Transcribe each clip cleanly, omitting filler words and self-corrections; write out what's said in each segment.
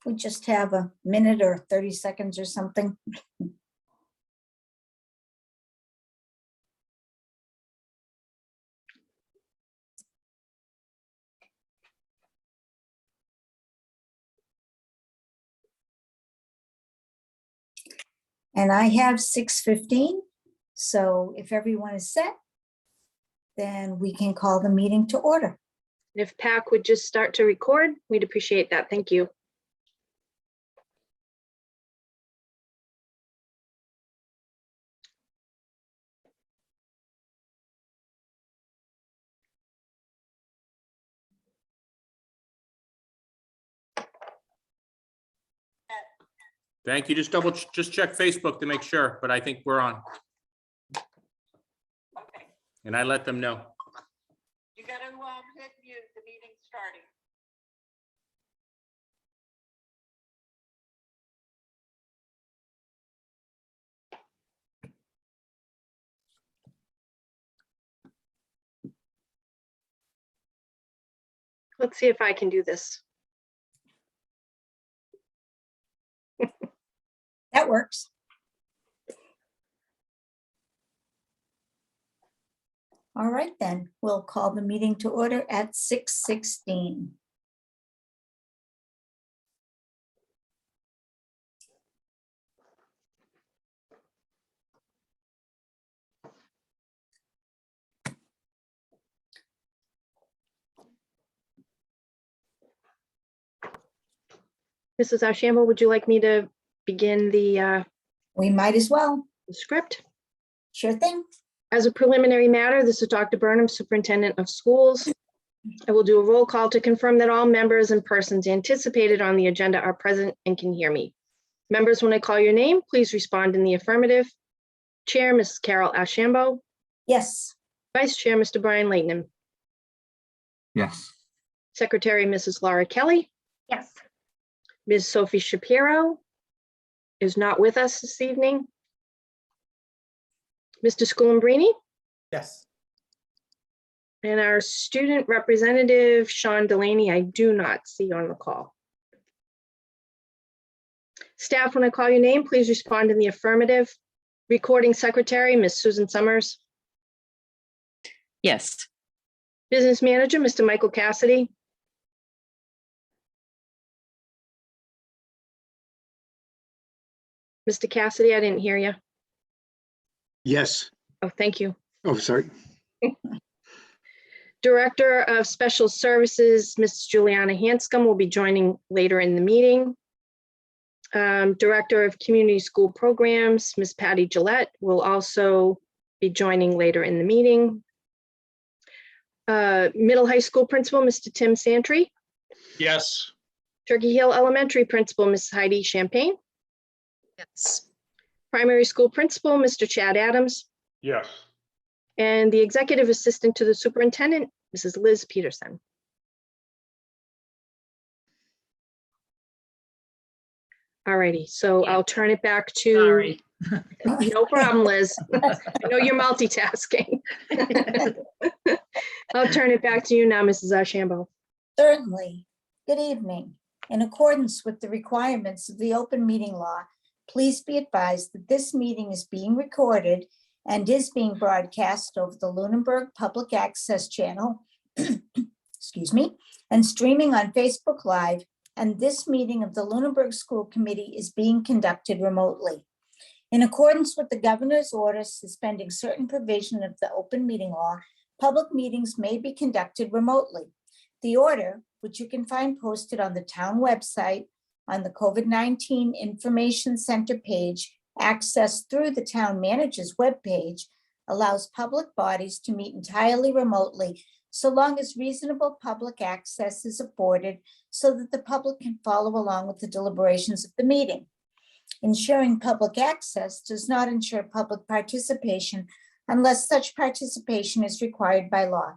We just have a minute or 30 seconds or something. And I have 6:15. So if everyone is set, then we can call the meeting to order. If PAC would just start to record, we'd appreciate that. Thank you. Thank you. Just check Facebook to make sure, but I think we're on. Okay, And I let them know. you gotta hit mute, the meeting's starting. Let's see if I can do this. That works. All right, then we'll call the meeting to order at 6:16. Mrs. Ashambo, would you like me to begin the We might as well. script? Sure thing. As a preliminary matter, this is Dr. Burnham, Superintendent of Schools. I will do a roll call to confirm that all members and persons anticipated on the agenda are present and can hear me. Members, when I call your name, please respond in the affirmative. Chair, Mrs. Carol Ashambo. Yes. Vice Chair, Mr. Brian Leighton. Yes. Secretary, Mrs. Laura Kelly. Yes. Ms. Sophie Shapiro is not with us this evening. Mr. Schoolambrini Yes. and our student representative, Sean Delaney, I do not see on the call. Staff, when I call your name, please respond in the affirmative. Recording Secretary, Ms. Susan Summers. Yes. Business Manager, Mr. Michael Cassidy. Mr. Cassidy, I didn't hear you. Yes. Oh, thank you. Oh, sorry. Director of Special Services, Ms. Juliana Hanscom, will be joining later in the meeting. Director of Community School Programs, Ms. Patty Gillette, will also be joining later in the meeting. Middle High School Principal, Mr. Tim Santry. Yes. Turkey Hill Elementary Principal, Ms. Heidi Champagne. Yes. Primary School Principal, Mr. Chad Adams. Yes. And the Executive Assistant to the Superintendent, Mrs. Liz Peterson. All righty, so Yeah. I'll turn it back to. Sorry. No problem, Liz. I know you're multitasking. I'll turn it back to you now, Mrs. Ashambo. Certainly. Good evening. In accordance with the requirements of the open meeting law, please be advised that this meeting is being recorded and is being broadcast over the Lunenburg Public Access Channel, excuse me, and streaming on Facebook Live, and this meeting of the Lunenburg School Committee is being conducted remotely. In accordance with the governor's order suspending certain provision of the open meeting law, public meetings may be conducted remotely. The order, which you can find posted on the town website on the COVID-19 Information Center page, accessed through the town manager's webpage, allows public bodies to meet entirely remotely so long as reasonable public access is afforded so that the public can follow along with the deliberations of the meeting. Ensuring public access does not ensure public participation unless such participation is required by law.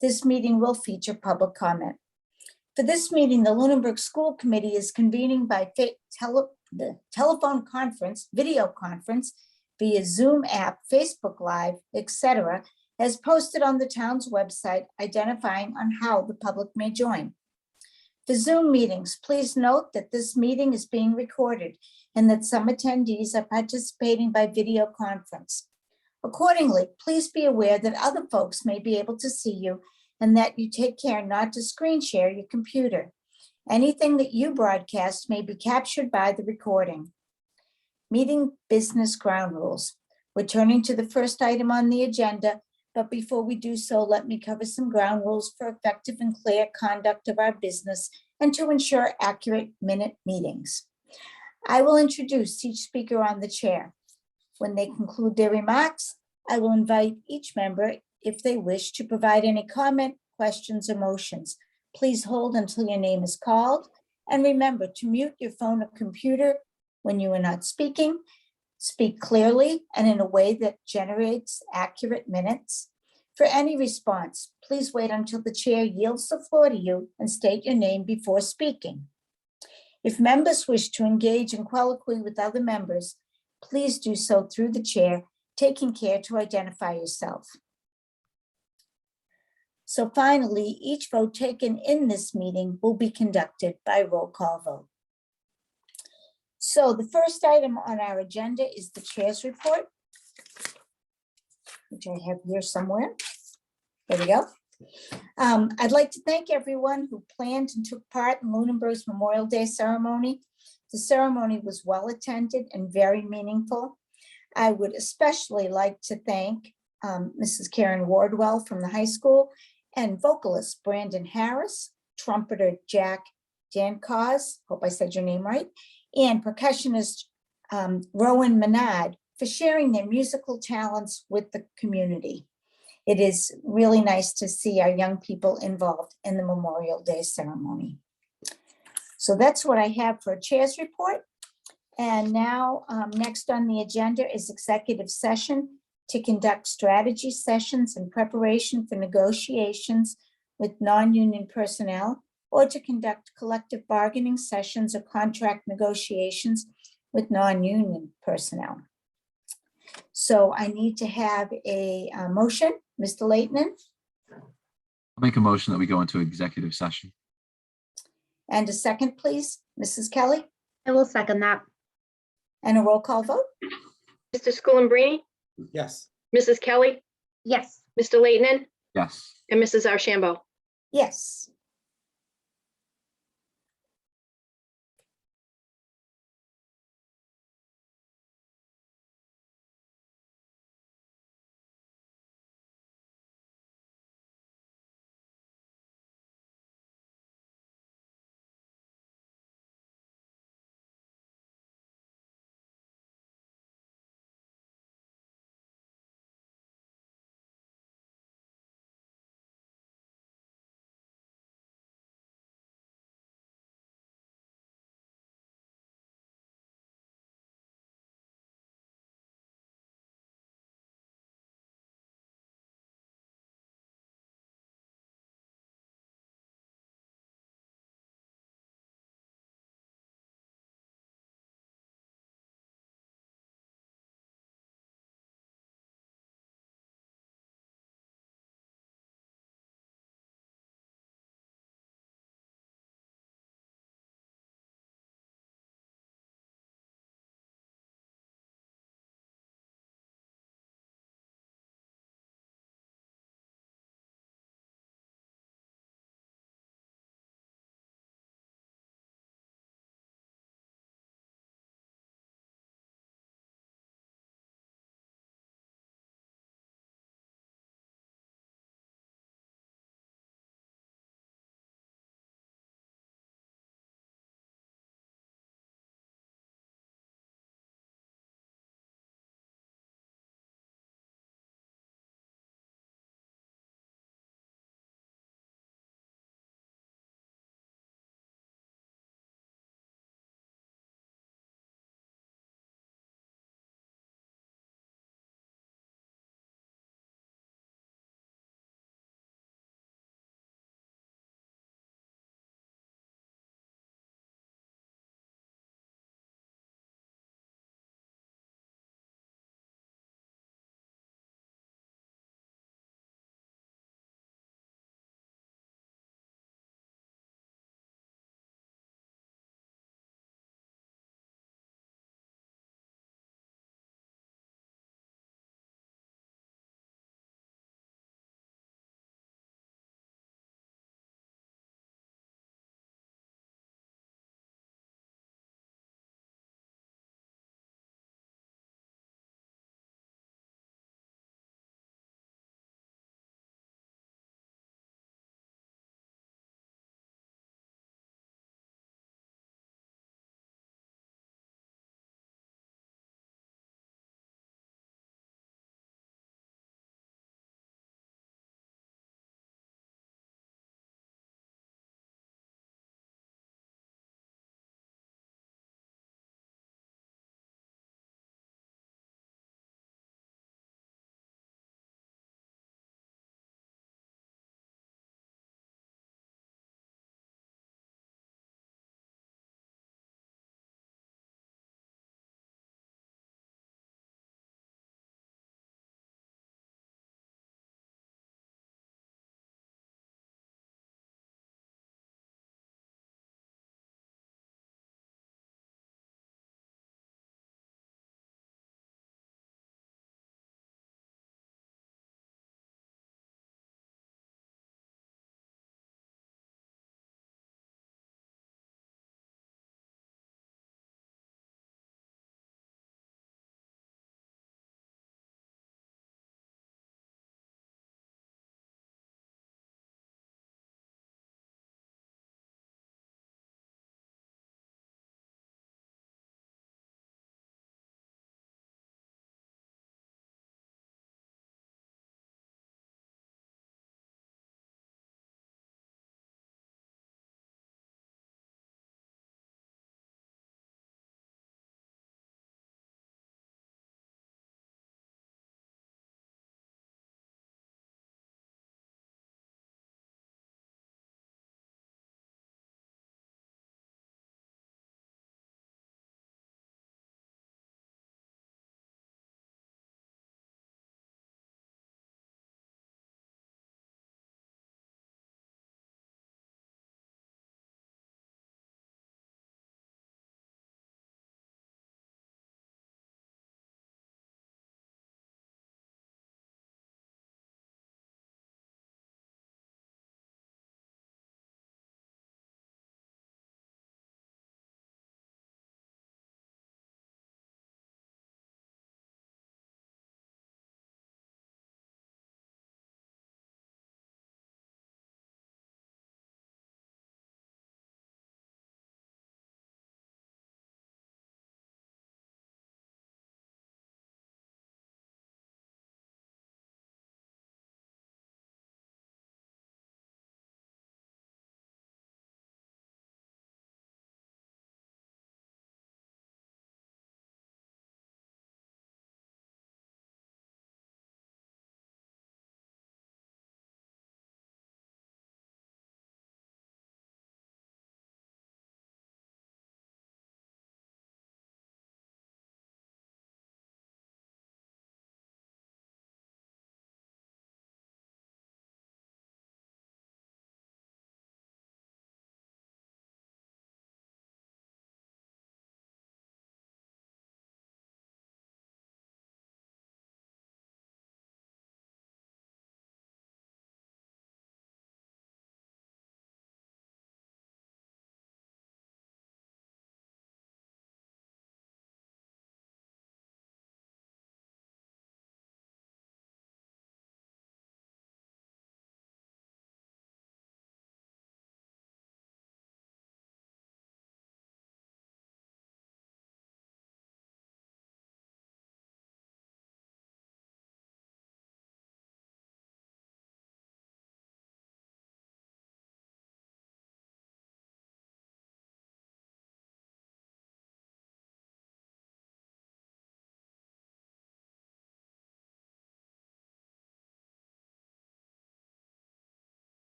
This meeting will feature public comment. For this meeting, the Lunenburg School Committee is convening by telephone conference, video conference, via Zoom app, Facebook Live, etc., as posted on the town's website, identifying on how the public may join. For Zoom meetings, please note that this meeting is being recorded and that some attendees are participating by video conference. Accordingly, please be aware that other folks may be able to see you and that you take care not to screen share your computer. Anything that you broadcast may be captured by the recording. Meeting business ground rules. We're turning to the first item on the agenda, but before we do so, let me cover some ground rules for effective and clear conduct of our business and to ensure accurate minute meetings. I will introduce each speaker on the chair. When they conclude their remarks, I will invite each member, if they wish, to provide any comment, questions, or motions. Please hold until your name is called, and remember to mute your phone or computer when you are not speaking. Speak clearly and in a way that generates accurate minutes. For any response, please wait until the chair yields the floor to you and state your name before speaking. If members wish to engage in colloquy with other members, please do so through the chair, taking care to identify yourself. So finally, each vote taken in this meeting will be conducted by roll call vote. So the first item on our agenda is the chair's report, which I have here somewhere. There we go. I'd like to thank everyone who planned and took part in Lunenburg's Memorial Day ceremony. The ceremony was well attended and very meaningful. I would especially like to thank Mrs. Karen Wardwell from the high school and vocalist Brandon Harris, trumpeter Jack Dancause, hope I said your name right, and percussionist Rowan Menard for sharing their musical talents with the community. It is really nice to see our young people involved in the Memorial Day ceremony. So that's what I have for a chair's report. And now next on the agenda is executive session to conduct strategy sessions in preparation for negotiations with non-union personnel or to conduct collective bargaining sessions or contract negotiations with non-union personnel. So I need to have a motion. Mr. Leighton, I'll make a motion that we go into executive session. and a second, please. Mrs. Kelly, I will second that. and a roll call vote. Mr. Schoenbrini, Yes. Mrs. Kelly, Yes. Mr. Leighton, Yes. and Mrs. Archambault. Yes.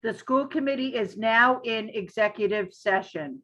The school committee is now in executive session.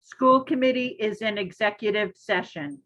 School committee is in executive session.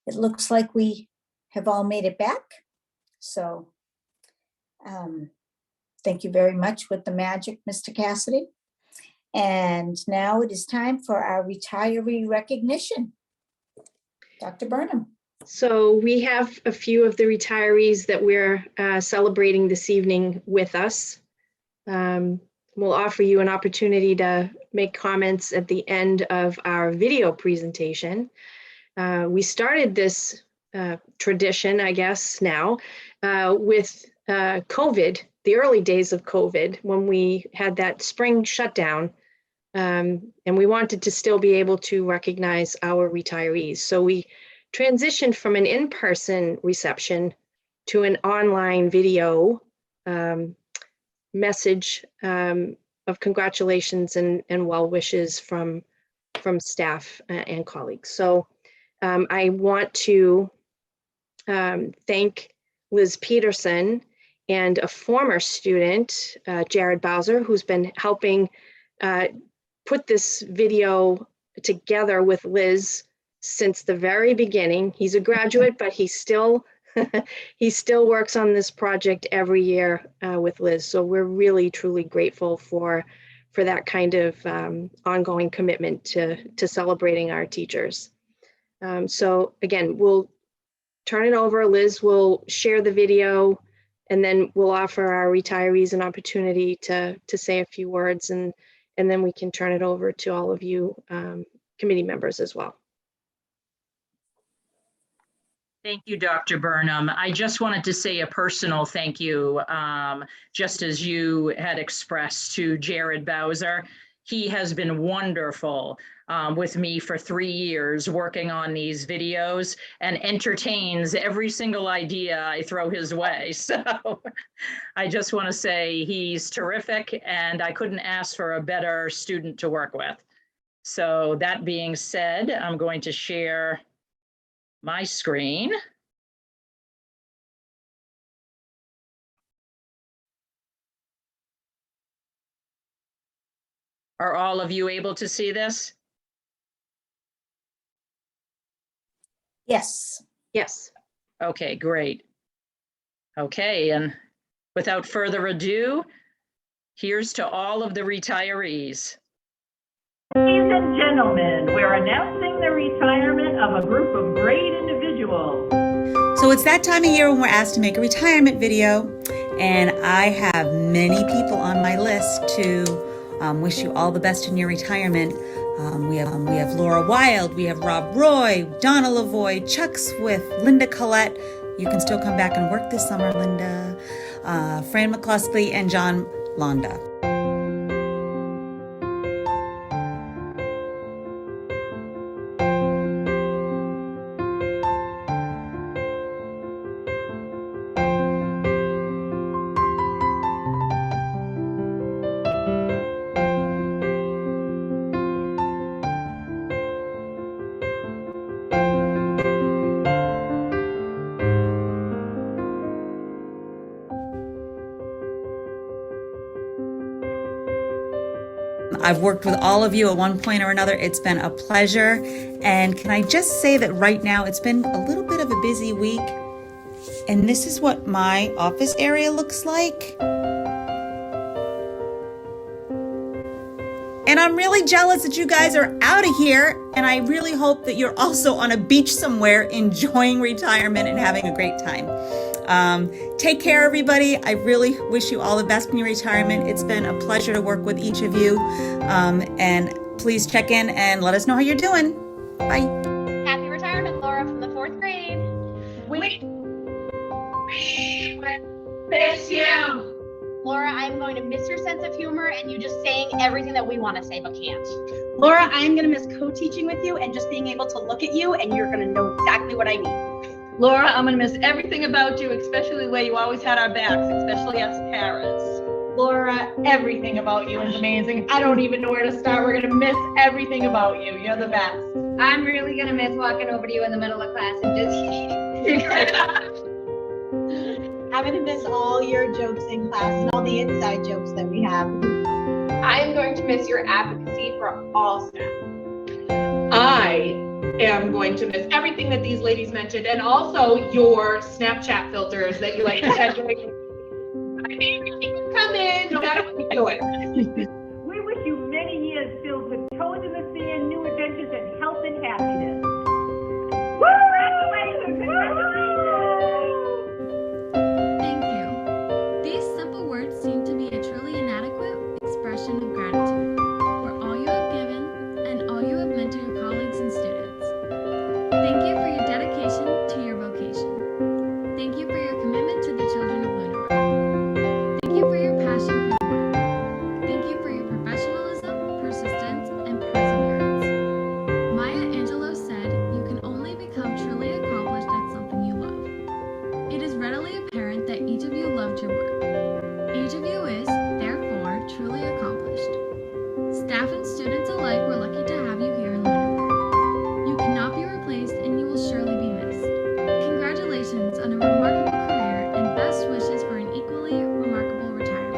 It looks like we have all made it back. So thank you very much with the magic, Mr. Cassidy. And now it is time for our retiree recognition. Dr. Burnham. So we have a few of the retirees that we're celebrating this evening with us. We'll offer you an opportunity to make comments at the end of our video presentation. We started this tradition, I guess now, with COVID, the early days of COVID, when we had that spring shutdown, and we wanted to still be able to recognize our retirees. So we transitioned from an in-person reception to an online video message of congratulations and well wishes from staff and colleagues. So I want to thank Liz Peterson and a former student, Jared Bowser, who's been helping put this video together with Liz since the very beginning. He's a graduate, but he still works on this project every year with Liz. So we're really, truly grateful for that kind of ongoing commitment to celebrating our teachers. So again, we'll turn it over. Liz will share the video, and then we'll offer our retirees an opportunity to say a few words, and then we can turn it over to all of you committee members as well. Thank you, Dr. Burnham. I just wanted to say a personal thank you, just as you had expressed to Jared Bowser. He has been wonderful with me for 3 years working on these videos and entertains every single idea I throw his way. So I just want to say he's terrific, and I couldn't ask for a better student to work with. So that being said, I'm going to share my screen. Are all of you able to see this? Yes. Yes. Okay, great. Okay, and without further ado, here's to all of the retirees. Ladies and gentlemen, we're announcing the retirement of a group of great individuals. So it's that time of year when we're asked to make a retirement video, and I have many people on my list to wish you all the best in your retirement. We have Laura Wild, we have Rob Roy, Donna Lavoie, Chuck Swift, Linda Collette. You can still come back and work this summer, Linda. Fran McCluskey and John Londa. I've worked with all of you at one point or another. It's been a pleasure. And can I just say that right now it's been a little bit of a busy week. And this is what my office area looks like. And I'm really jealous that you guys are out of here. And I really hope that you're also on a beach somewhere enjoying retirement and having a great time. Take care, everybody. I really wish you all the best in your retirement. It's been a pleasure to work with each of you. And please check in and let us know how you're doing. Bye. Happy retirement, Laura, from the 4th grade. We miss you. Laura, I'm going to miss your sense of humor and you just saying everything that we want to say but can't. Laura, I'm going to miss co-teaching with you and just being able to look at you and you're going to know exactly what I mean. Laura, I'm going to miss everything about you, especially the way you always had our backs, especially us parents. Laura, everything about you is amazing. I don't even know where to start. We're going to miss everything about you. You're the best. I'm really going to miss walking over to you in the middle of class and just... I'm going to miss all your jokes in class and all the inside jokes that we have. I am going to miss your advocacy for all staff. I am going to miss everything that these ladies mentioned, and also your Snapchat filters that you like to send during. I mean, we keep them coming, no matter what you're doing. We wish you many years filled with toes in the sand, new adventures, and health and happiness. Congratulations! Thank you. These simple words seem to be a truly inadequate expression of gratitude for all you have given and all you have meant to your colleagues and students. Thank you for your dedication to your vocation. Thank you for your commitment to the children of Lunenburg. Thank you for your passion for your work. Thank you for your professionalism, persistence, and perseverance. Maya Angelou said, "You can only become truly accomplished at something you love." It is readily apparent that each of you loved your work. Each of you is, therefore, truly accomplished. Staff and students alike were lucky to have you here in Lunenburg. You cannot be replaced and you will surely be missed. Congratulations on a remarkable career and best wishes for an equally remarkable retirement.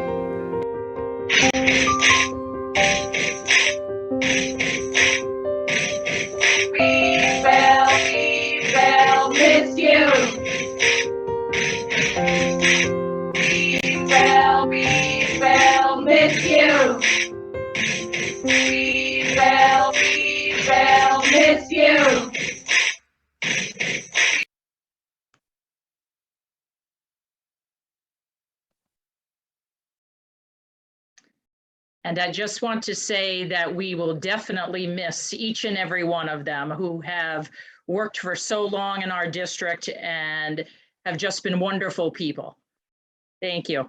We will miss you. We will miss you. We will miss you. And I just want to say that we will definitely miss each and every one of them who have worked for so long in our district and have just been wonderful people. Thank you.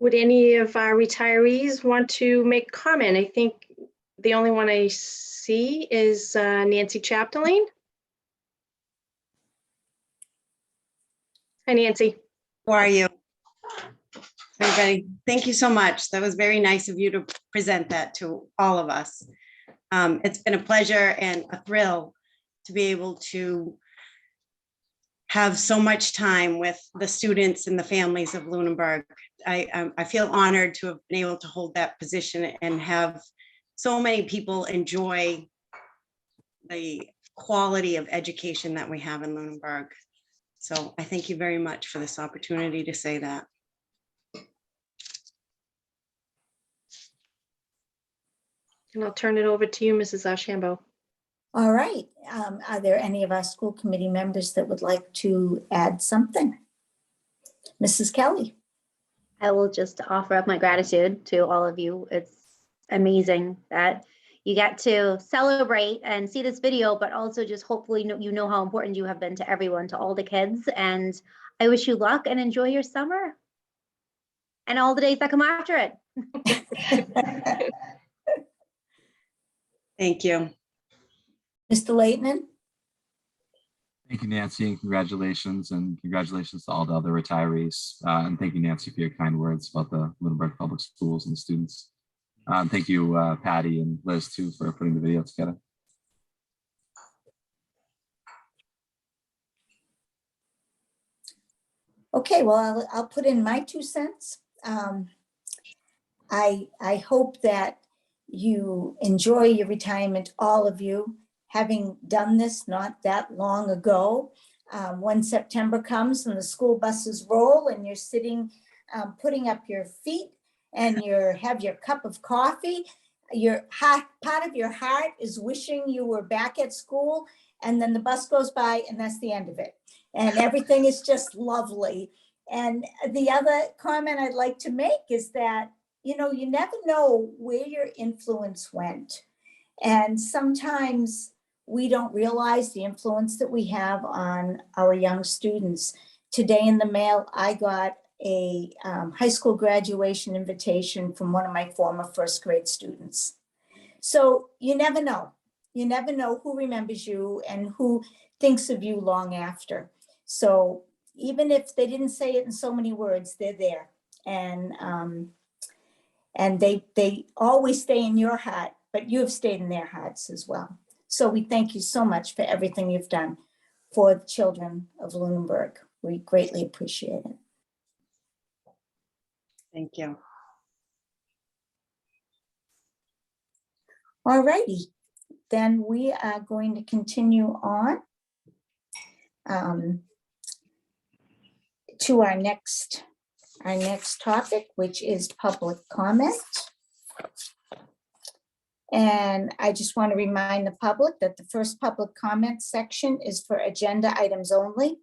Would any of our retirees want to make comment? I think the only one I see is Nancy Chapdelaine. Hi, Nancy. How are you? Everybody, thank you so much. That was very nice of you to present that to all of us. It's been a pleasure and a thrill to be able to have so much time with the students and the families of Lunenburg. I feel honored to have been able to hold that position and have so many people enjoy the quality of education that we have in Lunenburg. So I thank you very much for this opportunity to say that. And I'll turn it over to you, Mrs. Ashambo. All right. Are there any of our school committee members that would like to add something? Mrs. Kelly. I will just offer up my gratitude to all of you. It's amazing that you get to celebrate and see this video, but also just hopefully you know how important you have been to everyone, to all the kids. And I wish you luck and enjoy your summer and all the days that come after it. Thank you. Mr. Leighton. Thank you, Nancy, and congratulations to all the other retirees. And thank you, Nancy, for your kind words about the Lunenburg Public Schools and the students. Thank you, Patty and Liz, too, for putting the video together. Okay, well, I'll put in my 2 cents. I hope that you enjoy your retirement, all of you, having done this not that long ago. When September comes and the school buses roll and you're sitting, putting up your feet and have your cup of coffee, part of your heart is wishing you were back at school, and then the bus goes by and that's the end of it. And everything is just lovely. And the other comment I'd like to make is that, you know, you never know where your influence went. And sometimes we don't realize the influence that we have on our young students. Today in the mail, I got a high school graduation invitation from one of my former first grade students. So you never know. You never know who remembers you and who thinks of you long after. So even if they didn't say it in so many words, they're there. And they always stay in your heart, but you have stayed in their hearts as well. So we thank you so much for everything you've done for the children of Lunenburg. We greatly appreciate it. Thank you. All righty, then we are going to continue on to our next topic, which is public comment. And I just want to remind the public that the first public comment section is for agenda items only.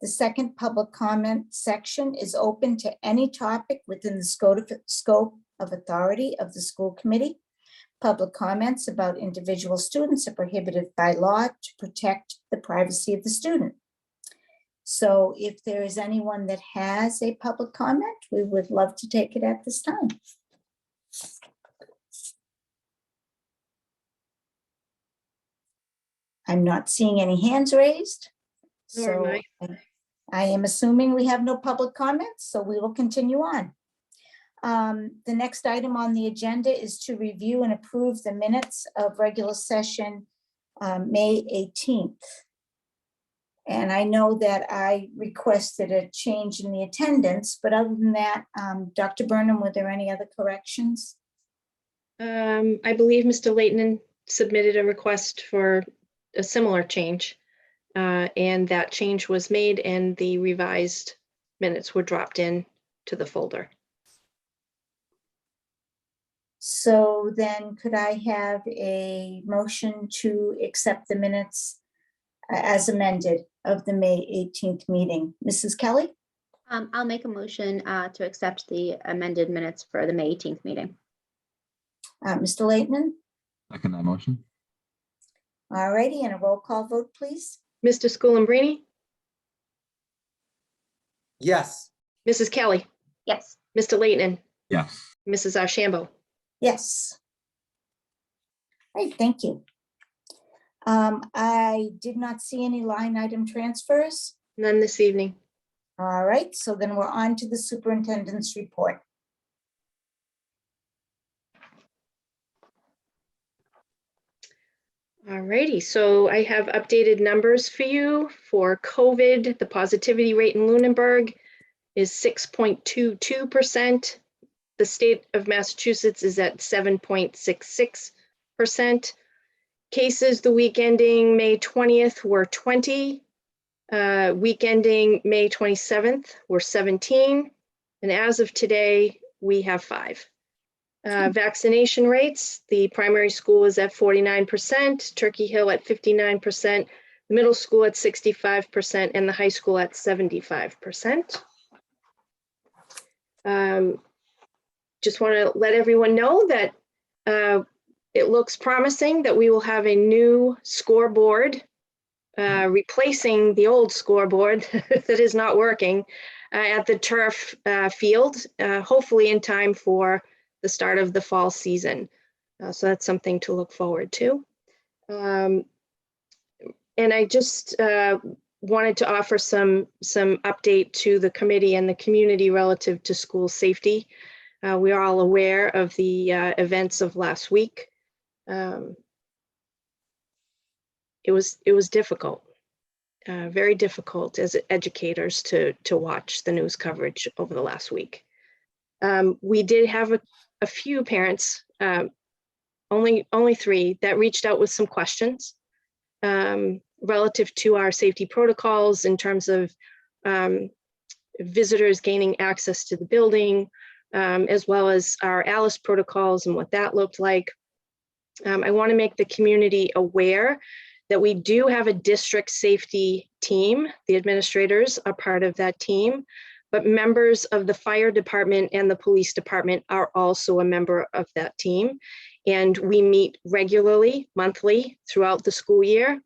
The second public comment section is open to any topic within the scope of authority of the school committee. Public comments about individual students are prohibited by law to protect the privacy of the student. So if there is anyone that has a public comment, we would love to take it at this time. I'm not seeing any hands raised. Nor am So I am assuming we have no public comments, so we will continue on. The next item on the agenda is to review and approve the minutes of regular session May 18th. And I know that I requested a change in the attendance, but other than that, Dr. Burnham, were there any other corrections? I believe Mr. Leighton submitted a request for a similar change, and that change was made and the revised minutes were dropped in to the folder. So then could I have a motion to accept the minutes as amended of the May 18th meeting? Mrs. Kelly? I'll make a motion to accept the amended minutes for the May 18th meeting. Mr. Leighton? Second that motion. All righty, and a roll call vote, please. Mr. Schoolambrini, Yes. Mrs. Kelly, Yes. Mr. Leighton, Yes. Mrs. Ashambo. Yes. Great, thank you. I did not see any line item transfers. None this evening. All right, so then we're on to the superintendent's report. All righty, so I have updated numbers for you for COVID. The positivity rate in Lunenburg is 6.22%. The state of Massachusetts is at 7.66%. Cases the week ending May 20th were 20. Week ending May 27th were 17. And as of today, we have 5. Vaccination rates, the primary school is at 49%, Turkey Hill at 59%, the middle school at 65%, and the high school at 75%. Just want to let everyone know that it looks promising that we will have a new scoreboard replacing the old scoreboard that is not working at the turf field, hopefully in time for the start of the fall season. So that's something to look forward to. And I just wanted to offer some update to the committee and the community relative to school safety. We are all aware of the events of last week. It was difficult, very difficult as educators to watch the news coverage over the last week. We did have a few parents, only 3, that reached out with some questions relative to our safety protocols in terms of visitors gaining access to the building, as well as our ALICE protocols and what that looked like. I want to make the community aware that we do have a district safety team. The administrators are part of that team, but members of the fire department and the police department are also a member of that team. And we meet regularly, monthly, throughout the school year.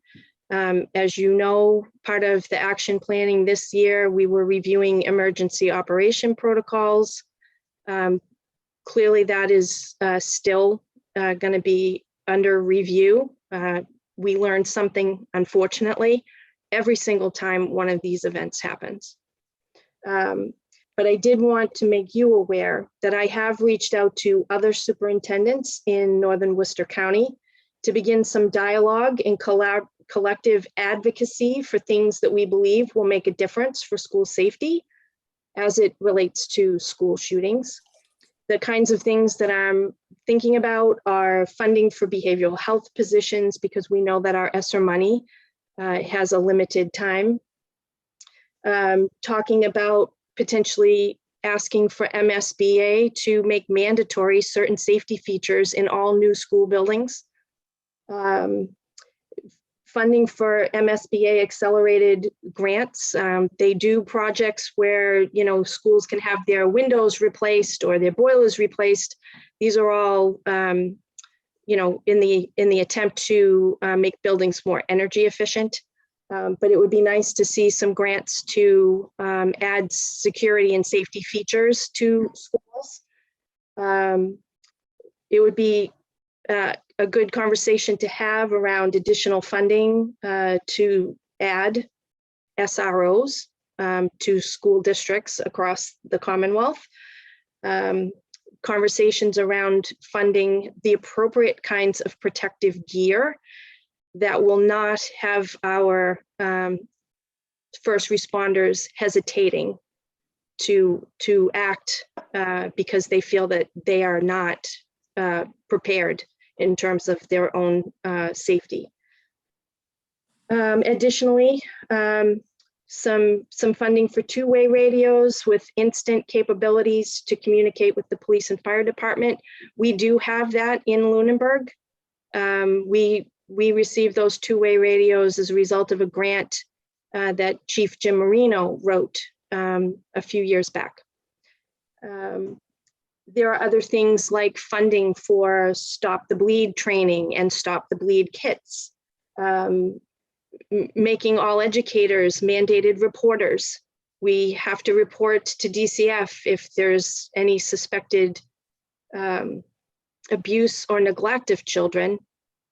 As you know, part of the action planning this year, we were reviewing emergency operation protocols. Clearly that is still going to be under review. We learned something, unfortunately, every single time one of these events happens. But I did want to make you aware that I have reached out to other superintendents in Northern Worcester County to begin some dialogue and collective advocacy for things that we believe will make a difference for school safety as it relates to school shootings. The kinds of things that I'm thinking about are funding for behavioral health positions, because we know that our ESSER money has a limited time. Talking about potentially asking for MSBA to make mandatory certain safety features in all new school buildings. Funding for MSBA accelerated grants. They do projects where, you know, schools can have their windows replaced or their boilers replaced. These are all, you know, in the attempt to make buildings more energy efficient. But it would be nice to see some grants to add security and safety features to schools. It would be a good conversation to have around additional funding to add SROs to school districts across the Commonwealth. Conversations around funding the appropriate kinds of protective gear that will not have our first responders hesitating to act because they feel that they are not prepared in terms of their own safety. Additionally, some funding for two-way radios with instant capabilities to communicate with the police and fire department. We do have that in Lunenburg. We received those two-way radios as a result of a grant that Chief Jim Marino wrote a few years back. There are other things like funding for Stop the Bleed training and Stop the Bleed kits, making all educators mandated reporters. We have to report to DCF if there's any suspected abuse or neglect of children.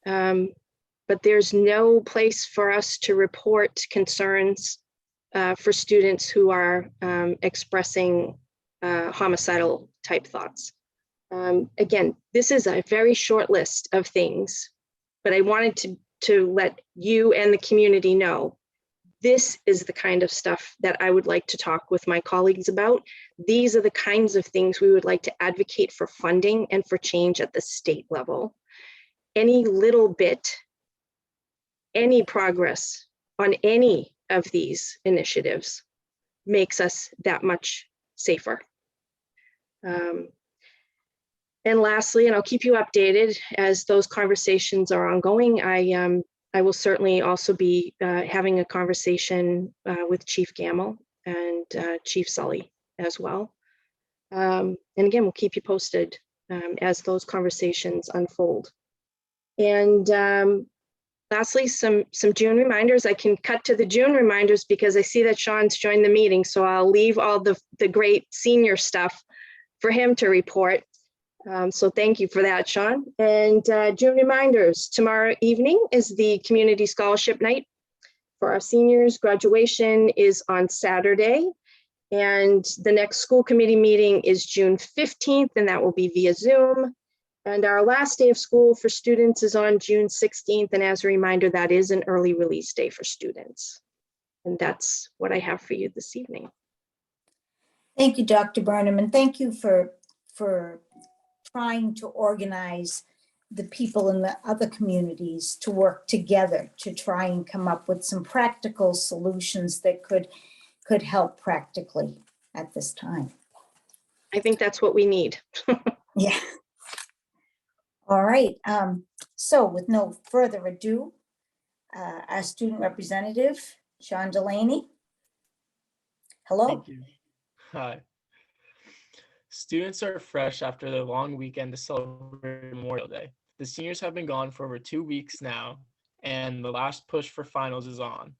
But there's no place for us to report concerns for students who are expressing homicidal type thoughts. Again, this is a very short list of things, but I wanted to let you and the community know this is the kind of stuff that I would like to talk with my colleagues about. These are the kinds of things we would like to advocate for funding and for change at the state level. Any little bit, any progress on any of these initiatives makes us that much safer. And lastly, and I'll keep you updated as those conversations are ongoing, I will certainly also be having a conversation with Chief Gamble and Chief Sully as well. And again, we'll keep you posted as those conversations unfold. And lastly, some June reminders. I can cut to the June reminders because I see that Sean's joined the meeting, so I'll leave all the great senior stuff for him to report. So thank you for that, Sean. And June reminders, tomorrow evening is the community scholarship night for our seniors. Graduation is on Saturday. And the next school committee meeting is June 15th, and that will be via Zoom. And our last day of school for students is on June 16th. And as a reminder, that is an early release day for students. And that's what I have for you this evening. Thank you, Dr. Burnham, and thank you for trying to organize the people in the other communities to work together to try and come up with some practical solutions that could help practically at this time. I think that's what we need. Yeah. All right. So with no further ado, our student representative, Sean Delaney. Hello. Thank you. Hi. Students are fresh after their long weekend to celebrate Memorial Day. The seniors have been gone for over 2 weeks now, and the last push for finals is on.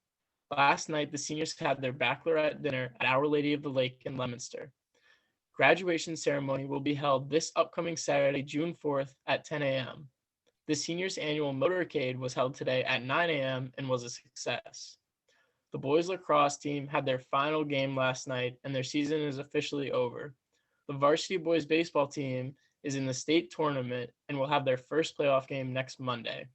Last night, the seniors had their baccalaureate dinner at Our Lady of the Lake in Leominster. Graduation ceremony will be held this upcoming Saturday, June 4th at 10 a.m. The seniors' annual motorcade was held today at 9 a.m. and was a success. The boys lacrosse team had their final game last night, and their season is officially over. The varsity boys baseball team is in the state tournament and will have their first playoff game next Monday.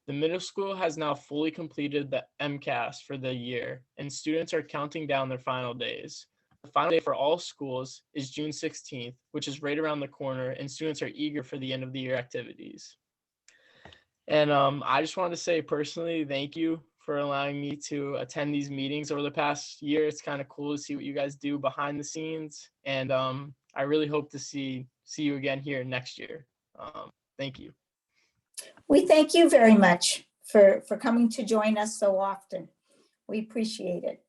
The middle school has now fully completed the MCAS for the year, and students are counting down their final days. the final day for all schools is June 16th, which is right around the corner, and students are eager for the end of the year activities. And I just wanted to say personally, thank you for allowing me to attend these meetings over the past year. It's kind of cool to see what you guys do behind the scenes. And I really hope to see you again here next year. Thank you. We thank you very much for coming to join us so often. We appreciate it.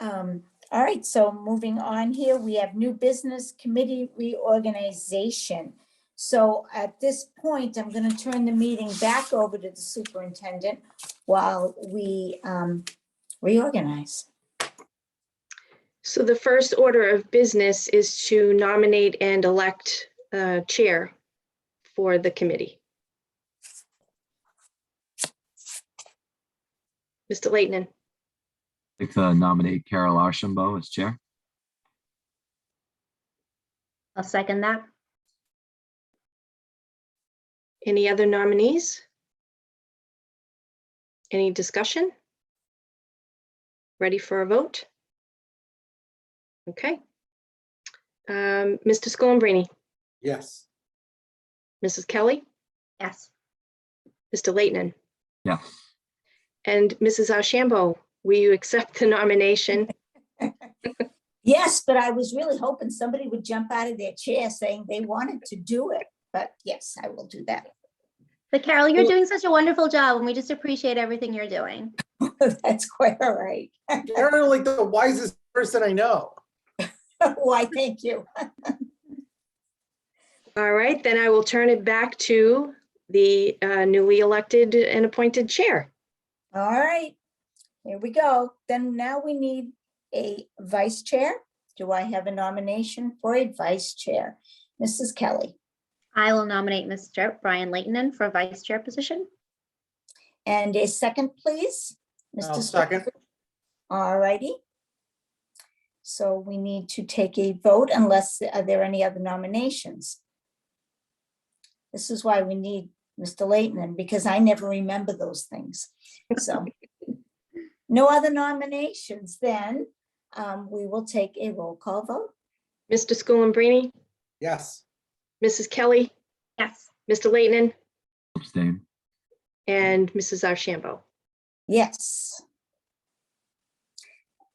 All right, so moving on here, we have new business committee reorganization. So at this point, I'm going to turn the meeting back over to the superintendent while we reorganize. So the first order of business is to nominate and elect a chair for the committee. Mr. Leighton. I'd like to nominate Carol Archambault as chair. I'll second that. Any other nominees? Any discussion? Ready for a vote? Okay. Mr. Schoenbrini, Yes. Mrs. Kelly, Yes. Mr. Leighton, Yes. and Mrs. Archambault, will you accept the nomination? Yes, but I was really hoping somebody would jump out of their chair saying they wanted to do it. But yes, I will do that. But Carol, you're doing such a wonderful job, and we just appreciate everything you're doing. That's quite all right. You're like the wisest person I know. Why, thank you. All right, then I will turn it back to the newly elected and appointed chair. All right, here we go. Then now we need a vice chair. Do I have a nomination for a vice chair? Mrs. Kelly. I will nominate Mr. Brian Leighton for vice chair position. And a second, please. I'll Mr. second. All righty. So we need to take a vote unless, are there any other nominations? This is why we need Mr. Leighton, because I never remember those things. So no other nominations, then we will take a roll call vote. Mr. Schoenbrini, Yes. Mrs. Kelly, Yes. Mr. Leighton, Abstain. and Mrs. Archambault. Yes.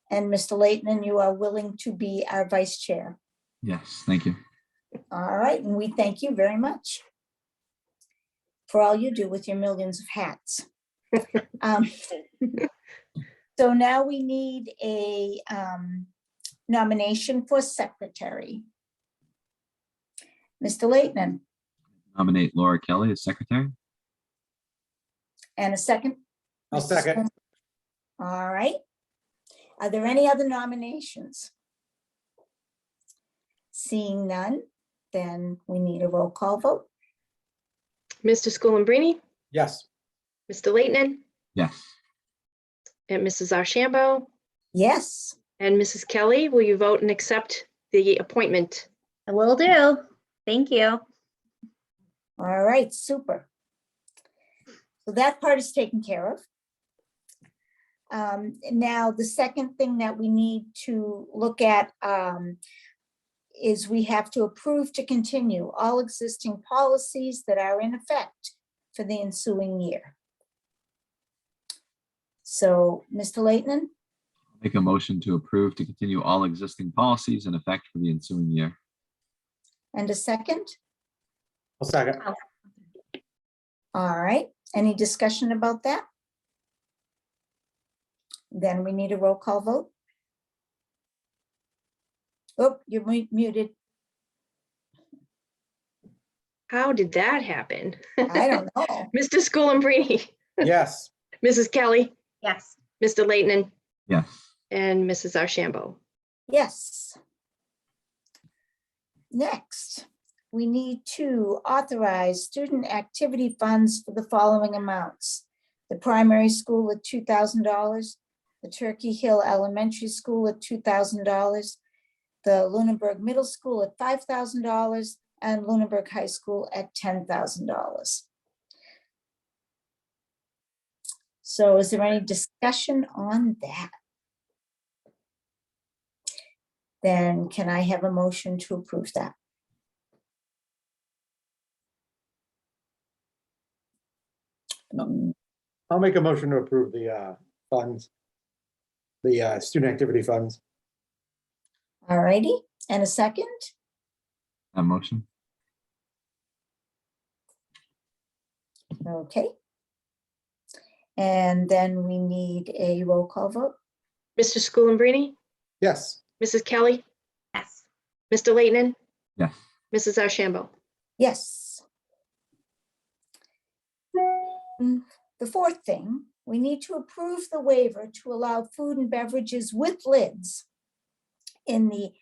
And Mr. Leighton, you are willing to be our vice chair. Yes, thank you. All right, and we thank you very much for all you do with your millions of hats. So now we need a nomination for secretary. Mr. Leighton, Nominate Laura Kelly as secretary. and a second? I'll second. All right. Are there any other nominations? Seeing none, then we need a roll call vote. Mr. Schoenbrini, Yes. Mr. Leighton, Yes. and Mrs. Archambault, Yes. and Mrs. Kelly, will you vote and accept the appointment? I will do. Thank you. All right, super. So that part is taken care of. Now, the second thing that we need to look at is we have to approve to continue all existing policies that are in effect for the ensuing year. So, Mr. Leighton, Make a motion to approve to continue all existing policies in effect for the ensuing year. and a second? I'll second. All right, any discussion about that? Then we need a roll call vote. Oh, you're muted. How did that happen? I don't know. Mr. Schoenbrini, Yes. Mrs. Kelly, Yes. Mr. Leighton, Yes. and Mrs. Archambault. Yes. Next, we need to authorize student activity funds for the following amounts. The primary school at $2,000, the Turkey Hill Elementary School at $2,000, the Lunenburg Middle School at $5,000, and Lunenburg High School at $10,000. So is there any discussion on that? then can I have a motion to approve that? I'll make a motion to approve the funds, the student activity funds. All righty, and a second? That motion? Okay. And then we need a roll call vote. Mr. Schoolambrini, Yes. Mrs. Kelly, Yes. Mr. Leighton, Yes. Mrs. Ashambo. Yes. The fourth thing, we need to approve the waiver to allow food and beverages with lids in the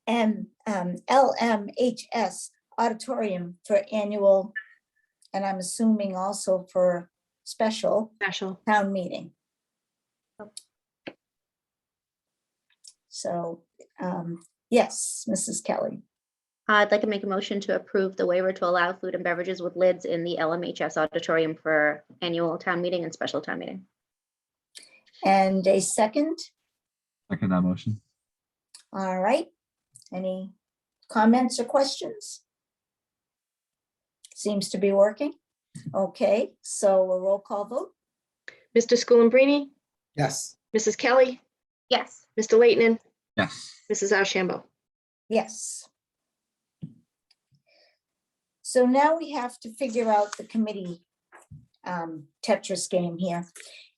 LMHS auditorium for annual, and I'm assuming also for special town meeting. So, yes, Mrs. Kelly. I'd like to make a motion to approve the waiver to allow food and beverages with lids in the LMHS auditorium for annual town meeting and special town meeting. And a second? Second that motion. All right. Any comments or questions? Seems to be working. Okay, so a roll call vote. Mr. Schoolambrini, Yes. Mrs. Kelly, Yes. Mr. Leighton, Yes. Mrs. Ashambo. Yes. So now we have to figure out the committee Tetris game here.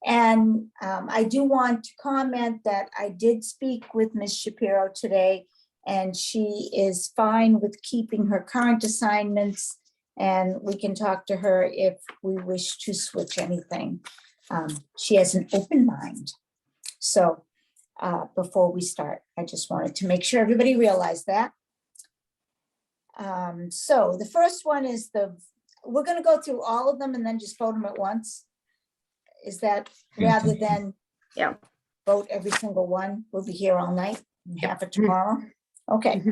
And I do want to comment that I did speak with Ms. Shapiro today, and she is fine with keeping her current assignments, and we can talk to her if we wish to switch anything. She has an open mind. So before we start, I just wanted to make sure everybody realized that. So the first one is we're going to go through all of them and then just vote them at once. Is that rather than vote every single one? We'll be here all night and have it tomorrow. Okay.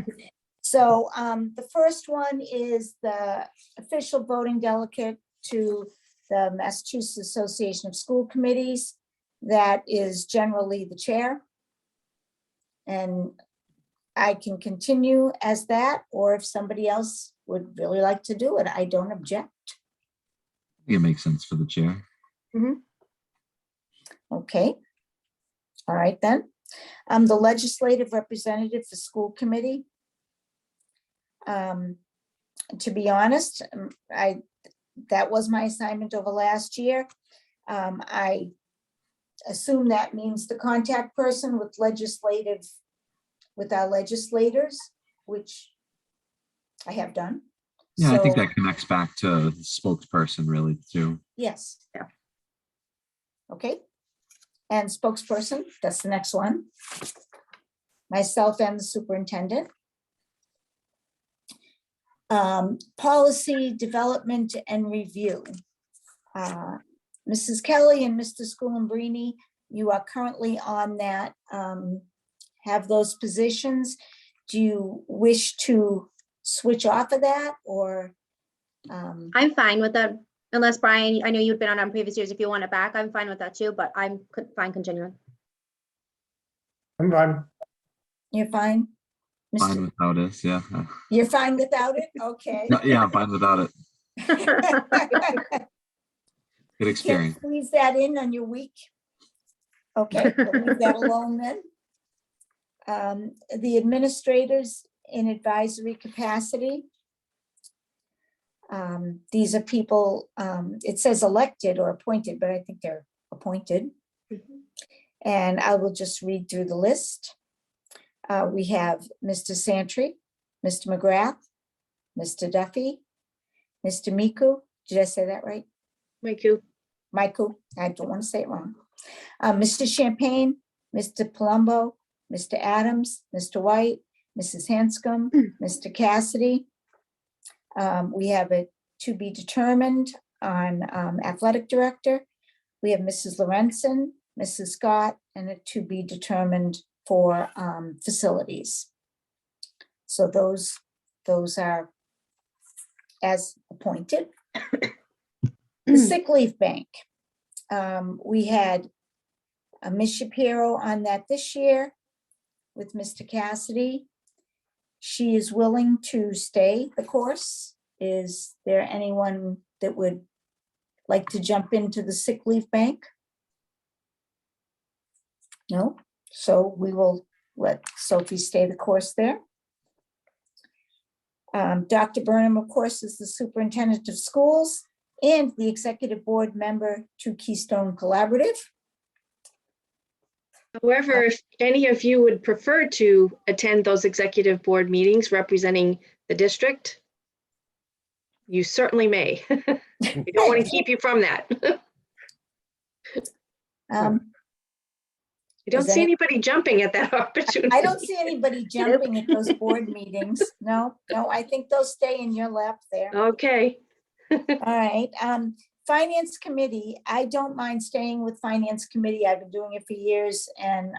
So the first one is the official voting delegate to the Massachusetts Association of School Committees. That is generally the chair. And I can continue as that, or if somebody else would really like to do it, I don't object. It makes sense for the chair. Okay. All right, then. The legislative representative for school committee. To be honest, that was my assignment over last year. I assume that means the contact person with our legislators, which I have done. Yeah, I think So, that connects back to the spokesperson really too. yes. Yeah. Okay. And spokesperson, that's the next one. Myself and the superintendent. Policy development and review. Mrs. Kelly and Mr. Schoolambrini, you are currently on that, have those positions. Do you wish to switch off of that or? I'm fine with that. Unless Brian, I know you've been on previous years. If you want it back, I'm fine with that too, but I'm fine continuing. I'm fine. You're fine? Fine without it, yeah. You're fine without it? Okay. No, yeah, I'm fine without it. Good Can't experience. squeeze that in on your week. Okay, we'll leave that alone then. The administrators in advisory capacity. These are people, it says elected or appointed, but I think they're appointed. And I will just read through the list. We have Mr. Santry, Mr. McGrath, Mr. Duffy, Mr. Miku. Did I say that right? Miku. Michael, I don't want to say it wrong. Mr. Champagne, Mr. Palumbo, Mr. Adams, Mr. White, Mrs. Hanscom, Mr. Cassidy. We have a to be determined on athletic director. We have Mrs. Lorenzen, Mrs. Scott, and a to be determined for facilities. So those are as appointed. The sick leave bank. We had Ms. Shapiro on that this year. with Mr. Cassidy. She is willing to stay the course. Is there anyone that would like to jump into the sick leave bank? No, so we will let Sophie stay the course there. Dr. Burnham, of course, is the superintendent of schools and the executive board member to Keystone Collaborative. However, if any of you would prefer to attend those executive board meetings representing the district, you certainly may. We don't want to keep you from that. I don't Does see any- anybody jumping at that opportunity. I don't see anybody jumping at those board meetings. No, I think they'll stay in your lap there. Okay. All right, Finance Committee, I don't mind staying with Finance Committee. I've been doing it for years and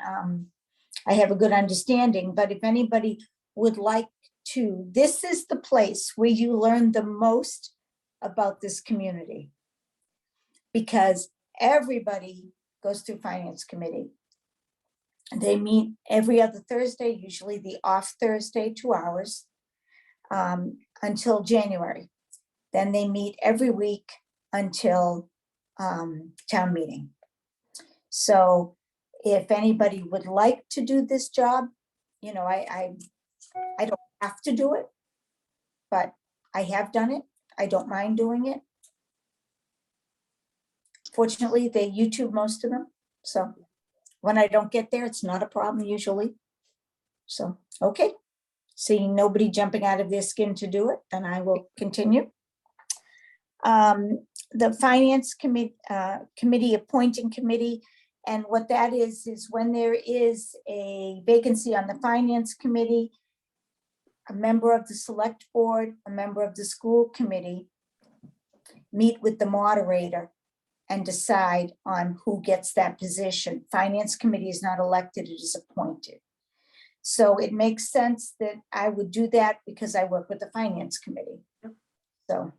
I have a good understanding, but if anybody would like to, this is the place where you learn the most about this community. Because everybody goes through Finance Committee. They meet every other Thursday, usually the off Thursday, 2 hours, until January. Then they meet every week until town meeting. So if anybody would like to do this job, you know, I don't have to do it, but I have done it. I don't mind doing it. Fortunately, they YouTube most of them. So when I don't get there, it's not a problem usually. So, okay. Seeing nobody jumping out of their skin to do it, then I will continue. The Finance Committee Appointing Committee, and what that is when there is a vacancy on the Finance Committee, a member of the Select Board, a member of the School Committee meet with the moderator and decide on who gets that position. Finance Committee is not elected, it is appointed. So it makes sense that I would do that because I work with the Finance Committee. So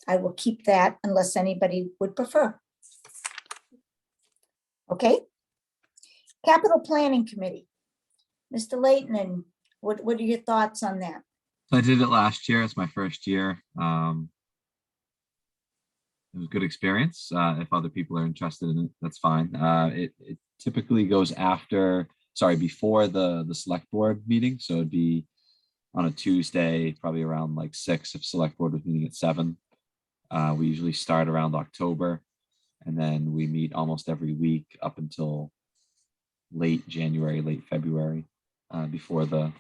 I will keep that unless anybody would prefer. Okay. Capital Planning Committee. Mr. Leighton, what are your thoughts on that? So I did it last year. It's my first year. It was a good experience. If other people are interested in it, that's fine. It typically goes before the select board meeting. So it'd be on a Tuesday, probably around like 6 if select board was meeting at 7. We usually start around October, and then we meet almost every week up until late January, late February, before the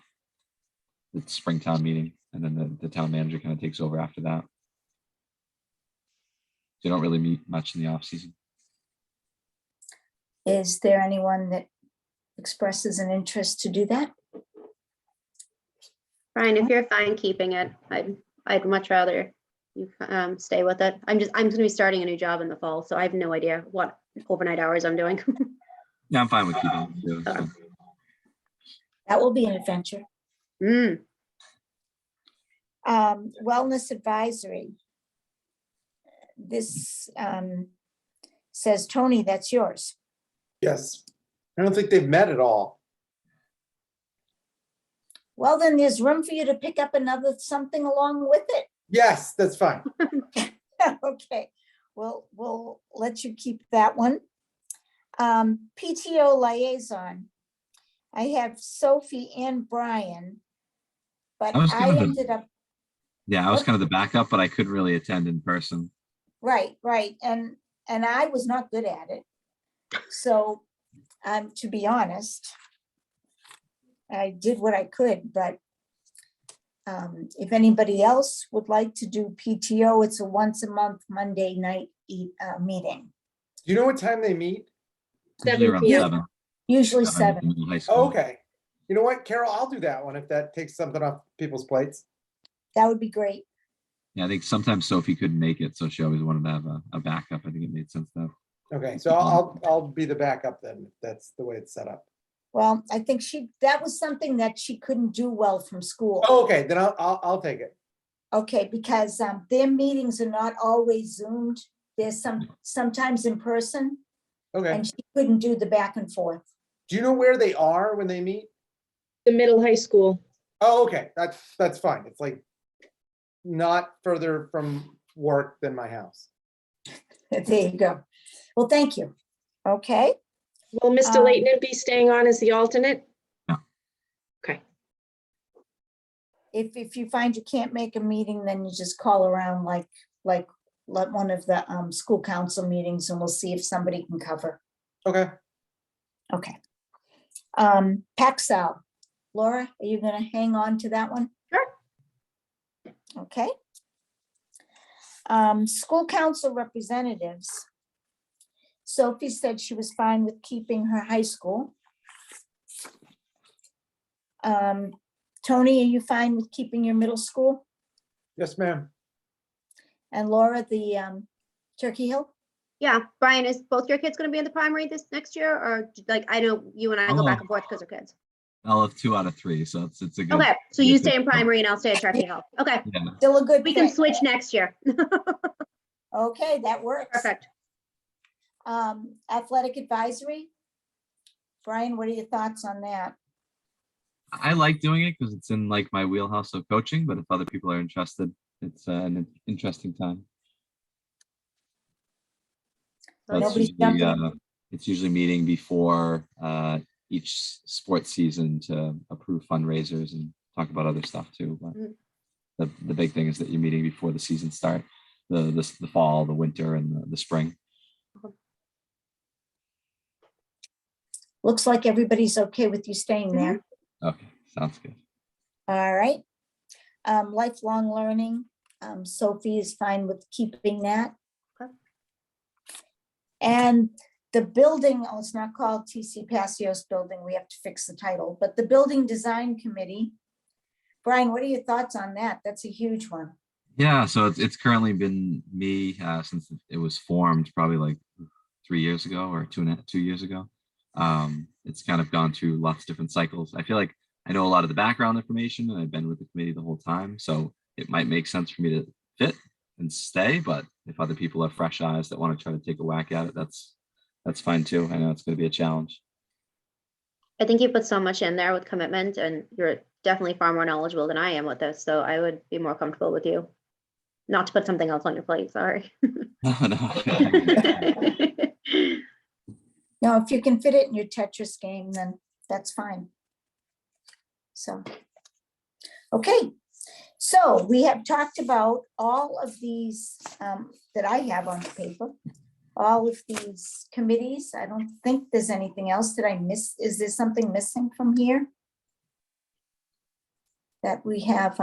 Springtown meeting. And then the town manager kind of takes over after that. They don't really meet much in the off season. Is there anyone that expresses an interest to do that? Brian, if you're fine keeping it, I'd much rather you stay with it. I'm going to be starting a new job in the fall, so I have no idea what overnight hours I'm doing. Yeah, I'm fine with keeping it too. So. That will be an adventure. Wellness Advisory. This says, Tony, that's yours. Yes. I don't think they've met at all. Well, then there's room for you to pick up another something along with it. Yes, that's fine. Okay, well, we'll let you keep that one. PTO Liaison. I have Sophie and Brian, but I ended up. Yeah, I was kind of the backup, but I couldn't really attend in person. Right. And I was not good at it. So, to be honest, I did what I could, but if anybody else would like to do PTO, it's a once a month Monday night meeting. Do you know what time they meet? Usually around 7. Usually 7. Oh, okay. You know what, Carol, I'll do that one if that takes something off people's plates. That would be great. Yeah, I think sometimes Sophie couldn't make it, so she always wanted to have a backup. I think it made sense though. Okay, so I'll be the backup then. If that's the way it's set up. Well, I think that was something that she couldn't do well from school. Oh, okay, then I'll take it. Okay, because their meetings are not always Zoomed. There's sometimes in person. Okay. And she couldn't do the back and forth. Do you know where they are when they meet? The middle high school. Oh, okay, that's fine. It's like not further from work than my house. There you go. Well, thank you. Okay. Will Mr. Leighton be staying on as the alternate? No. Okay. If you find you can't make a meeting, then you just call around like one of the school council meetings, and we'll see if somebody can cover. Okay. Okay. Paxal, Laura, are you gonna hang on to that one? Sure. Okay. School council representatives. Sophie said she was fine with keeping her high school. Tony, are you fine with keeping your middle school? Yes, ma'am. And Laura, the Turkey Hill? Yeah, Brian, is both your kids gonna be in the primary this next year, or like, I know you and I go back and forth because of kids. I'll have 2 out of 3, so it's a good. Okay, so you stay in primary and I'll stay at Turkey Hill. Okay, Yeah. Still a good we can fit. switch next year. Okay, that works. Perfect. Athletic advisory. Brian, what are your thoughts on that? I like doing it because it's in like my wheelhouse of coaching, but if other people are interested, it's an interesting time. So it's usually meeting before each sports season to approve fundraisers and talk about other stuff too. But the big thing is that you're meeting before the season start, the fall, the winter, and the spring. Looks like everybody's okay with you staying there. Okay, sounds good. All right. Lifelong learning. Sophie is fine with keeping that. Okay. And the building, oh, it's not called TC Passios Building. We have to fix the title, but the Building Design Committee. Brian, what are your thoughts on that? That's a huge one. Yeah, so it's currently been me since it was formed probably like 3 years ago or 2 years ago. It's kind of gone through lots of different cycles. I feel like I know a lot of the background information and I've been with the committee the whole time. So it might make sense for me to fit and stay, but if other people have fresh eyes that want to try to take a whack at it, that's fine too. I know it's going to be a challenge. I think you put so much in there with commitment, and you're definitely far more knowledgeable than I am with this, so I would be more comfortable with you. Not to put something else on your plate, sorry. No. No, if you can fit it in your Tetris game, then that's fine. So, okay. So we have talked about all of these that I have on the paper, all of these committees. I don't think there's anything else that I missed. Is there something missing from here that we have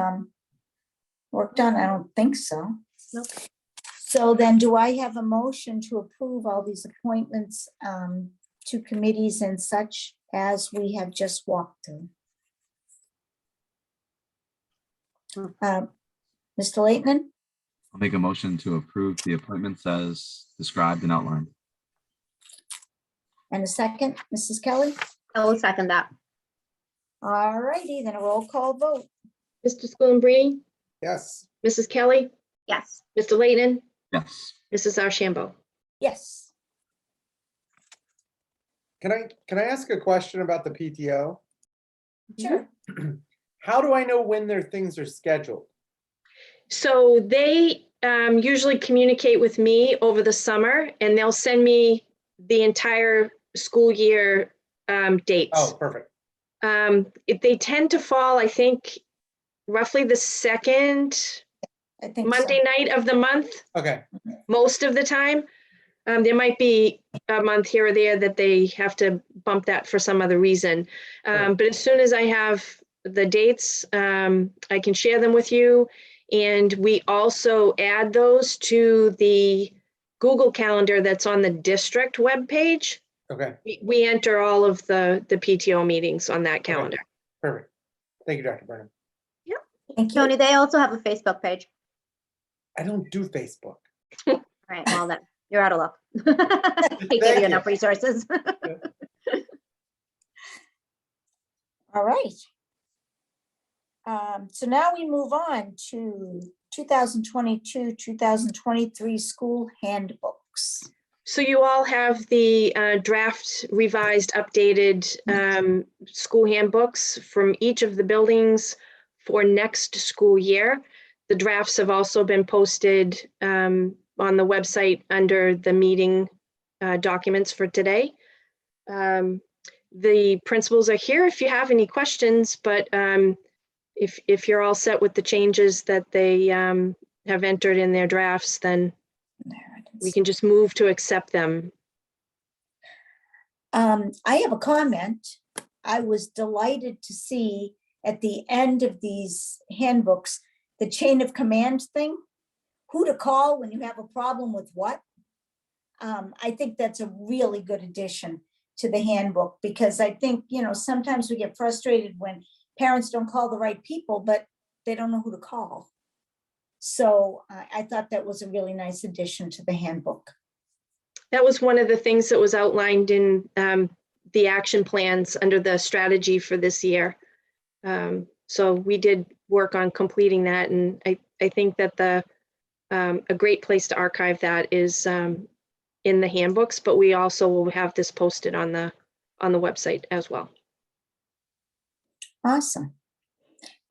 worked on? I don't think so. Nope. So then do I have a motion to approve all these appointments to committees and such as we have just walked through? Mr. Leighton, I'll make a motion to approve the appointments as described and outlined. and a second, Mrs. Kelly? I will second that. All righty, then a roll call vote. Mr. Schoenbrini, Yes. Mrs. Kelly, Yes. Mr. Leighton, Yes. Mrs. Archambault. Yes. Can I ask a question about the PTO? Sure. How do I know when their things are scheduled? So they usually communicate with me over the summer, and they'll send me the entire school year dates. Oh, perfect. They tend to fall, I think, roughly the second I think Monday night of the month, Okay. most of the time. There might be a month here or there that they have to bump that for some other reason. But as soon as I have the dates, I can share them with you. And we also add those to the Google Calendar that's on the district webpage. Okay. We enter all of the PTO meetings on that calendar. Perfect. Thank you, Dr. Burnham. Thank you. Tony, they also have a Facebook page. I don't do Facebook. All right, well then, you're out of luck. They give you enough resources. All right. So now we move on to 2022, 2023 school handbooks. So you all have the draft revised updated school handbooks from each of the buildings for next school year. The drafts have also been posted on the website under the meeting documents for today. The principals are here if you have any questions, but if you're all set with the changes that they have entered in their drafts, then we can just move to accept them. I have a comment. I was delighted to see at the end of these handbooks, the chain of command thing, who to call when you have a problem with what. I think that's a really good addition to the handbook, because I think, sometimes we get frustrated when parents don't call the right people, but they don't know who to call. So I thought that was a really nice addition to the handbook. That was one of the things that was outlined in the action plans under the strategy for this year. So we did work on completing that, and I think that a great place to archive that is in the handbooks, but we also will have this posted on the website as well. Awesome.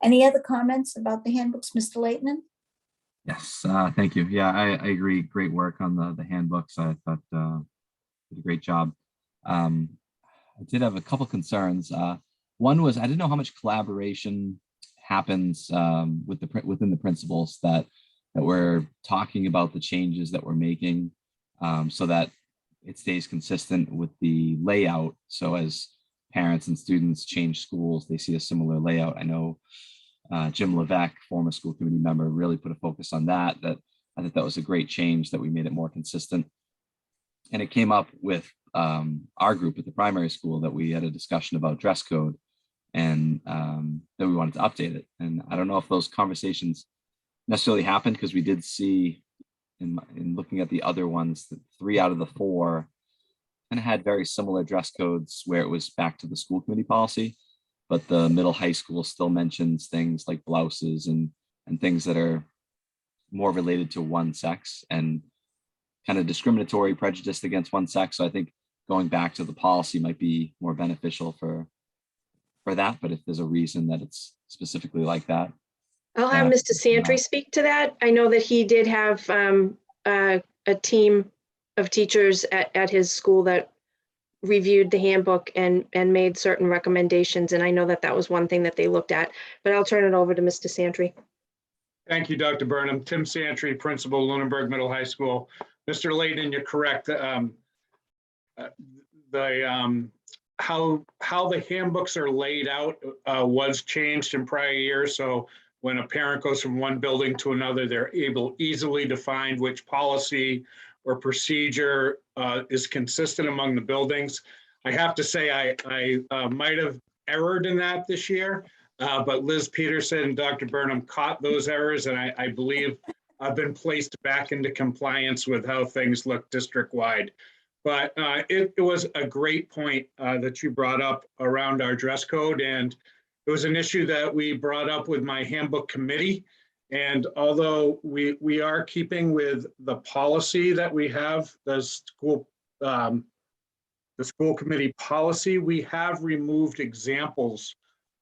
Any other comments about the handbooks, Mr. Leighton? Yes, thank you. Yeah, I agree. Great work on the handbooks. I thought did a great job. I did have a couple concerns. One was I didn't know how much collaboration happens within the principals that we're talking about the changes that we're making, so that it stays consistent with the layout. So as parents and students change schools, they see a similar layout. I know Jim Levesque, former school committee member, really put a focus on that. I think that was a great change, that we made it more consistent. And it came up with our group at the primary school that we had a discussion about dress code, and that we wanted to update it. And I don't know if those conversations necessarily happened, because we did see in looking at the other ones that 3 out of the 4 kind of had very similar dress codes where it was back to the school committee policy. But the middle high school still mentions things like blouses and things that are more related to one sex and kind of discriminatory, prejudiced against one sex. So I think going back to the policy might be more beneficial for that. But if there's a reason that it's specifically like that. I'll have Mr. Santry speak to that. I know that he did have a team of teachers at his school that reviewed the handbook and made certain recommendations. And I know that was one thing that they looked at, but I'll turn it over to Mr. Santry. Thank you, Dr. Burnham. Tim Santry, principal, Lunenburg Middle High School. Mr. Layden, you're correct. How the handbooks are laid out was changed in prior years. So when a parent goes from one building to another, they're able easily to find which policy or procedure is consistent among the buildings. I have to say I might have erred in that this year, but Liz Peterson and Dr. Burnham caught those errors, and I believe I've been placed back into compliance with how things look district-wide. But it was a great point that you brought up around our dress code, and it was an issue that we brought up with my handbook committee. And although we are keeping with the policy that we have, the school committee policy, we have removed examples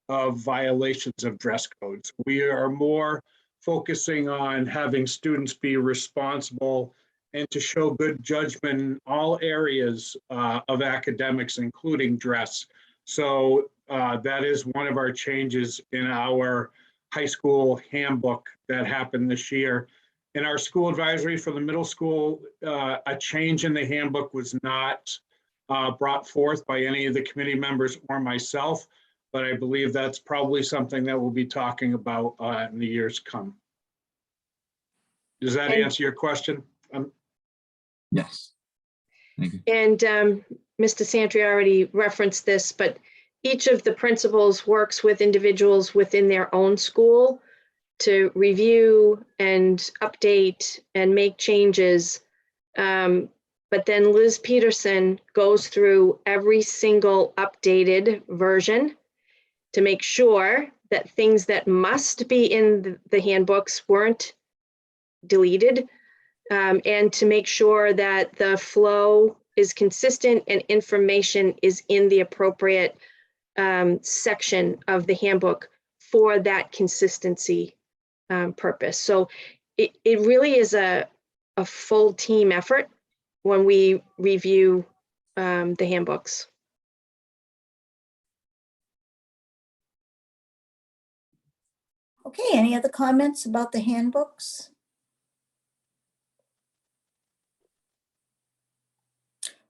of violations of dress codes. We are more focusing on having students be responsible and to show good judgment in all areas of academics, including dress. So that is one of our changes in our high school handbook that happened this year. In our school advisory for the middle school, a change in the handbook was not brought forth by any of the committee members or myself, but I believe that's probably something that we'll be talking about in the years to come. Does that answer your question? Yes. Thank you. And Mr. Santry already referenced this, but each of the principals works with individuals within their own school to review and update and make changes. But then Liz Peterson goes through every single updated version to make sure that things that must be in the handbooks weren't deleted. and to make sure that the flow is consistent and information is in the appropriate section of the handbook for that consistency purpose. So it really is a full team effort when we review the handbooks. Okay, any other comments about the handbooks?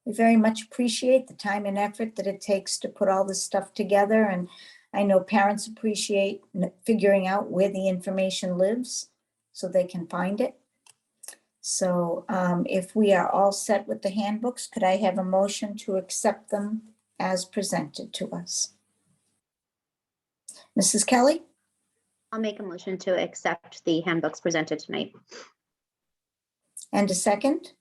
We very much appreciate the time and effort that it takes to put all this stuff together. And I know parents appreciate figuring out where the information lives so they can find it. So if we are all set with the handbooks, could I have a motion to accept them as presented to us? Mrs. Kelly? I'll make a motion to accept the handbooks presented tonight. And a second?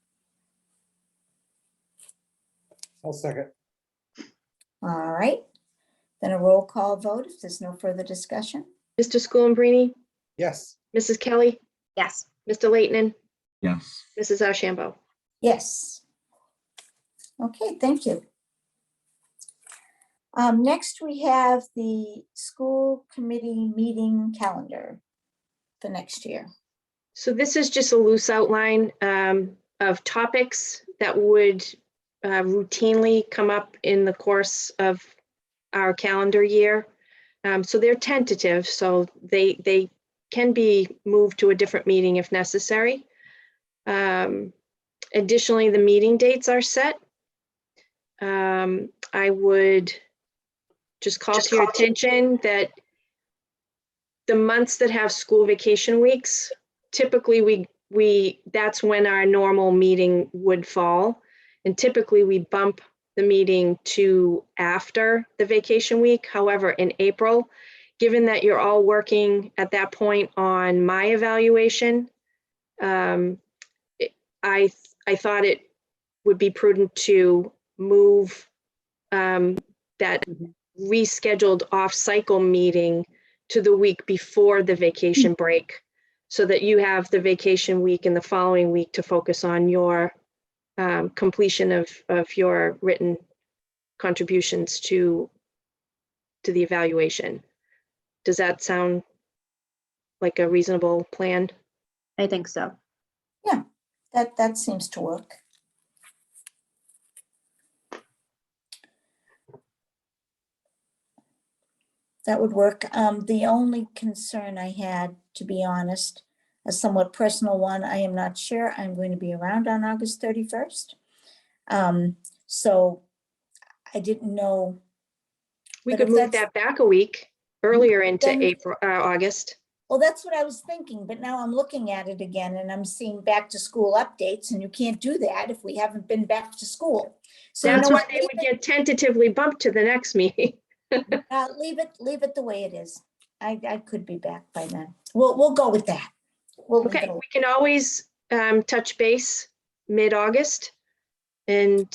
I'll second. All right. Then a roll call vote if there's no further discussion. Mr. Schoolambrini, Yes. Mrs. Kelly, Yes. Mr. Leighton, Yes. Mrs. Ashambo. Yes. Okay, thank you. Next, we have the school committee meeting calendar for next year. So this is just a loose outline of topics that would routinely come up in the course of our calendar year. So they're tentative, so they can be moved to a different meeting if necessary. Additionally, the meeting dates are set. I would just call to your attention that the months that have school vacation weeks, typically that's when our normal meeting would fall. And typically we bump the meeting to after the vacation week. However, in April, given that you're all working at that point on my evaluation, I thought it would be prudent to move that rescheduled off-cycle meeting to the week before the vacation break, so that you have the vacation week and the following week to focus on your completion of your written contributions to the evaluation. Does that sound like a reasonable plan? I think so. Yeah, that seems to work. That would work. The only concern I had, to be honest, a somewhat personal one, I am not sure I'm going to be around on August 31st. So I didn't know. We but could if move that's- that back a week earlier into Then- August. Well, that's what I was thinking, but now I'm looking at it again and I'm seeing back to school updates, and you can't do that if we haven't been back to school. So you That's know why what? they would get tentatively bumped to the next meeting. Leave it the way it is. I could be back by then. We'll go with that. We'll leave it Okay, alone. we can always touch base mid-August and,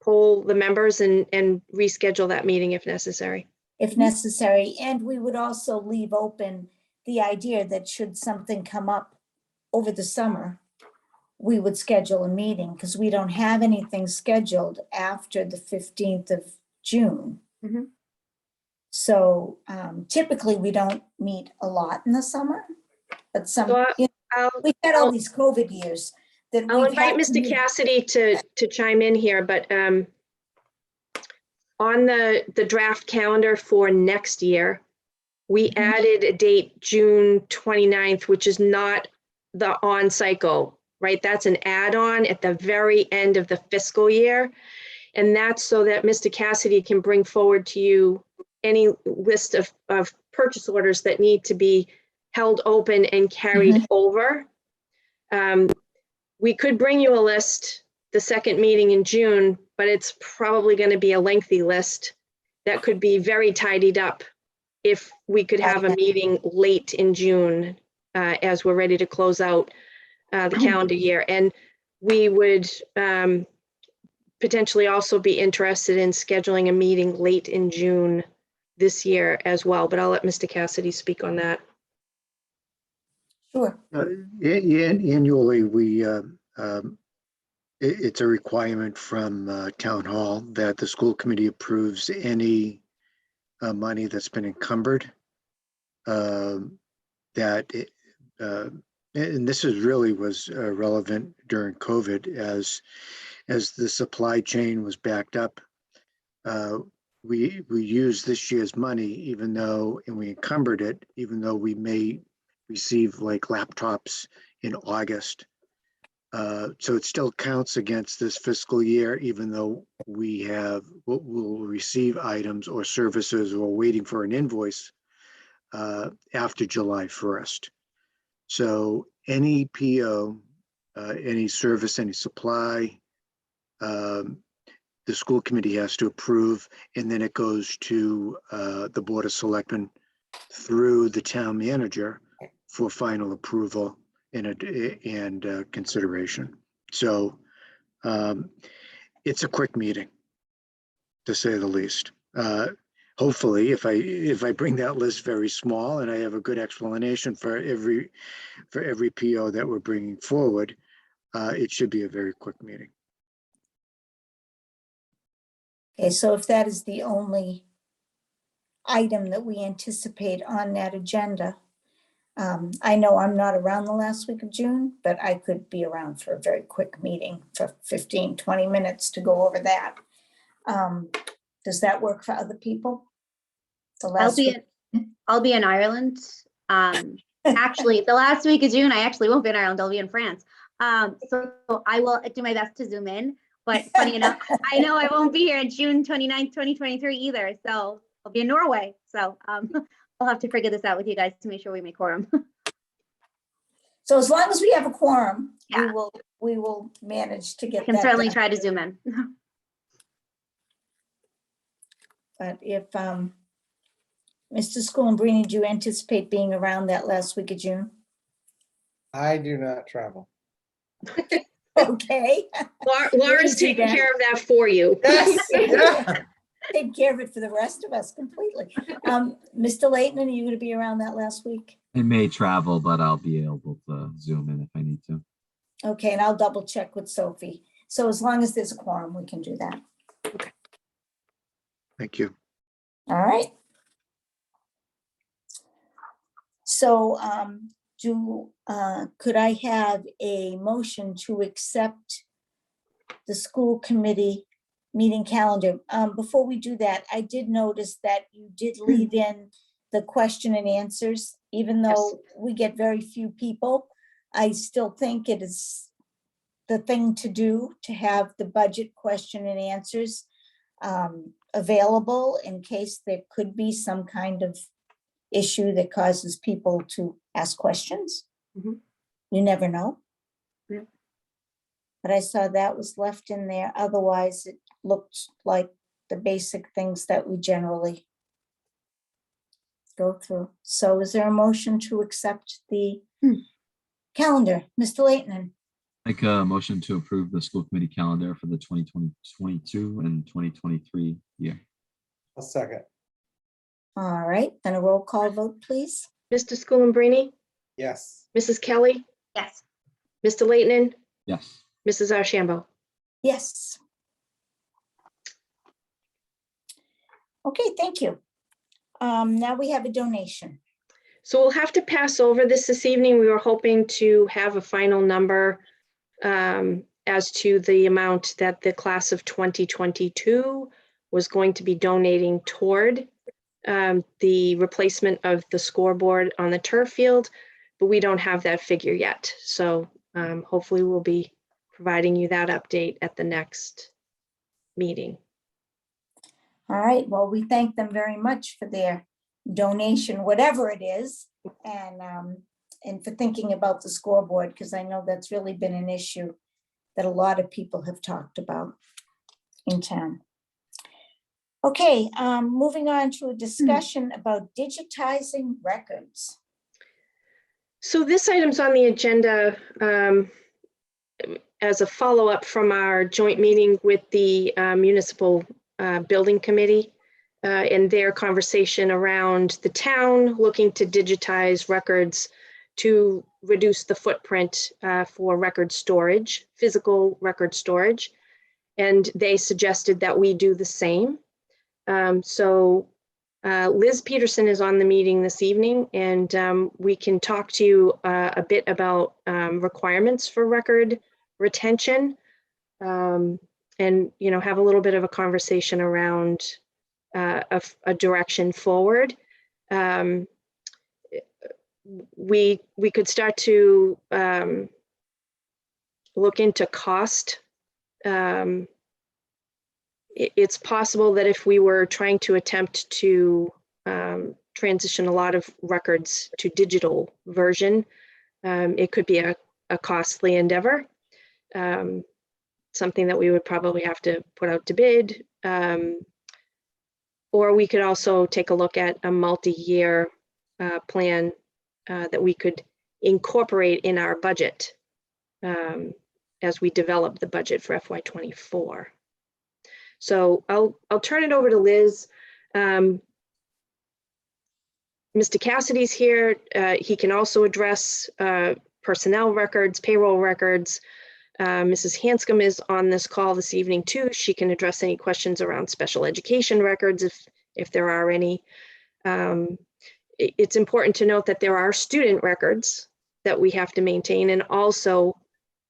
poll the members and reschedule that meeting if necessary. If necessary. And we would also leave open the idea that should something come up over the summer, we would schedule a meeting, because we don't have anything scheduled after the 15th of June. Mhm. So typically we don't meet a lot in the summer, but some, So we've had all these COVID years that I'll we've invite had to Mr. meet. Cassidy to chime in here, but on the draft calendar for next year, we added a date, June 29th, which is not the on cycle, right? That's an add-on at the very end of the fiscal year. And that's so that Mr. Cassidy can bring forward to you any list of purchase orders that need to be held open and carried over. We could bring you a list the second meeting in June, but it's probably going to be a lengthy list that could be very tidied up if we could have a meeting late in June as we're ready to close out the calendar year. And we would potentially also be interested in scheduling a meeting late in June this year as well, but I'll let Mr. Cassidy speak on that. Sure. Annually, it's a requirement from Town Hall that the school committee approves any money that's been encumbered. And this is really was relevant during COVID as the supply chain was backed up. We used this year's money, even though, and we encumbered it, even though we may receive like laptops in August. So it still counts against this fiscal year, even though we'll receive items or services or waiting for an invoice after July 1st. So any PO, any service, any supply, the school committee has to approve, and then it goes to the Board of Selectmen through the town manager for final approval and consideration. So it's a quick meeting, to say the least. Hopefully, if I bring that list very small and I have a good explanation for every PO that we're bringing forward, it should be a very quick meeting. Okay, so if that is the only item that we anticipate on that agenda, I know I'm not around the last week of June, but I could be around for a very quick meeting for 15, 20 minutes to go over that. Does that work for other people? I'll be in Ireland. Actually, the last week of June, I actually won't be in Ireland. I'll be in France. So I will do my best to zoom in. But funny enough, I know I won't be here on June 29th, 2023 either. So I'll be in Norway. So I'll have to figure this out with you guys to make sure we make quorum. So as long as we have a quorum, yeah, we will manage to get. I can that certainly done. try to zoom in. But if Mr. Schoolambrini, do you anticipate being around that last week of June? I do not travel. Okay. Laura's taking care of that for you. Yes. Yeah. Take care of it for the rest of us completely. Mr. Leighton, are you going to be around that last week? I may travel, but I'll be able to zoom in if I need to. Okay, and I'll double check with Sophie. So as long as there's a quorum, we can do that. Okay. Thank you. All right. So could I have a motion to accept the school committee meeting calendar? Before we do that, I did notice that you did leave in the question and answers, even though we get very few people. I still think it is the thing to do to have the budget question and answers available in case there could be some kind of issue that causes people to ask questions. Mm-hmm. You never know. Yeah. But I saw that was left in there. Otherwise, it looked like the basic things that we generally go through. So is there a motion to accept the calendar? Mr. Leighton? Make a motion to approve the school committee calendar for the 2022 and 2023 year. A second. All right, then a roll call vote, please. Mr. Schoolambrini, Yes. Mrs. Kelly, Yes. Mr. Leighton, Yes. Mrs. Archambault. Yes. Okay, thank you. Now we have a donation. So we'll have to pass over this evening. We were hoping to have a final number as to the amount that the class of 2022 was going to be donating toward the replacement of the scoreboard on the turf field, but we don't have that figure yet. So hopefully we'll be providing you that update at the next meeting. All right, well, we thank them very much for their donation, whatever it is, and for thinking about the scoreboard, because I know that's really been an issue that a lot of people have talked about in town. Okay, moving on to a discussion about digitizing records. So this item's on the agenda as a follow-up from our joint meeting with the municipal building committee and their conversation around the town looking to digitize records to reduce the footprint for record storage, physical record storage. And they suggested that we do the same. Liz Peterson is on the meeting this evening, and we can talk to you a bit about requirements for record retention, and have a little bit of a conversation around a direction forward. We could start to look into cost. It's possible that if we were trying to attempt to transition a lot of records to digital version, it could be a costly endeavor, something that we would probably have to put out to bid. Or we could also take a look at a multi-year plan that we could incorporate in our budget as we develop the budget for FY24. So I'll turn it over to Liz. Mr. Cassidy's here. He can also address personnel records, payroll records. Mrs. Hanscom is on this call this evening too. She can address any questions around special education records if there are any. It's important to note that there are student records that we have to maintain and also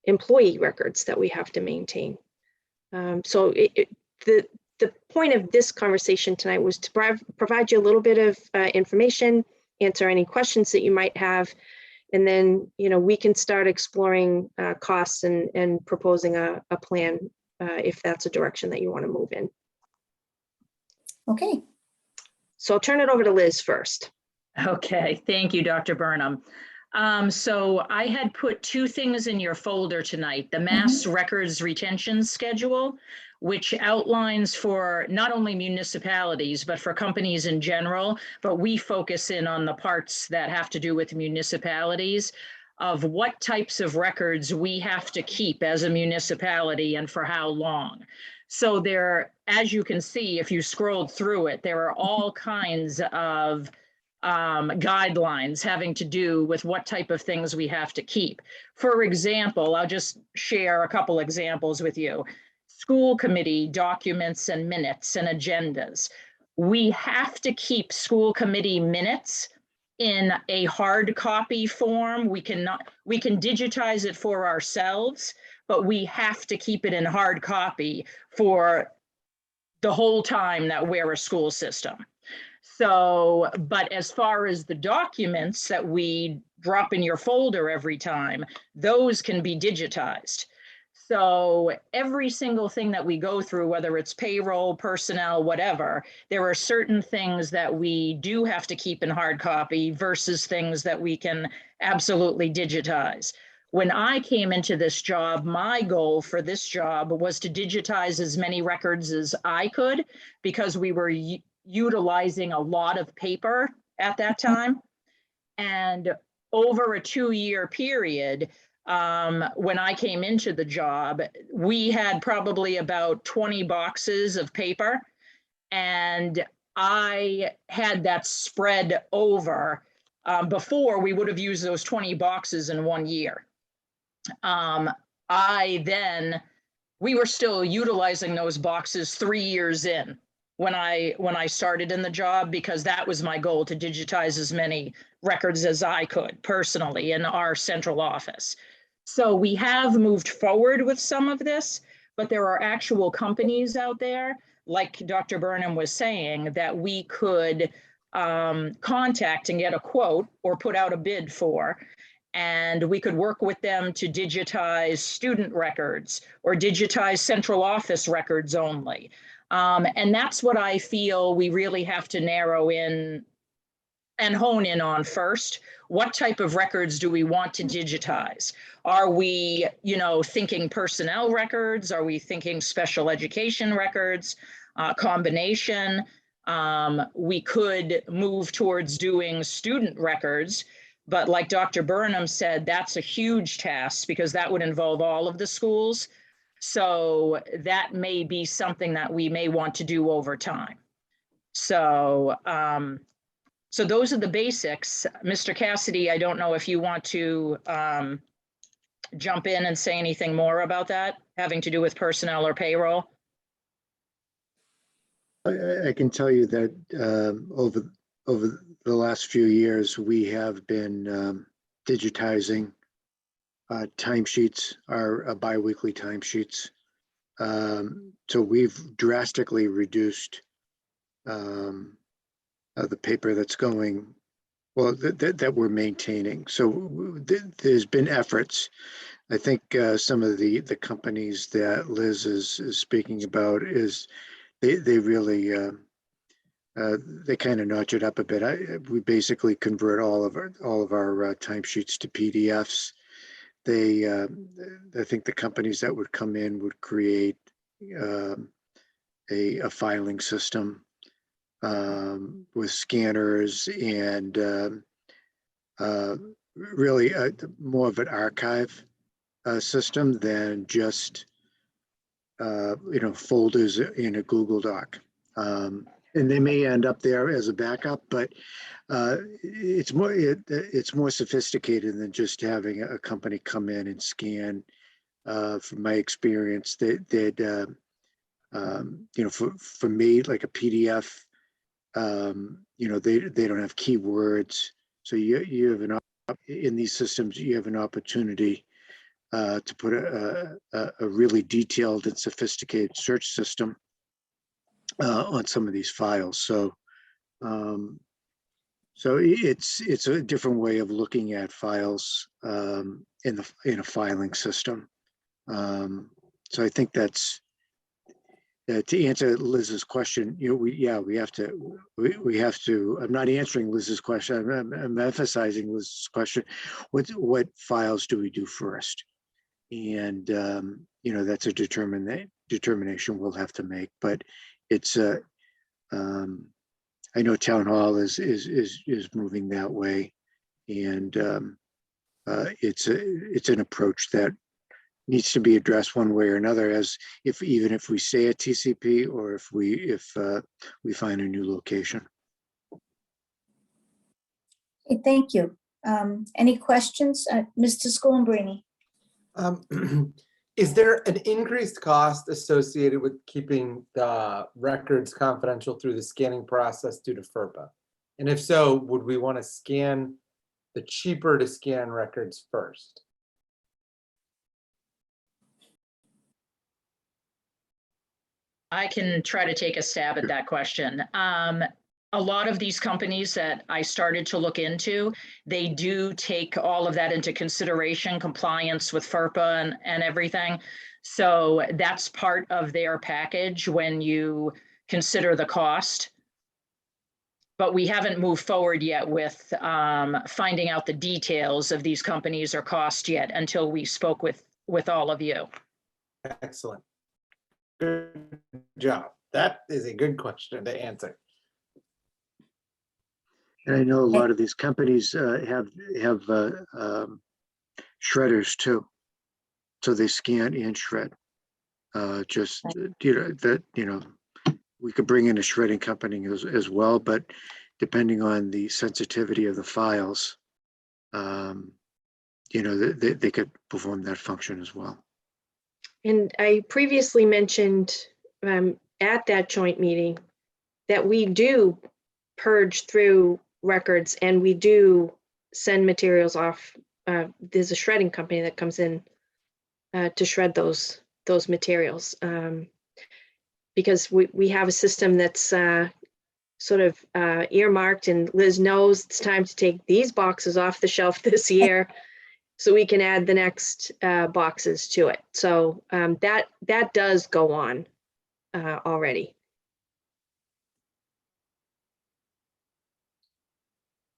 employee records that we have to maintain. So the point of this conversation tonight was to provide you a little bit of information, answer any questions that you might have, and then we can start exploring costs and proposing a plan if that's a direction that you want to move in. Okay. So I'll turn it over to Liz first. Okay, thank you, Dr. Burnham. So I had put two things in your folder tonight, the Mass Records Retention Schedule, which outlines for not only municipalities, but for companies in general, but we focus in on the parts that have to do with municipalities, of what types of records we have to keep as a municipality and for how long. So there, as you can see, if you scrolled through it, there are all kinds of guidelines having to do with what type of things we have to keep. For example, I'll just share a couple examples with you. School committee documents and minutes and agendas. We have to keep school committee minutes in a hard copy form. We can digitize it for ourselves, but we have to keep it in hard copy for the whole time that we're a school system. So, but as far as the documents that we drop in your folder every time, those can be digitized. So every single thing that we go through, whether it's payroll, personnel, whatever, there are certain things that we do have to keep in hard copy versus things that we can absolutely digitize. When I came into this job, my goal for this job was to digitize as many records as I could, because we were utilizing a lot of paper at that time. And over a 2-year period, when I came into the job, we had probably about 20 boxes of paper, and I had that spread over. Before, we would have used those 20 boxes in 1 year. We were still utilizing those boxes 3 years in when I started in the job, because that was my goal, to digitize as many records as I could personally in our central office. So we have moved forward with some of this, but there are actual companies out there, like Dr. Burnham was saying, that we could contact and get a quote or put out a bid for. And we could work with them to digitize student records or digitize central office records only. And that's what I feel we really have to narrow in and hone in on first. What type of records do we want to digitize? Are we, thinking personnel records? Are we thinking special education records? Combination. We could move towards doing student records, but like Dr. Burnham said, that's a huge task because that would involve all of the schools. So that may be something that we may want to do over time. So So those are the basics. Mr. Cassidy, I don't know if you want to jump in and say anything more about that, having to do with personnel or payroll. I can tell you that over the last few years, we have been digitizing timesheets, our biweekly timesheets. So we've drastically reduced the paper that's going, well, that we're maintaining. So there's been efforts. I think some of the companies that Liz is speaking about is they really they kind of notch it up a bit. We basically convert all of our timesheets to PDFs. I think the companies that would come in would create a filing system with scanners and really more of an archive system than just folders in a Google Doc. And they may end up there as a backup, but it's more sophisticated than just having a company come in and scan. From my experience, they'd for me, like a PDF, they don't have keywords. So you have in these systems, you have an opportunity to put a really detailed and sophisticated search system on some of these files. So it's a different way of looking at files in a filing system. So I think that's to answer Liz's question. We have to. I'm not answering Liz's question. I'm emphasizing Liz's question. What files do we do first? And that's a determination we'll have to make. But it's I know Town Hall is moving that way, and it's an approach that needs to be addressed one way or another, even if we stay at TCP or if we find a new location. Okay, thank you. Any questions, Mr. Schoenbrini? Is there an increased cost associated with keeping the records confidential through the scanning process due to FERPA? And if so, would we want to scan the cheaper to scan records first? I can try to take a stab at that question. A lot of these companies that I started to look into, they do take all of that into consideration, compliance with FERPA and everything. So that's part of their package when you consider the cost. But we haven't moved forward yet with finding out the details of these companies or cost yet until we spoke with all of you. Excellent. Good job. That is a good question to answer. And I know a lot of these companies have shredders too, so they scan and shred. We could bring in a shredding company as well, but depending on the sensitivity of the files, they could perform that function as well. And I previously mentioned at that joint meeting that we do purge through records and we do send materials off. There's a shredding company that comes in to shred those materials because we have a system that's sort of earmarked, and Liz knows it's time to take these boxes off the shelf this year so we can add the next boxes to it. So that does go on already.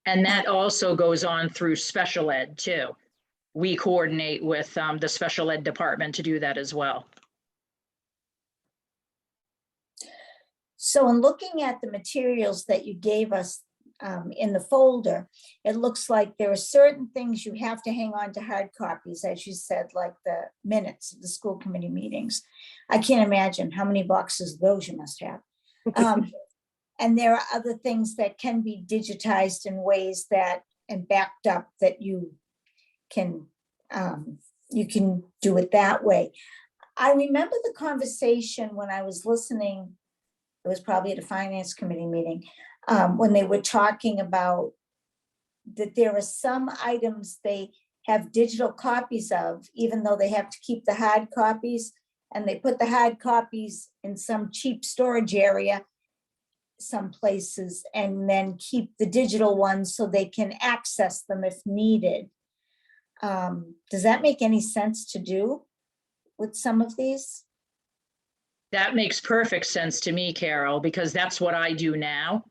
And that also goes on through special ed too. We coordinate with the special ed department to do that as well. So in looking at the materials that you gave us in the folder, it looks like there are certain things you have to hang on to hard copies, as you said, like the minutes of the school committee meetings. I can't imagine how many boxes of those you must have. And there are other things that can be digitized in ways that, and backed up, that you can do it that way. I remember the conversation when I was listening, it was probably at a finance committee meeting, when they were talking about that there are some items they have digital copies of, even though they have to keep the hard copies, and they put the hard copies in some cheap storage area some places, and then keep the digital ones so they can access them if needed. Does that make any sense to do with some of these? That makes perfect sense to me, Carol, because that's what I do now.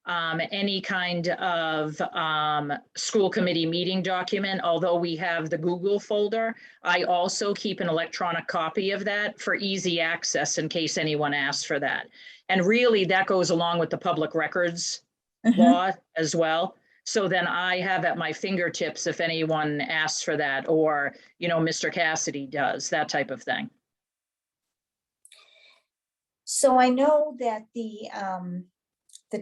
Any kind of school committee meeting document, although we have the Google folder, I also keep an electronic copy of that for easy access in case anyone asks for that. And really that goes along with the public records law as well. So then I have at my fingertips if anyone asks for that, or, you know, Mr. Cassidy does, that type of thing. So I know that the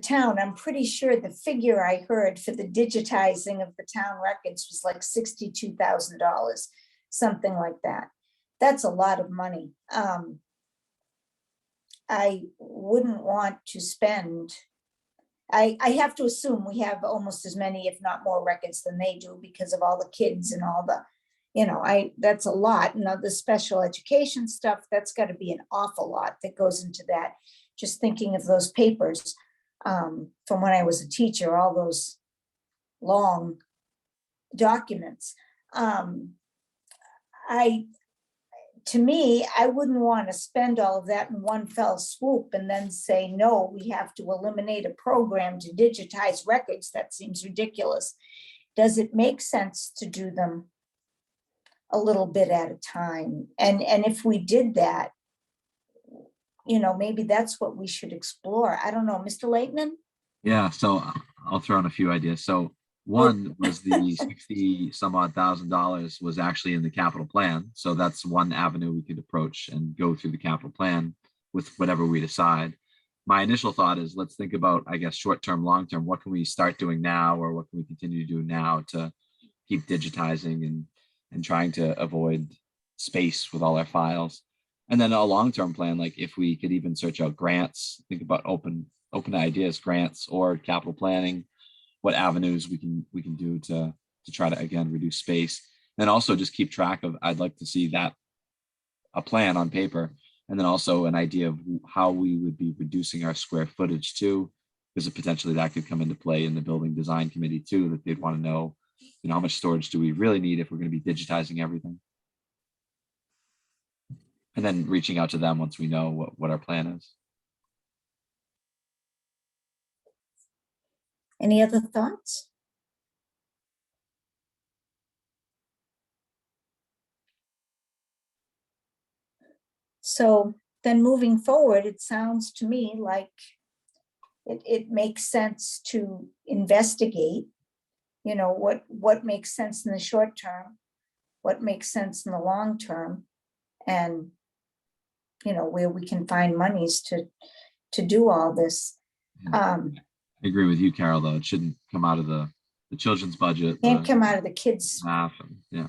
town, I'm pretty sure the figure I heard for the digitizing of the town records was like $62,000, something like that. That's a lot of money. I wouldn't want to spend, I have to assume we have almost as many, if not more records than they do, because of all the kids and all the, you know, that's a lot. And the special education stuff, that's got to be an awful lot that goes into that. Just thinking of those papers from when I was a teacher, all those long documents. To me, I wouldn't want to spend all of that in one fell swoop and then say, no, we have to eliminate a program to digitize records. That seems ridiculous. Does it make sense to do them a little bit at a time? And if we did that, you know, maybe that's what we should explore. I don't know, Mr. Laitman? Yeah, so I'll throw in a few ideas. So one was the 60 some odd $1,000 was actually in the capital plan. So that's one avenue we could approach and go through the capital plan with whatever we decide. My initial thought is let's think about, I guess, short-term, long-term. What can we start doing now, or what can we continue to do now to keep digitizing and trying to avoid space with all our files? And then a long-term plan, like if we could even search out grants, think about open ideas, grants or capital planning, what avenues we can do to try to, again, reduce space. And also just keep track of, I'd like to see that a plan on paper, and then also an idea of how we would be reducing our square footage too, because potentially that could come into play in the building design committee too, that they'd want to know, you know, how much storage do we really need if we're going to be digitizing everything? And then reaching out to them once we know what our plan is. Any other thoughts? So then moving forward, it sounds to me like it makes sense to investigate, you know, what makes sense in the short term, what makes sense in the long term, and, you know, where we can find monies to do all this. I agree with you, Carol, though. It shouldn't come out of the children's budget. Can't come out of the kids' staff. Yeah.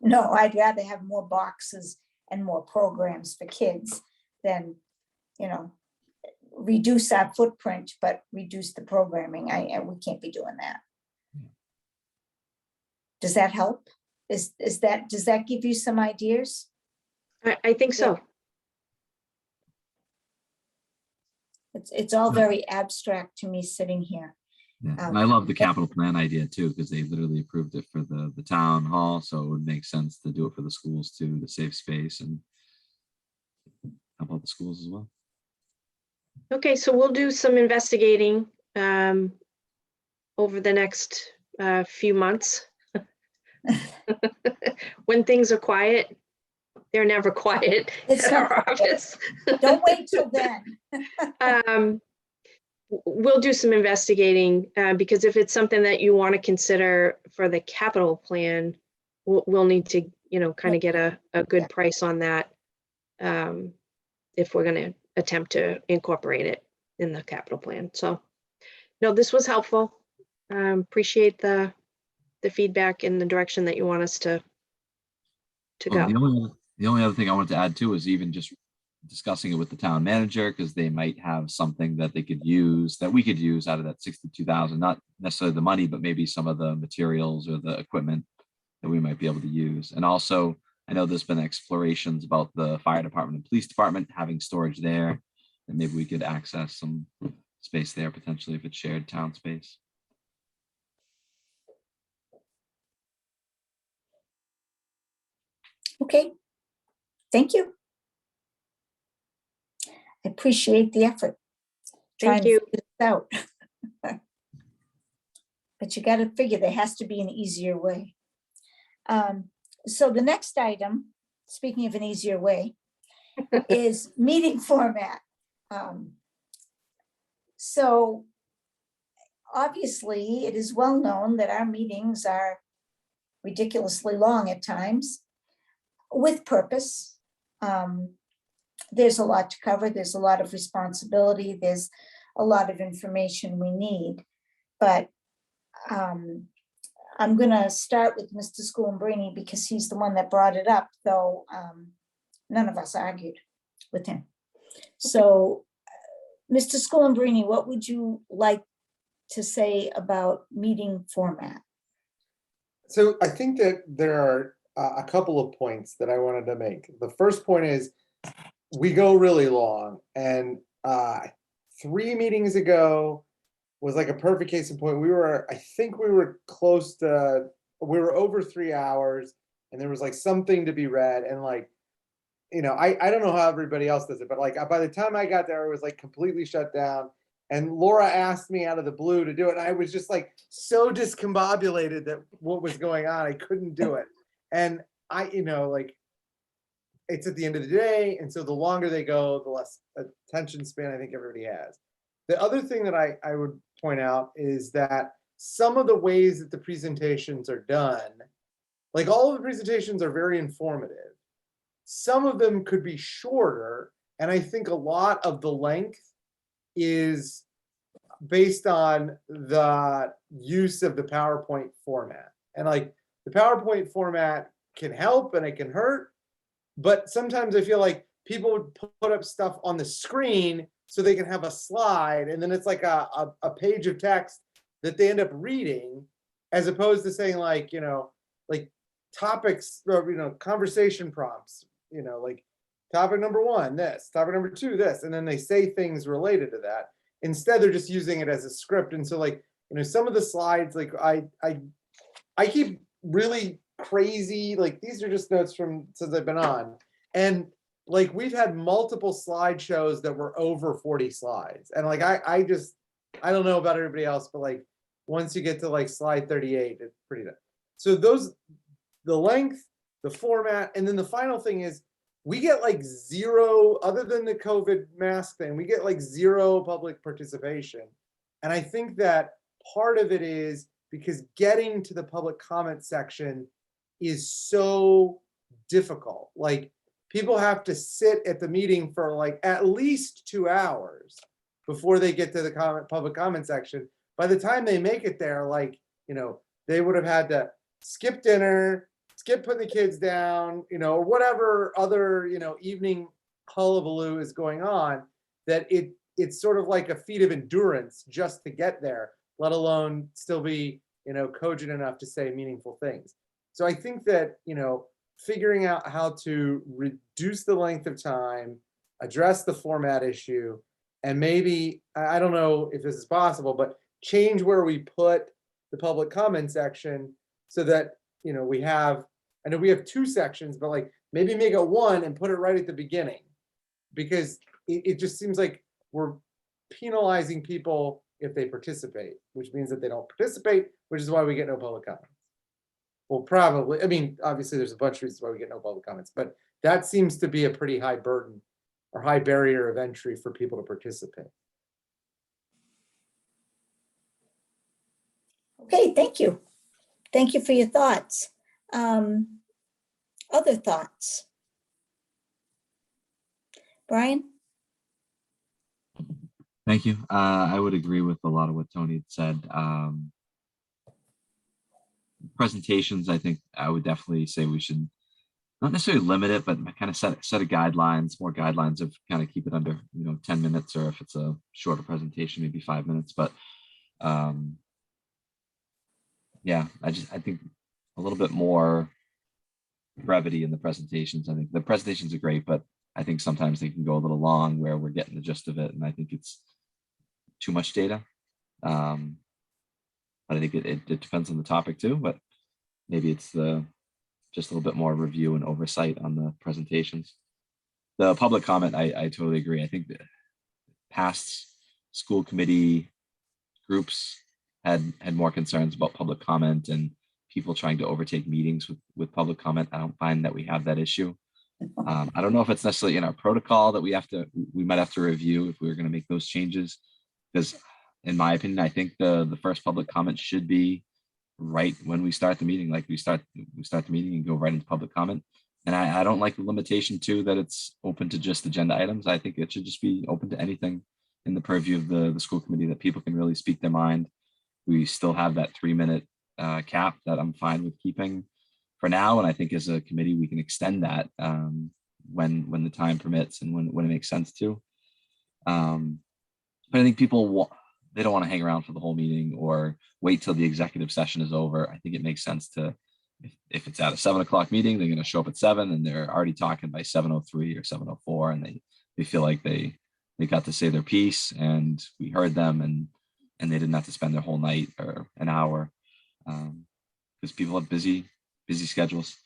No, I'd rather have more boxes and more programs for kids than, you know, reduce our footprint, but reduce the programming. We can't be doing that. Does that help? Does that give you some ideas? I think so. It's all very abstract to me sitting here. Yeah. And I love the capital plan idea too, because they literally approved it for the town hall. So it would make sense to do it for the schools too, the safe space, and how about the schools as well? Okay, so we'll do some investigating over the next few months. When things are quiet, they're never quiet at our office. Don't wait till then. We'll do some investigating because if it's something that you want to consider for the capital plan, we'll need to, you know, kind of get a good price on that if we're going to attempt to incorporate it in the capital plan. So, no, this was helpful. Appreciate the feedback in the direction that you want us to Well, go. the only other thing I wanted to add too is even just discussing it with the town manager, because they might have something that they could use, that we could use out of that 62,000, not necessarily the money, but maybe some of the materials or the equipment that we might be able to use. And also, I know there's been explorations about the fire department and police department having storage there, and maybe we could access some space there potentially if it's shared town space. Okay, thank you. I appreciate the effort. Thank you. Figure this out. But you got to figure there has to be an easier way. So the next item, speaking of an easier way, is meeting format. So obviously, it is well known that our meetings are ridiculously long at times, with purpose. There's a lot to cover. There's a lot of responsibility. There's a lot of information we need. But I'm going to start with Mr. Schoolhandbook because he's the one that brought it up, though none of us argued with him. So, Mr. Schoolhandbook, what would you like to say about meeting format? So I think that there are a couple of points that I wanted to make. The first point is we go really long, and 3 meetings ago was like a perfect case in point. I think we were close to, we were over 3 hours, and there was like something to be read, and like, you know, I don't know how everybody else does it, but like by the time I got there, it was like completely shut down. And Laura asked me out of the blue to do it. And I was just like so discombobulated that what was going on, I couldn't do it. And you know, like it's at the end of the day. And so the longer they go, the less attention span I think everybody has. The other thing that I would point out is that some of the ways that the presentations are done, like all of the presentations are very informative. Some of them could be shorter. And I think a lot of the length is based on the use of the PowerPoint format. And like the PowerPoint format can help and it can hurt, but sometimes I feel like people would put up stuff on the screen so they can have a slide, and then it's like a page of text that they end up reading, as opposed to saying like, you know, like topics, or, you know, conversation prompts, you know, like topic number 1, this, topic number 2, this, and then they say things related to that. Instead, they're just using it as a script. And so like, you know, some of the slides, like I keep really crazy, like these are just notes from since I've been on. And like we've had multiple slideshows that were over 40 slides. And like I don't know about everybody else, but like once you get to like slide 38, it's pretty done. So those, the length, the format, and then the final thing is we get like 0, other than the COVID mask thing, we get like 0 public participation. And I think that part of it is because getting to the public comment section is so difficult. Like people have to sit at the meeting for like at least 2 hours before they get to the public comment section. By the time they make it there, like, you know, they would have had to skip dinner, skip putting the kids down, you know, or whatever other, you know, evening hullabaloo is going on, that it's sort of like a feat of endurance just to get there, let alone still be, you know, cogent enough to say meaningful things. So I think that, you know, figuring out how to reduce the length of time, address the format issue, and maybe, I don't know if this is possible, but change where we put the public comment section so that, you know, we have, I know we have 2 sections, but like maybe make it 1 and put it right at the beginning, because it just seems like we're penalizing people if they participate, which means that they don't participate, which is why we get no public comments. Well, probably, I mean, obviously there's a bunch of reasons why we get no public comments, but that seems to be a pretty high burden or high barrier of entry for people to participate. Okay, thank you. Thank you for your thoughts. Other thoughts? Brian? Thank you. I would agree with a lot of what Tony had said. Presentations, I think I would definitely say we should not necessarily limit it, but kind of set a guidelines, more guidelines of kind of keep it under, 10 minutes, or if it's a shorter presentation, maybe 5 minutes. But yeah, I think a little bit more brevity in the presentations. I think the presentations are great, but I think sometimes they can go a little long where we're getting the gist of it. And I think it's too much data. But I think it depends on the topic too, but maybe it's just a little bit more review and oversight on the presentations. The public comment, I totally agree. I think that past school committee groups had more concerns about public comment and people trying to overtake meetings with public comment. I don't find that we have that issue. I don't know if it's necessarily in our protocol that we might have to review if we were going to make those changes, because in my opinion, I think the first public comment should be right when we start the meeting. Like we start the meeting and go right into public comment. And I don't like the limitation too that it's open to just agenda items. I think it should just be open to anything in the purview of the school committee that people can really speak their mind. We still have that 3-minute cap that I'm fine with keeping for now. And I think as a committee, we can extend that when the time permits and when it makes sense to. But I think people, they don't want to hang around for the whole meeting or wait till the executive session is over. I think it makes sense to, if it's at a 7 o'clock meeting, they're going to show up at 7 and they're already talking by 7:03 or 7:04, and they feel like they got to say their piece and we heard them, and they didn't have to spend their whole night or an hour, because people have busy schedules.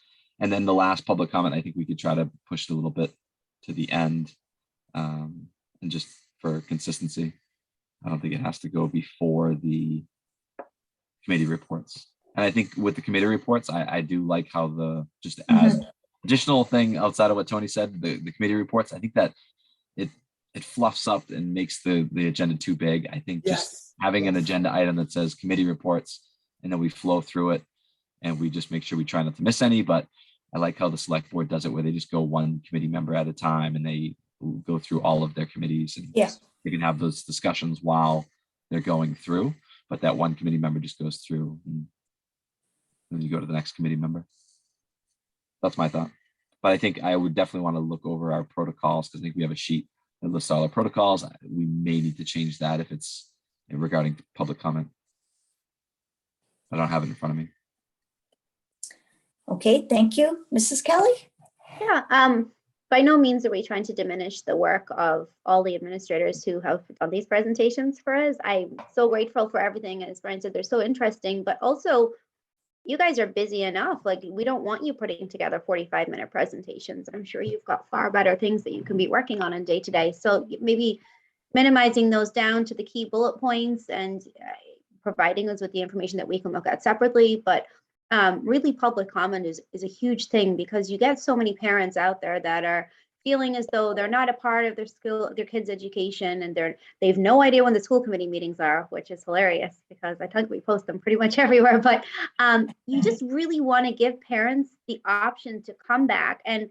And then the last public comment, I think we could try to push it a little bit to the end, and just for consistency. I don't think it has to go before the committee reports. And I think with the committee reports, I do like how just to add additional thing outside of what Tony said, the committee reports, I think that it fluffs up and makes the agenda too big. I think just having an agenda item that says committee reports, and then we flow through it and we just make sure we try not to miss any. But I like how the select board does it, where they just go one committee member at a time and they go through all of their committees, and they can have those discussions while they're going through, but that one committee member just goes through and then you go to the next committee member. That's my thought. But I think I would definitely want to look over our protocols, because I think we have a sheet that lists all our protocols. We may need to change that if it's regarding public comment. I don't have it in front of me. Okay, thank you. Mrs. Kelly? Yeah, by no means are we trying to diminish the work of all the administrators who have done these presentations for us. I'm so grateful for everything. And as Brian said, they're so interesting, but also you guys are busy enough. Like, we don't want you putting together 45-minute presentations. I'm sure you've got far better things that you can be working on in day to day. So maybe minimizing those down to the key bullet points and providing us with the information that we can look at separately. But really, public comment is a huge thing, because you get so many parents out there that are feeling as though they're not a part of their kids' education, and they've no idea when the school committee meetings are, which is hilarious because I think we post them pretty much everywhere. But you just really want to give parents the option to come back and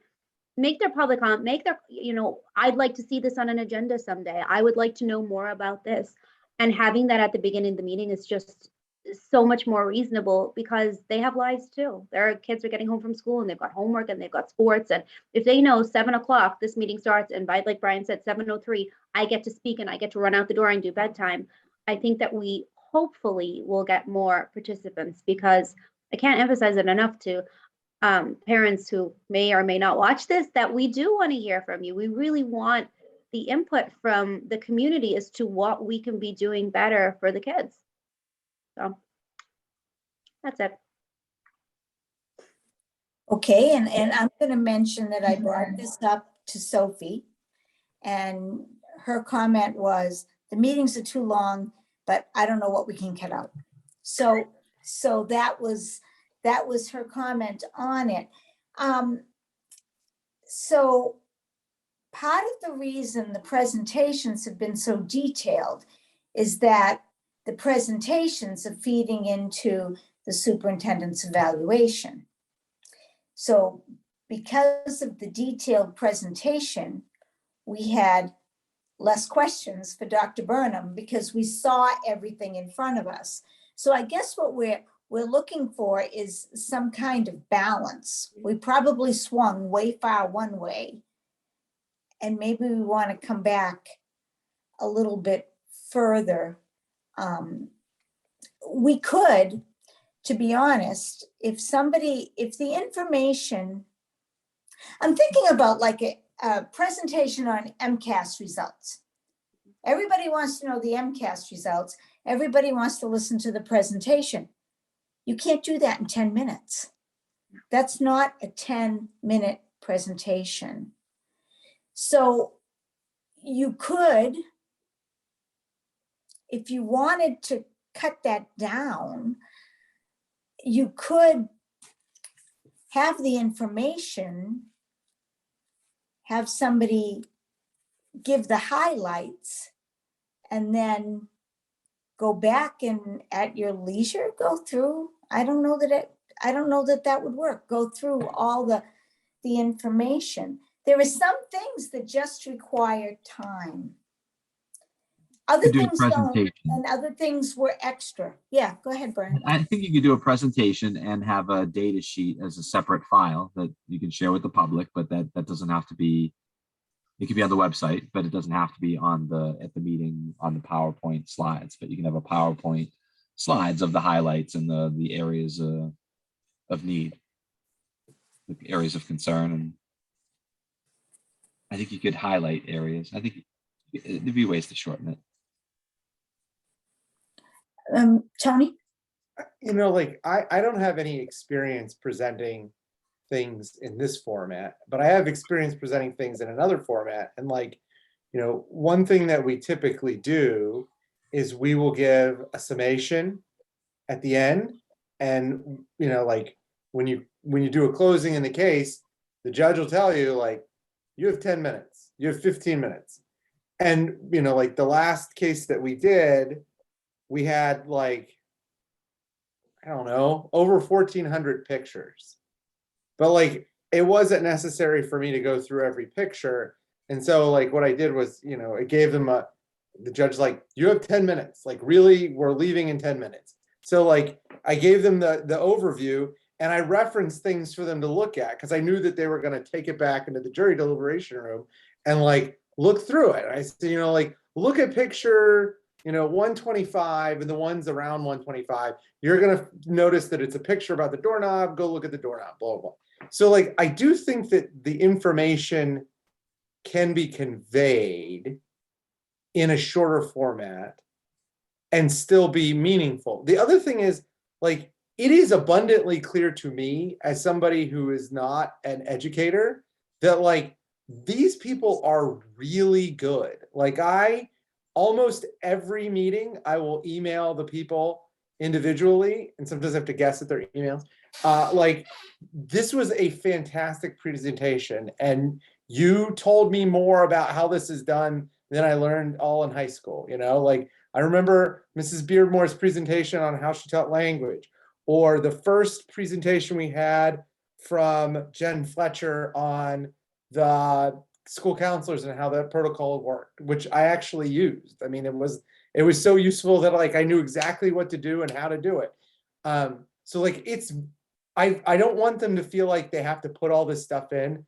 make their public comment, make their, I'd like to see this on an agenda someday. I would like to know more about this. And having that at the beginning of the meeting is just so much more reasonable, because they have lives too. Their kids are getting home from school and they've got homework and they've got sports. And if they know 7 o'clock this meeting starts, and by, like Brian said, 7:03, I get to speak and I get to run out the door and do bedtime, I think that we hopefully will get more participants, because I can't emphasize it enough to parents who may or may not watch this, that we do want to hear from you. We really want the input from the community as to what we can be doing better for the kids. So that's it. Okay, and I'm going to mention that I brought this up to Sophie, and her comment was, the meetings are too long, but I don't know what we can cut out. So that was her comment on it. So part of the reason the presentations have been so detailed is that the presentations are feeding into the superintendent's evaluation. So because of the detailed presentation, we had less questions for Dr. Burnham because we saw everything in front of us. So I guess what we're looking for is some kind of balance. We probably swung way far one way, and maybe we want to come back a little bit further. We could, to be honest, if the information, I'm thinking about like a presentation on MCAS results. Everybody wants to know the MCAS results. Everybody wants to listen to the presentation. You can't do that in 10 minutes. That's not a 10-minute presentation. So you could, if you wanted to cut that down, you could have the information, have somebody give the highlights, and then go back and at your leisure, go through. I don't know that would work. Go through all the information. There are some things that just require time. Other do a things don't, presentation. and other things were extra. Yeah, go ahead, Brian. I think you could do a presentation and have a data sheet as a separate file that you can share with the public, but that doesn't have to be, it could be on the website, but it doesn't have to be at the meeting on the PowerPoint slides, but you can have a PowerPoint slides of the highlights and the areas of need, the areas of concern. And I think you could highlight areas. I think there'd be ways to shorten it. Tony? You know, like I don't have any experience presenting things in this format, but I have experience presenting things in another format. And like, you know, one thing that we typically do is we will give a summation at the end. And, you know, like when you do a closing in the case, the judge will tell you like, you have 10 minutes, you have 15 minutes. And, you know, like the last case that we did, we had like, I don't know, over 1,400 pictures. But like, it wasn't necessary for me to go through every picture. And so like what I did was, you know, it gave them the judge like, you have 10 minutes, like really, we're leaving in 10 minutes. So like, I gave them the overview and I referenced things for them to look at because I knew that they were going to take it back into the jury deliberation room and like, look through it. I said, you know, like, look at picture, you know, 125 and the ones around 125, you're going to notice that it's a picture about the doorknob, go look at the doorknob, blah, blah, blah. So like, I do think that the information can be conveyed in a shorter format and still be meaningful. The other thing is like, it is abundantly clear to me as somebody who is not an educator that like, these people are really good. Like almost every meeting, I will email the people individually, and sometimes I have to guess at their emails. Like, this was a fantastic presentation, and you told me more about how this is done than I learned all in high school. You know, like I remember Mrs. Beardmore's presentation on how she taught language, or the first presentation we had from Jen Fletcher on the school counselors and how that protocol worked, which I actually used. I mean, it was so useful that like I knew exactly what to do and how to do it. So like I don't want them to feel like they have to put all this stuff in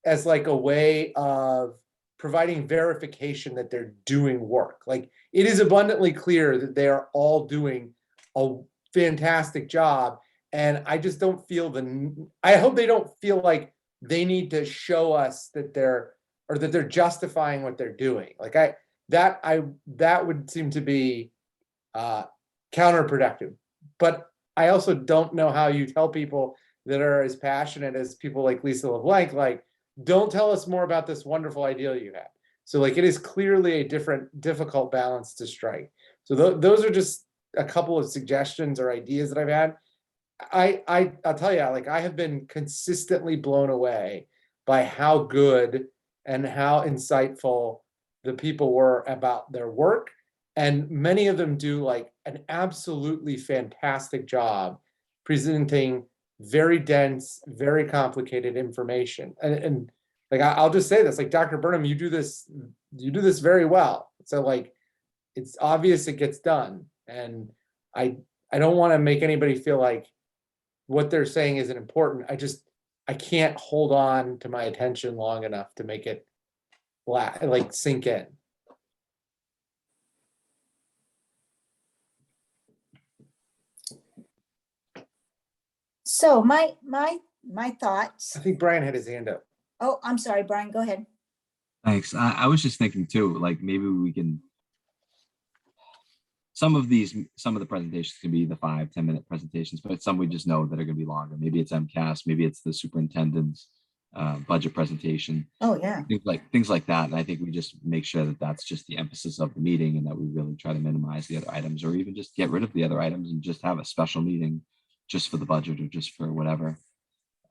as like a way of providing verification that they're doing work. Like it is abundantly clear that they are all doing a fantastic job. And I just don't feel I hope they don't feel like they need to show us that they're justifying what they're doing. Like that would seem to be counterproductive. But I also don't know how you tell people that are as passionate as people like Lisa LeBlanc, like, don't tell us more about this wonderful idea you had. So like, it is clearly a difficult balance to strike. So those are just a couple of suggestions or ideas that I've had. I'll tell you, like I have been consistently blown away by how good and how insightful the people were about their work. And many of them do like an absolutely fantastic job presenting very dense, very complicated information. And Like, I'll just say this, like, Dr. Burnham, you do this very well. So like, it's obvious it gets done. And I don't want to make anybody feel like what they're saying isn't important. I can't hold on to my attention long enough to make it like sink in. So my thoughts. I think Brian had his hand up. Oh, I'm sorry, Brian, go ahead. Thanks. I was just thinking too, like maybe we can, some of the presentations can be the 5-10 minute presentations, but some we just know that are going to be longer. Maybe it's MCAS, maybe it's the superintendent's budget presentation. Oh, yeah. Things like that. And I think we just make sure that that's just the emphasis of the meeting and that we really try to minimize the other items, or even just get rid of the other items and just have a special meeting just for the budget or just for whatever.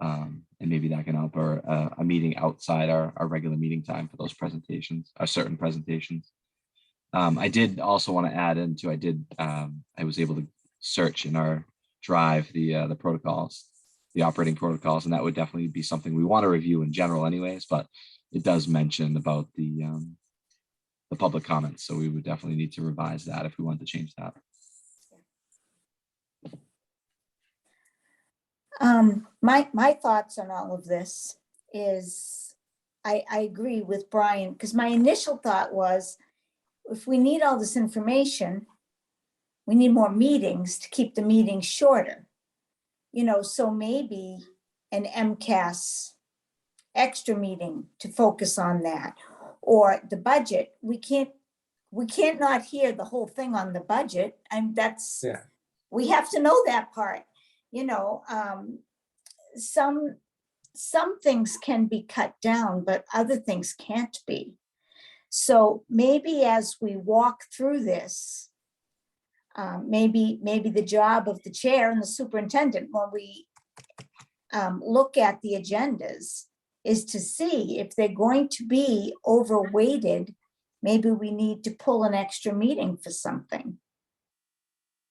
And maybe that can help, or a meeting outside our regular meeting time for those presentations, certain presentations. I did also want to add into, I was able to search in our drive the protocols, the operating protocols, and that would definitely be something we want to review in general anyways, but it does mention about the public comments. So we would definitely need to revise that if we want to change that. My thoughts on all of this is I agree with Brian, because my initial thought was, if we need all this information, we need more meetings to keep the meetings shorter. So maybe an MCAS extra meeting to focus on that, or the budget. We can't not hear the whole thing on the budget. And we have to know that part. Some things can be cut down, but other things can't be. So maybe as we walk through this, maybe the job of the chair and the superintendent when we look at the agendas is to see if they're going to be overweighted. Maybe we need to pull an extra meeting for something.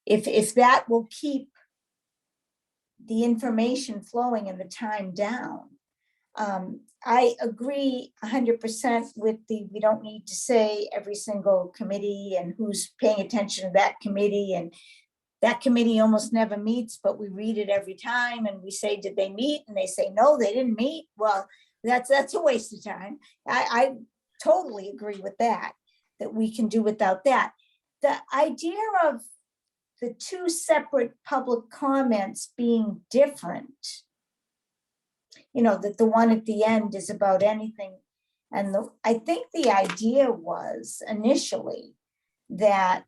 If that will keep the information flowing and the time down. I agree 100% with we don't need to say every single committee and who's paying attention to that committee, and that committee almost never meets, but we read it every time and we say, did they meet? And they say, no, they didn't meet. Well, that's a waste of time. I totally agree with that we can do without that. The idea of the two separate public comments being different, that the one at the end is about anything. And I think the idea was initially that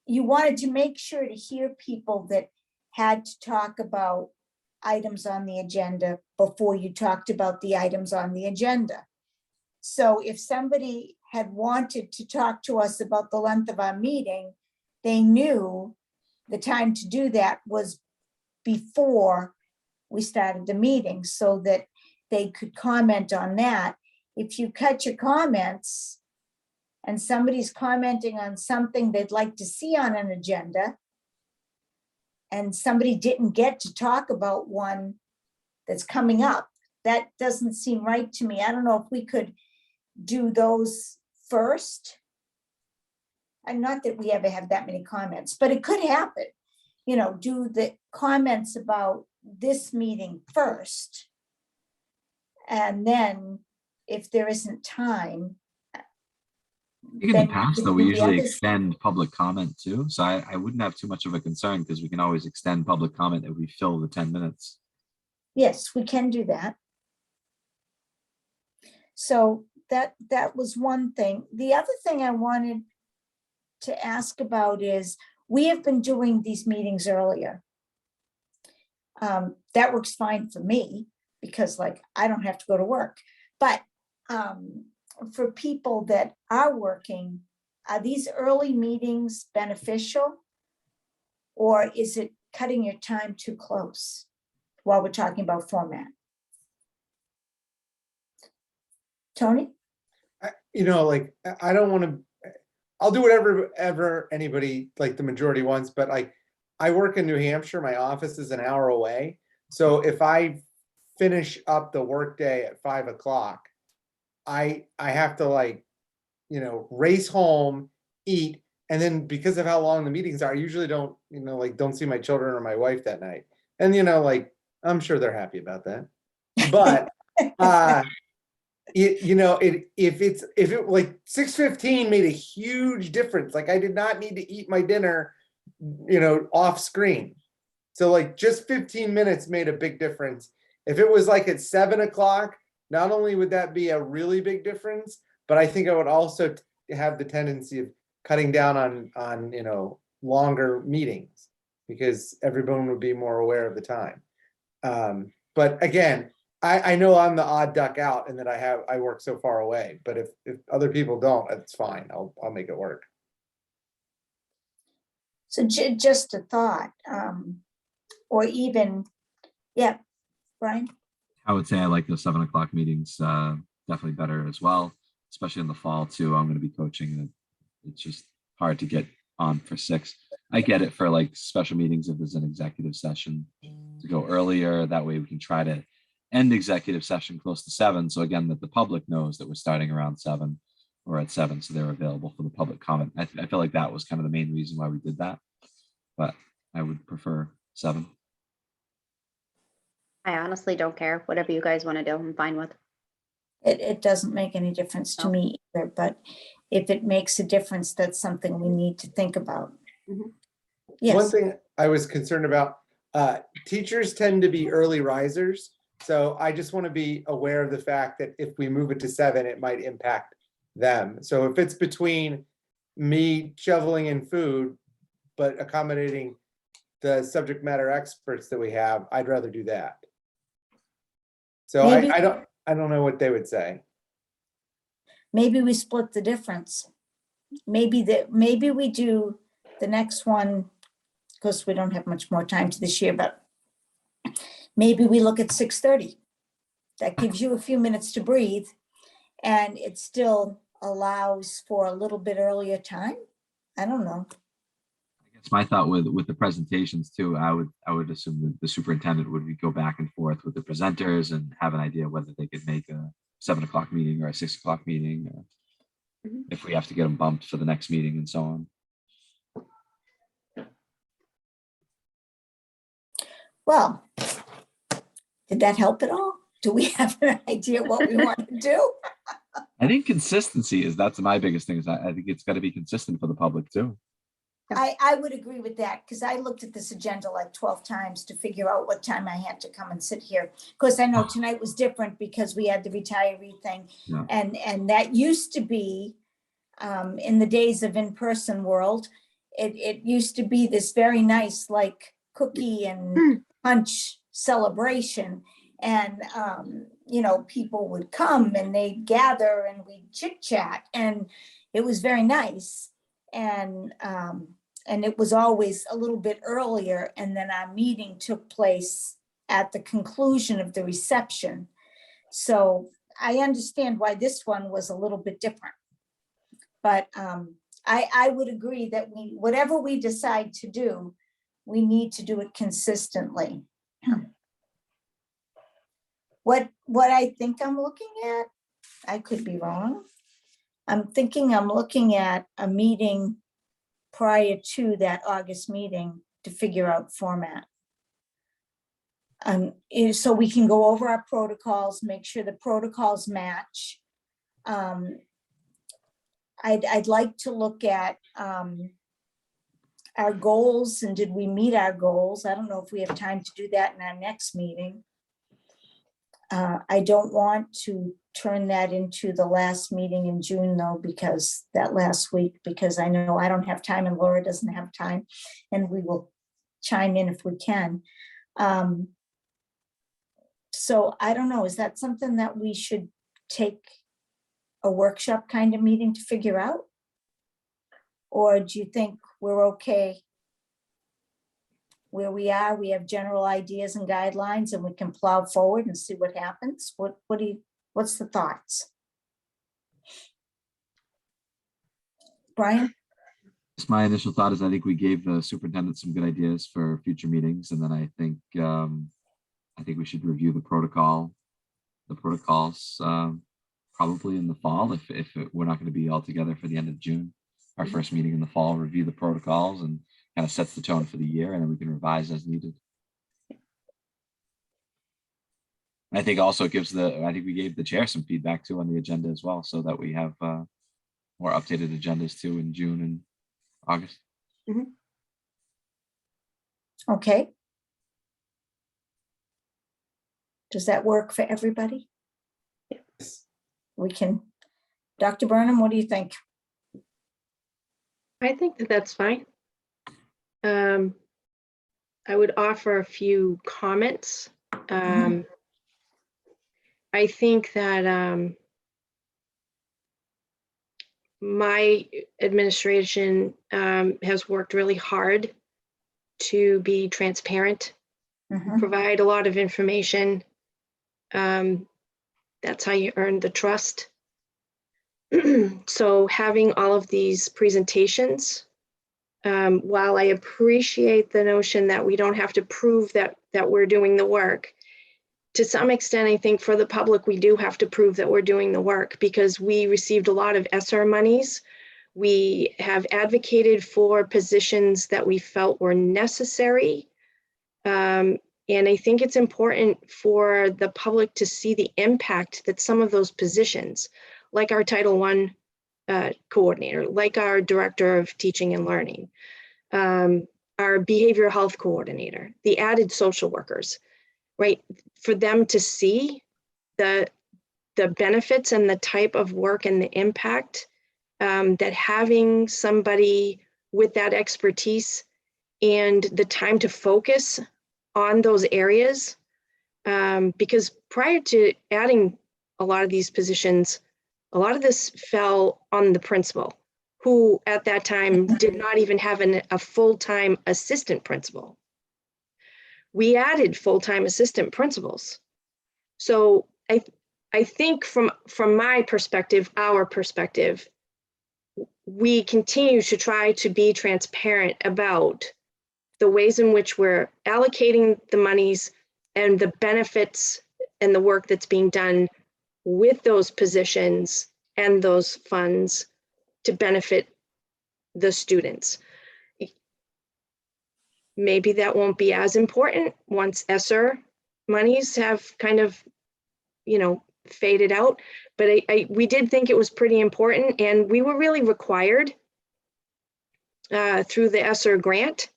you wanted to make sure to hear people that had to talk about items on the agenda before you talked about the items on the agenda. So if somebody had wanted to talk to us about the length of our meeting, they knew the time to do that was before we started the meeting, so that they could comment on that. If you cut your comments and somebody's commenting on something they'd like to see on an agenda, and somebody didn't get to talk about one that's coming up, that doesn't seem right to me. I don't know if we could do those first. And not that we ever have that many comments, but it could happen. Do the comments about this meeting first. And then if there isn't time. I think in the past, though, we usually extend public comment too. So I wouldn't have too much of a concern, because we can always extend public comment if we fill the 10 minutes. Yes, we can do that. So that was one thing. The other thing I wanted to ask about is, we have been doing these meetings earlier. That works fine for me, because I don't have to go to work. But for people that are working, are these early meetings beneficial? Or is it cutting your time too close while we're talking about format? Tony? I don't want to, I'll do whatever anybody, the majority wants, but I work in New Hampshire. My office is an hour away. So if I finish up the workday at 5 o'clock, I have to like, race home, eat, and then because of how long the meetings are, I usually don't, don't see my children or my wife that night. And I'm sure they're happy about that. But if it like 6:15 made a huge difference. Like I did not need to eat my dinner, off screen. So like just 15 minutes made a big difference. If it was like at 7 o'clock, not only would that be a really big difference, but I think I would also have the tendency of cutting down on longer meetings because everyone would be more aware of the time. But again, I know I'm the odd duck out and that I work so far away, but if other people don't, it's fine. I'll make it work. So just a thought, or even, yeah, Brian? I would say I like the 7 o'clock meetings definitely better as well, especially in the fall too. I'm going to be coaching and it's just hard to get on for 6. I get it for like special meetings if there's an executive session to go earlier. That way we can try to end executive session close to 7. So again, that the public knows that we're starting around 7 or at 7. So they're available for the public comment. I feel like that was kind of the main reason why we did that, but I would prefer 7. I honestly don't care. Whatever you guys want to do, I'm fine with. It doesn't make any difference to me either, but if it makes a difference, that's something we need to think about. Yes. One thing I was concerned about, teachers tend to be early risers. So I just want to be aware of the fact that if we move it to 7, it might impact them. So if it's between me shoveling in food, but accommodating the subject matter experts that we have, I'd rather do that. So Maybe- I don't know what they would say. Maybe we split the difference. Maybe we do the next one, because we don't have much more time to this year, but maybe we look at 6:30. That gives you a few minutes to breathe and it still allows for a little bit earlier time. I don't know. I guess my thought with the presentations too, I would assume that the superintendent would go back and forth with the presenters and have an idea whether they could make a 7 o'clock meeting or a 6 o'clock meeting, or if we have to get them bumped for the next meeting and so on. Well, did that help at all? Do we have an idea what we want to do? I think consistency that's my biggest thing. Is I think it's got to be consistent for the public too. I would agree with that because I looked at this agenda like 12 times to figure out what time I had to come and sit here. Of course, I know tonight was different because we had the retiree thing. Yeah. And that used to be in the days of in-person world, it used to be this very nice like cookie and punch celebration. And, people would come and they'd gather and we'd chit chat and it was very nice. And it was always a little bit earlier. And then our meeting took place at the conclusion of the reception. So I understand why this one was a little bit different. But I would agree that whatever we decide to do, we need to do it consistently. What I think I'm looking at, I could be wrong. I'm looking at a meeting prior to that August meeting to figure out format. So we can go over our protocols, make sure the protocols match. I'd like to look at our goals and did we meet our goals? I don't know if we have time to do that in our next meeting. I don't want to turn that into the last meeting in June though, because that last week, because I know I don't have time and Laura doesn't have time and we will chime in if we can. So I don't know, is that something that we should take a workshop kind of meeting to figure out? Or do you think we're okay where we are? We have general ideas and guidelines and we can plow forward and see what happens. What's the thoughts? Brian? My initial thought is I think we gave the superintendent some good ideas for future meetings. And then I think I think we should review the protocols probably in the fall we're not going to be all together for the end of June. Our first meeting in the fall, review the protocols and kind of sets the tone for the year, and then we can revise as needed. I think also I think we gave the chair some feedback too on the agenda as well, so that we have more updated agendas too in June and August. Okay. Does that work for everybody? We can, Dr. Burnham, what do you think? I think that that's fine. I would offer a few comments. I think that my administration has worked really hard to be transparent, provide a lot of information. That's how you earn the trust. So having all of these presentations, while I appreciate the notion that we don't have to prove that we're doing the work, to some extent, I think for the public, we do have to prove that we're doing the work because we received a lot of ESSER monies. We have advocated for positions that we felt were necessary. And I think it's important for the public to see the impact that some of those positions, like our Title I coordinator, like our Director of Teaching and Learning, our Behavioral Health Coordinator, the added social workers, right? For them to see the benefits and the type of work and the impact that having somebody with that expertise and the time to focus on those areas, because prior to adding a lot of these positions, a lot of this fell on the principal, who at that time did not even have a full-time assistant principal. We added full-time assistant principals. So I think from my perspective, our perspective, we continue to try to be transparent about the ways in which we're allocating the monies and the benefits and the work that's being done with those positions and those funds to benefit the students. Maybe that won't be as important once ESSER monies have kind of, faded out, but we did think it was pretty important, and we were really required through the ESSER grant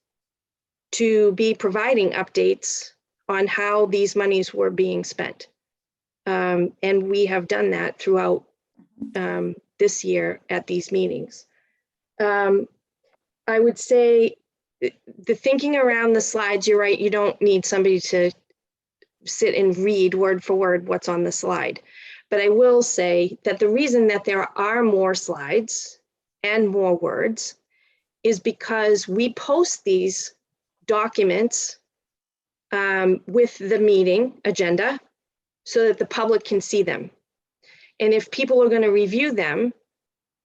to be providing updates on how these monies were being spent. And we have done that throughout this year at these meetings. I would say the thinking around the slides, you're right, you don't need somebody to sit and read word for word what's on the slide. But I will say that the reason that there are more slides and more words is because we post these documents with the meeting agenda so that the public can see them. And if people are going to review them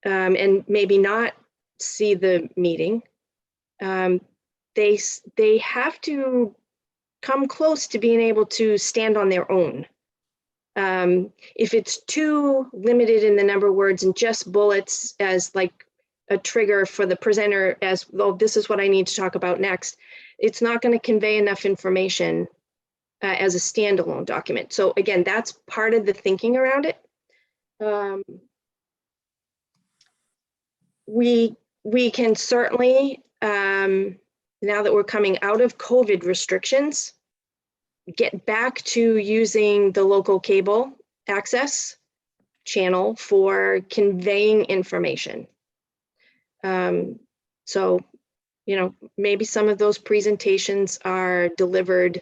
and maybe not see the meeting, they have to come close to being able to stand on their own. If it's too limited in the number of words and just bullets as like a trigger for the presenter as, oh, this is what I need to talk about next, it's not going to convey enough information as a standalone document. So again, that's part of the thinking around it. We can certainly, now that we're coming out of COVID restrictions, get back to using the local cable access channel for conveying information. So, maybe some of those presentations are delivered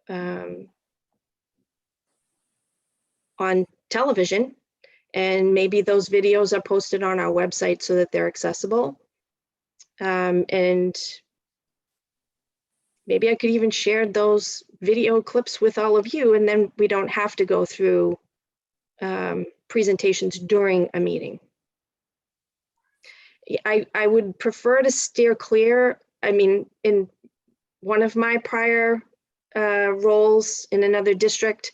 on television, and maybe those videos are posted on our website so that they're accessible. And maybe I could even share those video clips with all of you, and then we don't have to go through presentations during a meeting. I would prefer to steer clear. I mean, in one of my prior roles in another district.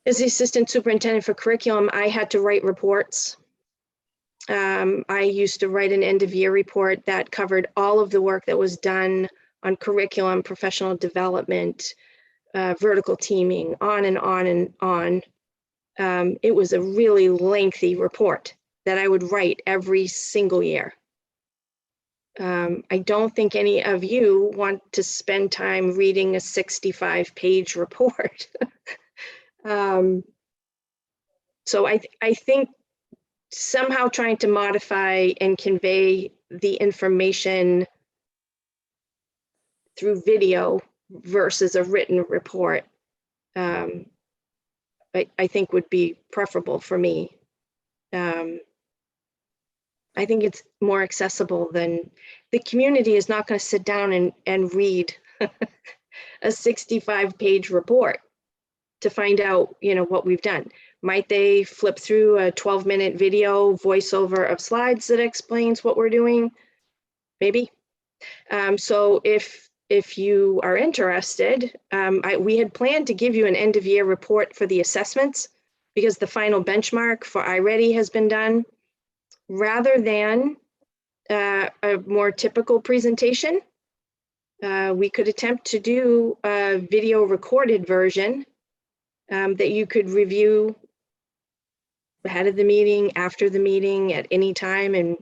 As the assistant superintendent for curriculum, I had to write reports. I used to write an end of year report that covered all of the work that was done on curriculum, professional development, vertical teaming, on and on and on. It was a really lengthy report that I would write every single year. I don't think any of you want to spend time reading a 65-page report. So I think somehow trying to modify and convey the information through video versus a written report, I think would be preferable for me. I think it's more accessible than, the community is not going to sit down and read a 65-page report to find out, what we've done. Might they flip through a 12-minute video voiceover of slides that explains what we're doing? Maybe. So if you are interested, we had planned to give you an end of year report for the assessments because the final benchmark for iReady has been done. Rather than a more typical presentation, we could attempt to do a video recorded version that you could review ahead of the meeting, after the meeting, at any time, and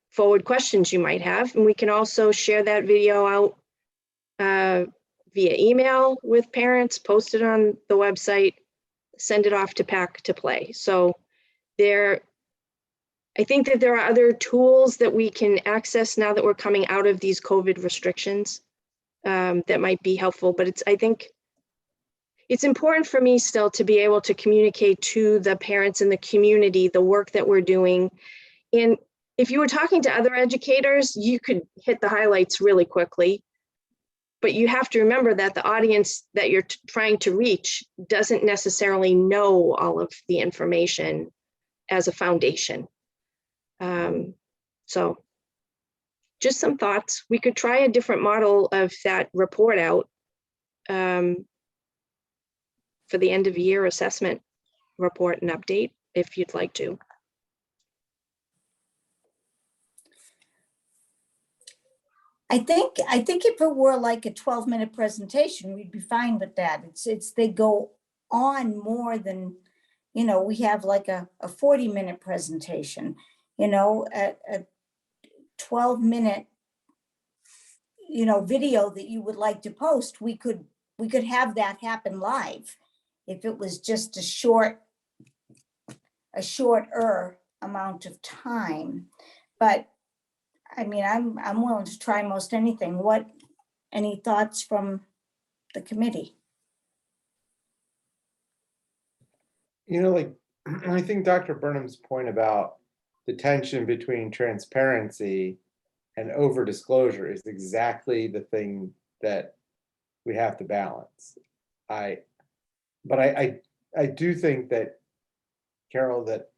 forward questions you might have. And we can also share that video out via email with parents, post it on the website, send it off to Pack to Play. So I think that there are other tools that we can access now that we're coming out of these COVID restrictions that might be helpful, but I think it's important for me still to be able to communicate to the parents in the community the work that we're doing. And if you were talking to other educators, you could hit the highlights really quickly, but you have to remember that the audience that you're trying to reach doesn't necessarily know all of the information as a foundation. So just some thoughts. We could try a different model of that report out for the end of year assessment report and update if you'd like to. I think if it were like a 12-minute presentation, we'd be fine with that. It's they go on more than, we have like a 40-minute presentation, a 12-minute, video that you would like to post. We could have that happen live if it was just a shorter amount of time. But I mean, I'm willing to try most anything. Any thoughts from the committee? I think Dr. Burnham's point about the tension between transparency and over disclosure is exactly the thing that we have to balance. But I do think that, Carol, that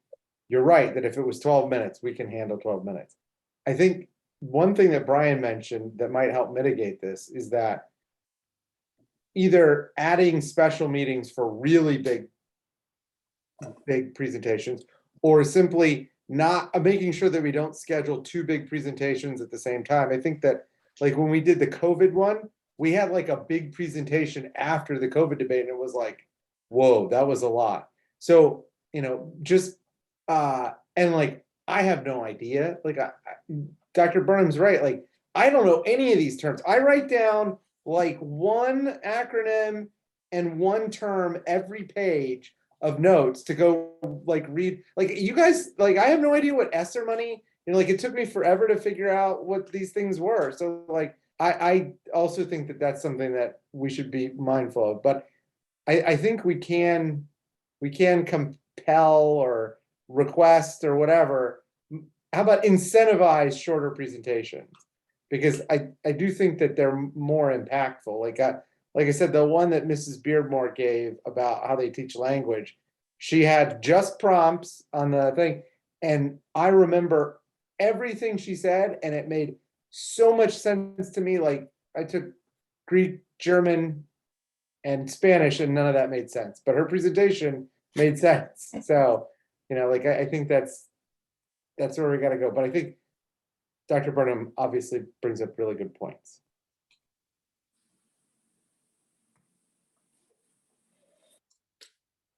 you're right, that if it was 12 minutes, we can handle 12 minutes. I think one thing that Brian mentioned that might help mitigate this is that either adding special meetings for really big presentations, or simply not making sure that we don't schedule two big presentations at the same time. I think that like when we did the COVID one, we had like a big presentation after the COVID debate, and it was like, whoa, that was a lot. So, just and like I have no idea. Like Dr. Burnham's right. Like I don't know any of these terms. I write down like one acronym and one term every page of notes to go like read. Like you guys, like I have no idea what ESSER money. Like it took me forever to figure out what these things were. So like I also think that that's something that we should be mindful of. But I think we can compel or request or whatever. How about incentivize shorter presentations? Because I do think that they're more impactful. Like I said, the one that Mrs. Beardmore gave about how they teach language, she had just prompts on the thing. And I remember everything she said, and it made so much sense to me. Like I took Greek, German and Spanish, and none of that made sense, but her presentation made sense. So, you know, like, I think that's where we gotta go. But I think Dr. Burnham obviously brings up really good points.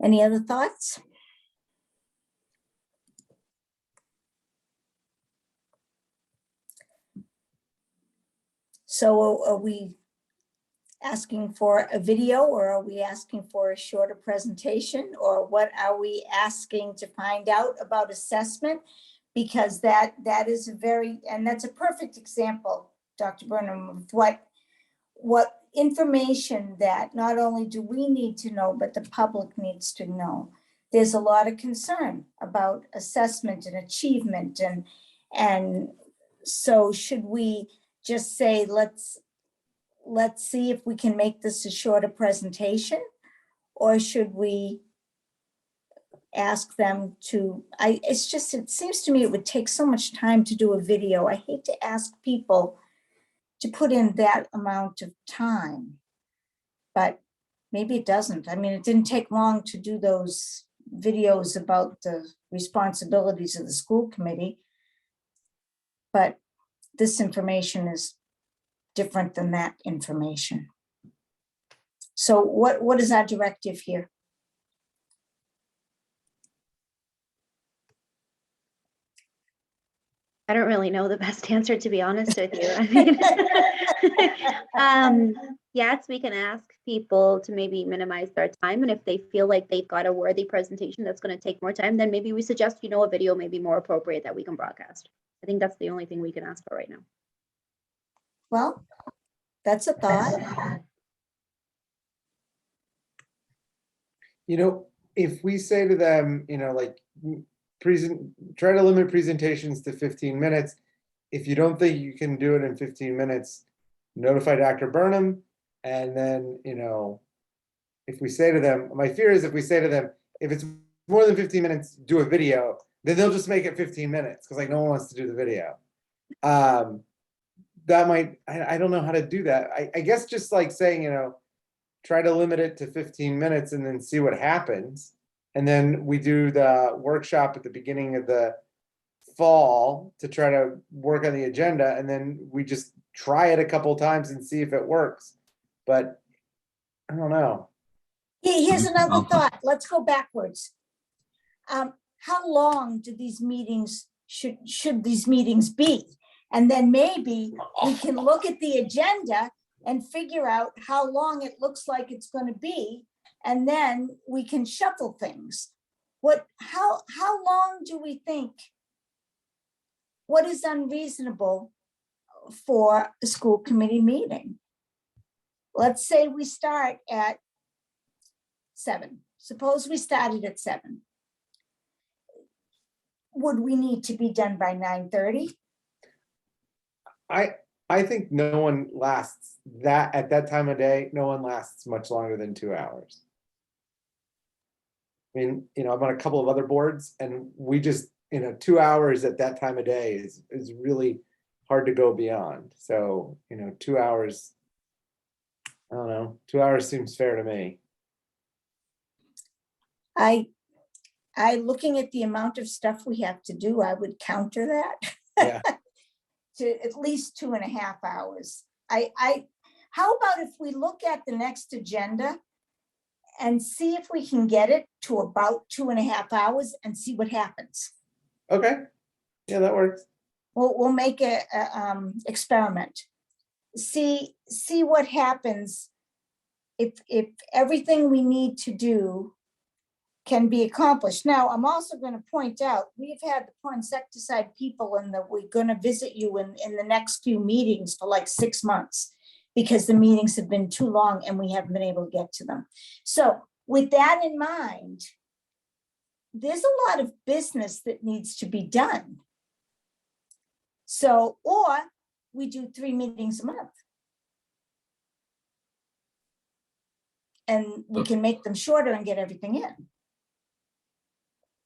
Any other thoughts? So are we asking for a video, or are we asking for a shorter presentation, or what are we asking to find out about assessment? Because that is and that's a perfect example, Dr. Burnham, of what information that not only do we need to know, but the public needs to know. There's a lot of concern about assessment and achievement, and so should we just say, let's see if we can make this a shorter presentation, or should we ask them to, it seems to me it would take so much time to do a video. I hate to ask people to put in that amount of time, but maybe it doesn't. I mean, it didn't take long to do those videos about the responsibilities of the school committee, but this information is different than that information. So what is our directive here? I don't really know the best answer, to be honest with you. I mean, yes, we can ask people to maybe minimize their time. And if they feel like they've got a worthy presentation that's going to take more time, then maybe we suggest, you know, a video may be more appropriate that we can broadcast. I think that's the only thing we can ask for right now. Well, that's a thought. You know, if we say to them, you know, like, try to limit presentations to 15 minutes. If you don't think you can do it in 15 minutes, notify Dr. Burnham. And then, you know, if we say to them, my fear is if we say to them, if it's more than 15 minutes, do a video, then they'll just make it 15 minutes because like no one wants to do the video. That might, I don't know how to do that. I guess just like saying, you know, try to limit it to 15 minutes and then see what happens. And then we do the workshop at the beginning of the fall to try to work on the agenda. And then we just try it a couple of times and see if it works. But I don't know. Here's another thought. Let's go backwards. How long do these meetings, should these meetings be? And then maybe we can look at the agenda and figure out how long it looks like it's going to be. And then we can shuffle things. How long do we think? What is unreasonable for a school committee meeting? Let's say we start at 7. Suppose we started at 7. Would we need to be done by 9:30? I think no one lasts that at that time of day. No one lasts much longer than 2 hours. I mean, you know, I'm on a couple of other boards and we just, you know, 2 hours at that time of day is really hard to go beyond. So, you know, 2 hours, I don't know, 2 hours seems fair to me. Looking at the amount of stuff we have to do, I would counter that. Yeah. To at least 2.5 hours. How about if we look at the next agenda and see if we can get it to about 2.5 hours and see what happens? Okay. Yeah, that works. We'll make a experiment. See what happens if everything we need to do can be accomplished. Now, I'm also going to point out, we've had the insecticide people and we're going to visit you in the next few meetings for like 6 months because the meetings have been too long and we haven't been able to get to them. So with that in mind, there's a lot of business that needs to be done. So, or we do 3 meetings a month. And we can make them shorter and get everything in.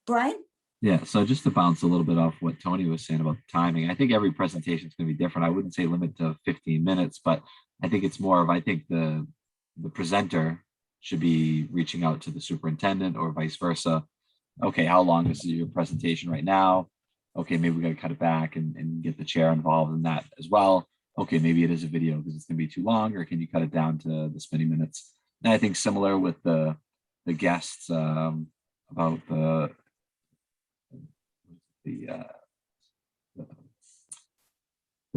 Brian? Yeah, so just to bounce a little bit off what Tony was saying about the timing, I think every presentation is going to be different. I wouldn't say limit to 15 minutes, but I think it's more of, I think the presenter should be reaching out to the superintendent or vice versa. Okay, how long is your presentation right now? Okay, maybe we got to cut it back and get the chair involved in that as well. Okay, maybe it is a video because it's gonna be too long, or can you cut it down to this many minutes? And I think similar with the guests about the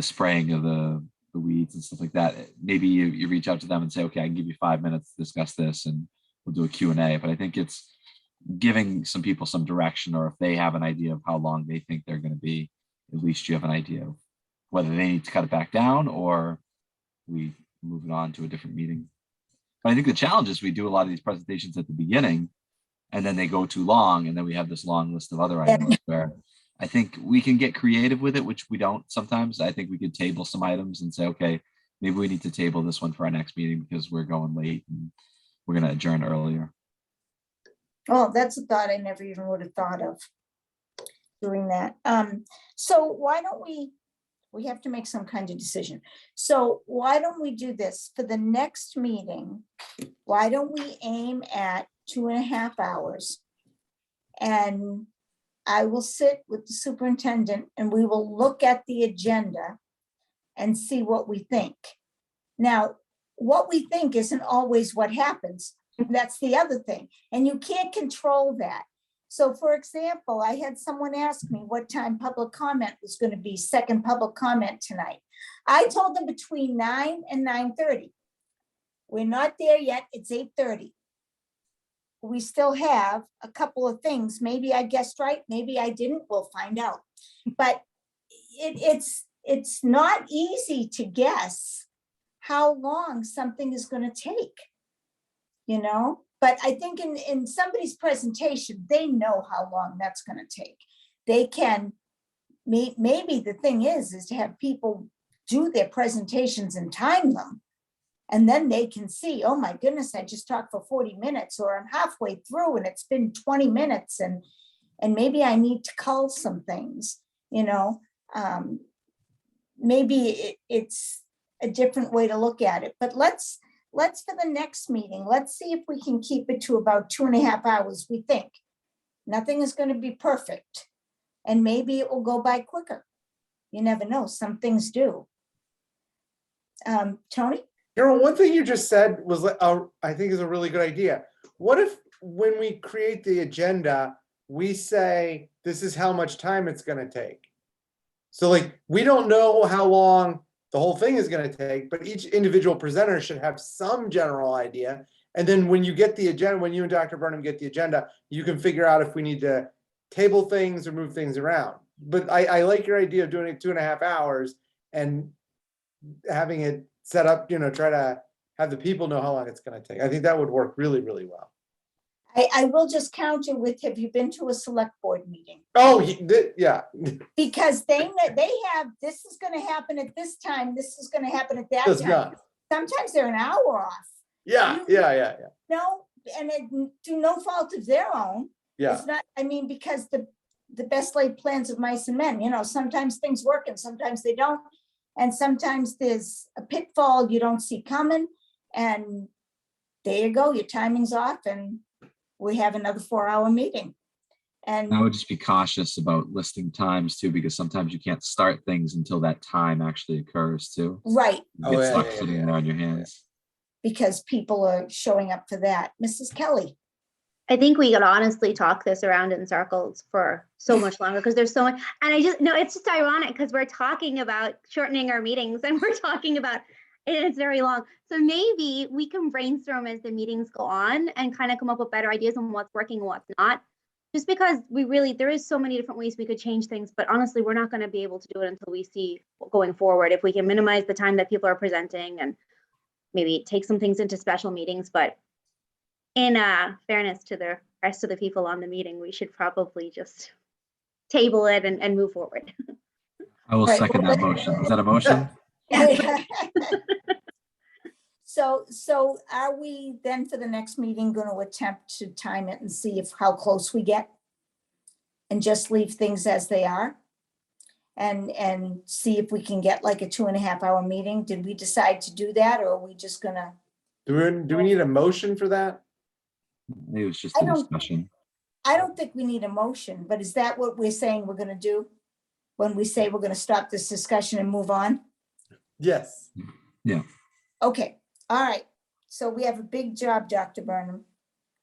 spraying of the weeds and stuff like that. Maybe you reach out to them and say, okay, I can give you 5 minutes to discuss this, and we'll do a Q&A. But I think it's giving some people some direction, or if they have an idea of how long they think they're going to be, at least you have an idea of whether they need to cut it back down or we move it on to a different meeting. But I think the challenge is we do a lot of these presentations at the beginning, and then they go too long, and then we have this long list of other items where I think we can get creative with it, which we don't sometimes. I think we could table some items and say, okay, maybe we need to table this one for our next meeting because we're going late and we're going to adjourn earlier. Oh, that's a thought I never even would have thought of, doing that. So why don't we have to make some kind of decision. So why don't we do this for the next meeting? Why don't we aim at 2.5 hours? And I will sit with the superintendent and we will look at the agenda and see what we think. Now, what we think isn't always what happens. That's the other thing. And you can't control that. So for example, I had someone ask me what time public comment was going to be, second public comment tonight. I told them between 9 and 9:30. We're not there yet. It's 8:30. We still have a couple of things. Maybe I guessed right. Maybe I didn't. We'll find out. But it's not easy to guess how long something is going to take, you know? But I think in somebody's presentation, they know how long that's going to take. They can, maybe the thing is to have people do their presentations and time them. And then they can see, oh my goodness, I just talked for 40 minutes, or I'm halfway through and it's been 20 minutes and maybe I need to cull some things, you know. Maybe it's a different way to look at it, but let's for the next meeting, let's see if we can keep it to about 2.5 hours. We think nothing is going to be perfect and maybe it will go by quicker. You never know. Some things do. Tony? Carol, one thing you just said was, I think is a really good idea. What if when we create the agenda, we say, this is how much time it's going to take? So like, we don't know how long the whole thing is going to take, but each individual presenter should have some general idea. And then when you get the agenda, when you and Dr. Burnham get the agenda, you can figure out if we need to table things or move things around. But I like your idea of doing it 2.5 hours and having it set up, you know, try to have the people know how long it's going to take. I think that would work really, really well. I will just counter with, have you been to a select board meeting? Oh, yeah. Because they have, this is going to happen at this time. This is going to happen at that time. Not. Sometimes they're an hour off. Yeah. No, and through no fault of their own. Yeah. It's not, I mean, because the best laid plans of mice and men, you know, sometimes things work and sometimes they don't. And sometimes there's a pitfall you don't see coming. And there you go, your timing's off and we have another 4-hour meeting. And I would just be cautious about listing times too, because sometimes you can't start things until that time actually occurs too. Right. You get stuck sitting there on your hands. Because people are showing up for that. Mrs. Kelly. I think we could honestly talk this around in circles for so much longer because there's so much. And it's just ironic because we're talking about shortening our meetings and we're talking about, and it's very long. So maybe we can brainstorm as the meetings go on and kind of come up with better ideas on what's working and what's not. Just because there is so many different ways we could change things, but honestly, we're not going to be able to do it until we see going forward. If we can minimize the time that people are presenting and maybe take some things into special meetings, but in fairness to the rest of the people on the meeting, we should probably just table it and move forward. I will second that motion. Is that a motion? So are we then for the next meeting going to attempt to time it and see how close we get? And just leave things as they are? and see if we can get like a 2.5-hour meeting. Did we decide to do that, or are we just gonna? Do we need a motion for that? It was just I a don't- discussion. I don't think we need a motion, but is that what we're saying we're gonna do? When we say we're gonna stop this discussion and move on? Yes. Yeah. Okay, all right. So we have a big job, Dr. Burnham,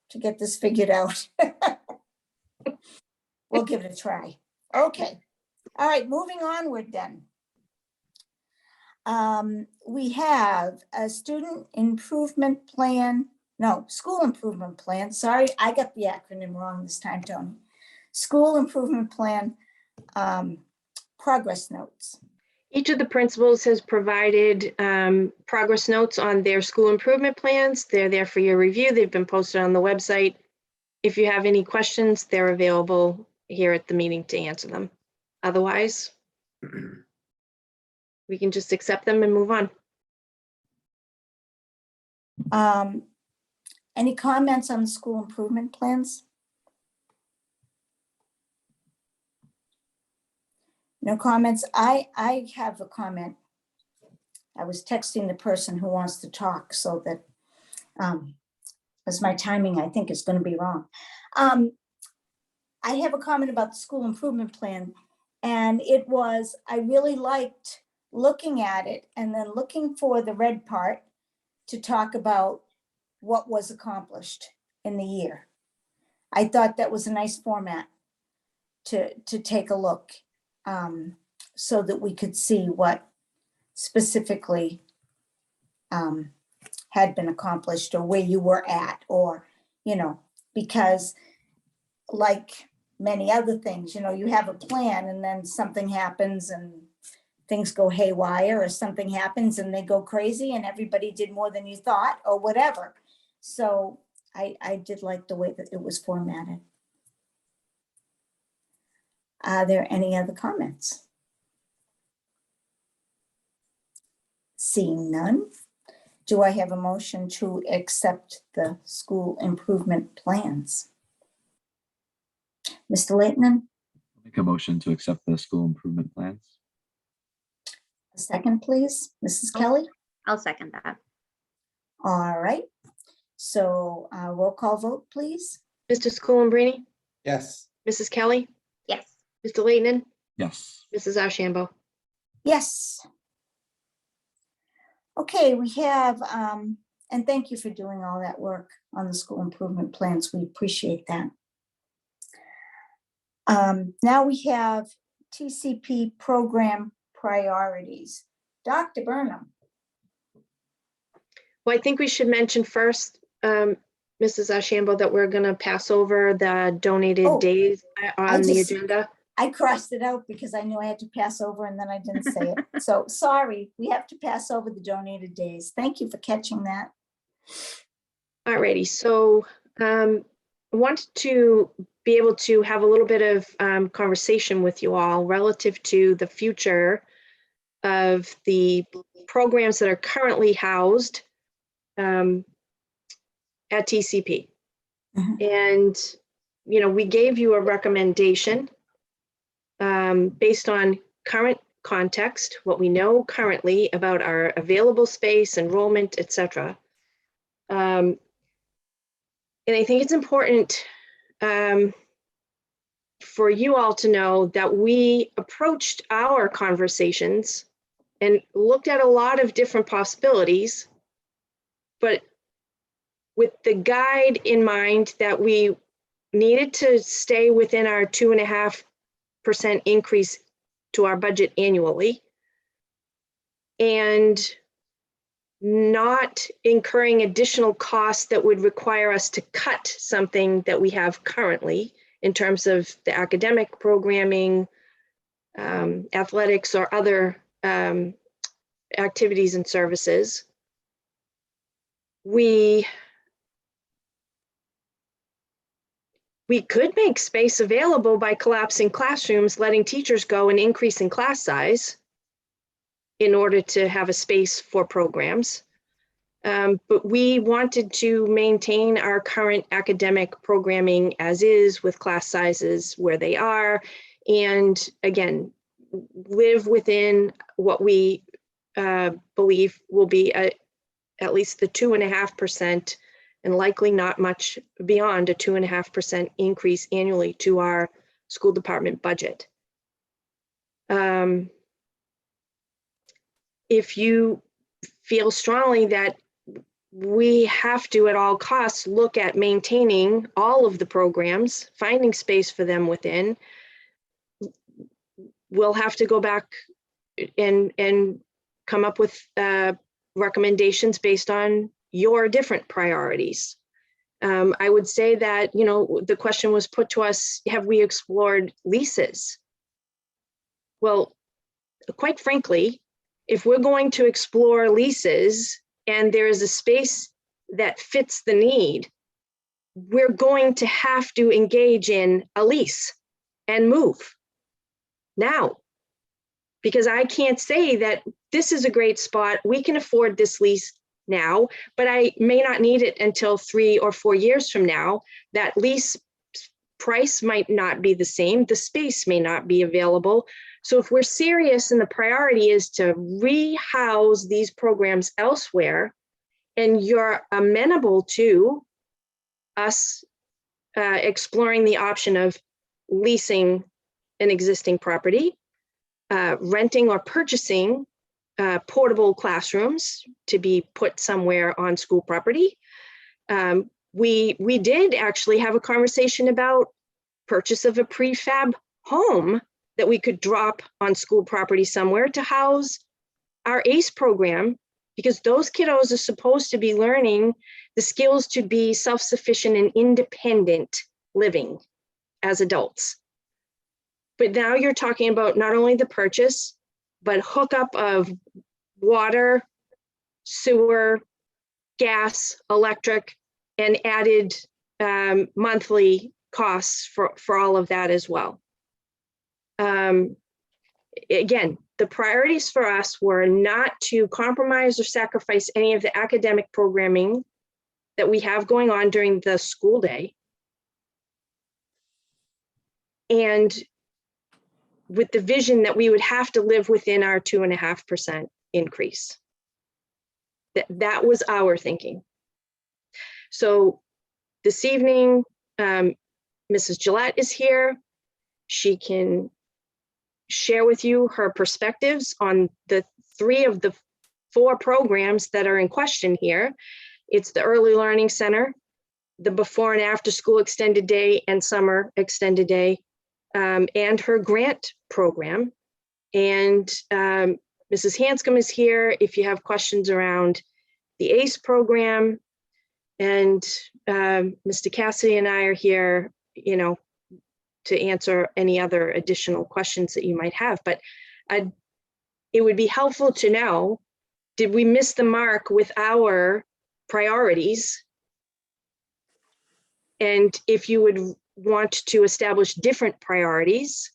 to get this figured out. We'll give it a try. Okay. All right, moving onward then. We have a student improvement plan, no, school improvement plan. Sorry, I got the acronym wrong this time, Tony. School improvement plan, progress notes. Each of the principals has provided progress notes on their school improvement plans. They're there for your review. They've been posted on the website. If you have any questions, they're available here at the meeting to answer them. Otherwise, we can just accept them and move on. Any comments on the school improvement plans? No comments. I have a comment. I was texting the person who wants to talk so that, as my timing, I think is going to be wrong. I have a comment about the school improvement plan, and it was, I really liked looking at it and then looking for the red part to talk about what was accomplished in the year. I thought that was a nice format to take a look, so that we could see what specifically had been accomplished, or where you were at, or, because like many other things, you have a plan and then something happens and things go haywire, or something happens and they go crazy and everybody did more than you thought, or whatever. So I did like the way that it was formatted. Are there any other comments? Seeing none, do I have a motion to accept the school improvement plans? Mr. Leighton, Make a motion to accept the school improvement plans. a second, please. Mrs. Kelly? I'll second that. All right. So roll call vote, please. Mr. Schoenbrini, Yes. Mrs. Kelly, Yes. Mr. Leighton, Yes. Mrs. Ashambo. Yes. Okay, we have, and thank you for doing all that work on the school improvement plans. We appreciate that. Now we have TCP program priorities. Dr. Burnham. Well, I think we should mention first, Mrs. Ashambo, that we're going to pass over the donated days on the agenda. I crossed it out because I knew I had to pass over and then I didn't say it. So sorry, we have to pass over the donated days. Thank you for catching that. Alrighty, so I wanted to be able to have a little bit of conversation with you all relative to the future of the programs that are currently housed at TCP. And, we gave you a recommendation based on current context, what we know currently about our available space, enrollment, et cetera. And I think it's important for you all to know that we approached our conversations and looked at a lot of different possibilities, but with the guide in mind that we needed to stay within our 2.5% increase to our budget annually and not incurring additional costs that would require us to cut something that we have currently in terms of the academic programming, athletics, or other activities and services. We could make space available by collapsing classrooms, letting teachers go, and increasing class size in order to have a space for programs. But we wanted to maintain our current academic programming as is, with class sizes where they are. And again, live within what we believe will be at least the 2.5% and likely not much beyond a 2.5% increase annually to our school department budget. If you feel strongly that we have to at all costs look at maintaining all of the programs, finding space for them within, we'll have to go back and come up with recommendations based on your different priorities. I would say that, you know, the question was put to us, have we explored leases? Well, quite frankly, if we're going to explore leases and there is a space that fits the need, we're going to have to engage in a lease and move now. Because I can't say that this is a great spot, we can afford this lease now, but I may not need it until 3 or 4 years from now. That lease price might not be the same, the space may not be available. So if we're serious and the priority is to rehouse these programs elsewhere, and you're amenable to us exploring the option of leasing an existing property, renting or purchasing portable classrooms to be put somewhere on school property. We did actually have a conversation about purchase of a prefab home that we could drop on school property somewhere to house our ACE program, because those kiddos are supposed to be learning the skills to be self-sufficient and independent living as adults. But now you're talking about not only the purchase, but hookup of water, sewer, gas, electric, and added monthly costs for all of that as well. Again, the priorities for us were not to compromise or sacrifice any of the academic programming that we have going on during the school day. And with the vision that we would have to live within our 2.5% increase. That was our thinking. So this evening, Mrs. Gillette is here. She can share with you her perspectives on the 3 of the 4 programs that are in question here. It's the Early Learning Center, the Before and After School Extended Day and Summer Extended Day, and her grant program. And Mrs. Hanscom is here if you have questions around the ACE program. And Mr. Cassidy and I are here, you know, to answer any other additional questions that you might have. But it would be helpful to know, did we miss the mark with our priorities? And if you would want to establish different priorities,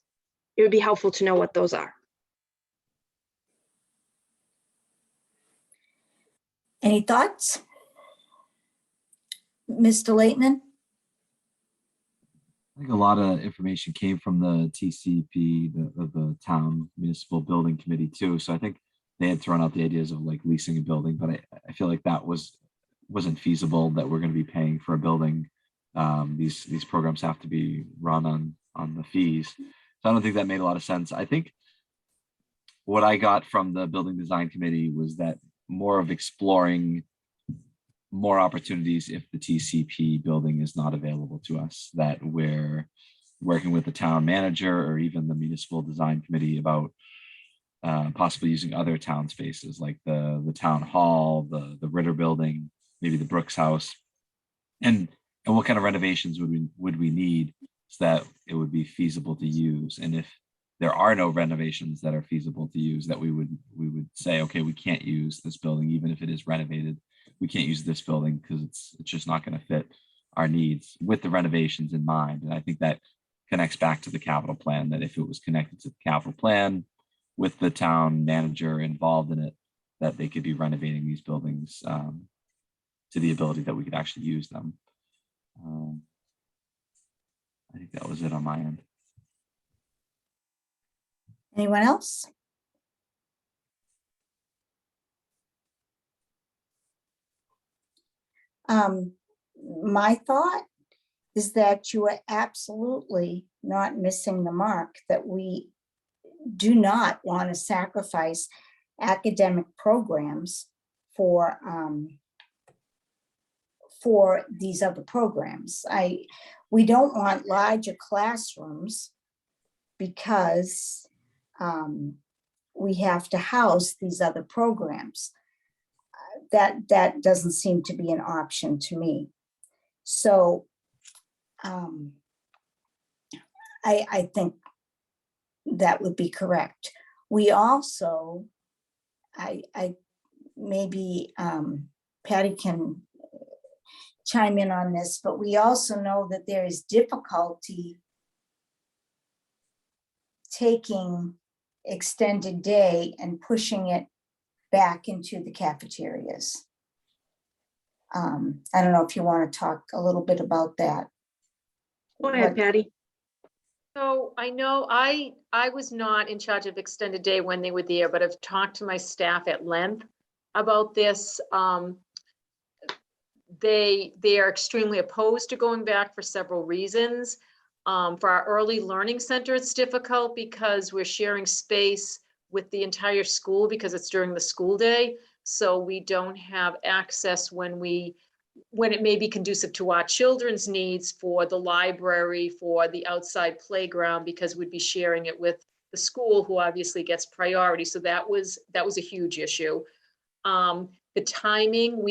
it would be helpful to know what those are. Any thoughts? Mr. Leighton? I think a lot of information came from the TCP, the Town Municipal Building Committee too. So I think they had thrown out the ideas of like leasing a building, but I feel like that wasn't feasible, that we're going to be paying for a building. These programs have to be run on the fees. So I don't think that made a lot of sense. I think what I got from the Building Design Committee was that more of exploring more opportunities if the TCP building is not available to us, that we're working with the town manager or even the Municipal Design Committee about possibly using other town spaces like the town hall, the Ritter building, maybe the Brooks House, and what kind of renovations would we need so that it would be feasible to use. And if there are no renovations that are feasible to use, that we would say, okay, we can't use this building, even if it is renovated. We can't use this building because it's just not going to fit our needs with the renovations in mind. And I think that connects back to the capital plan, that if it was connected to the capital plan with the town manager involved in it, that they could be renovating these buildings to the ability that we could actually use them. I think that was it on my end. Anyone else? My thought is that you are absolutely not missing the mark, that we do not want to sacrifice academic programs for these other programs. We don't want larger classrooms because we have to house these other programs. That doesn't seem to be an option to me. So I think that would be correct. We also, maybe Patty can chime in on this, but we also know that there is difficulty taking extended day and pushing it back into the cafeterias. I don't know if you want to talk a little bit about that. Go ahead, Patty. So I know I was not in charge of extended day when they were there, but I've talked to my staff at length about this. They are extremely opposed to going back for several reasons. For our early learning center, it's difficult because we're sharing space with the entire school because it's during the school day. So we don't have access when it may be conducive to our children's needs for the library, for the outside playground, because we'd be sharing it with the school, who obviously gets priority. So that was a huge issue. The timing,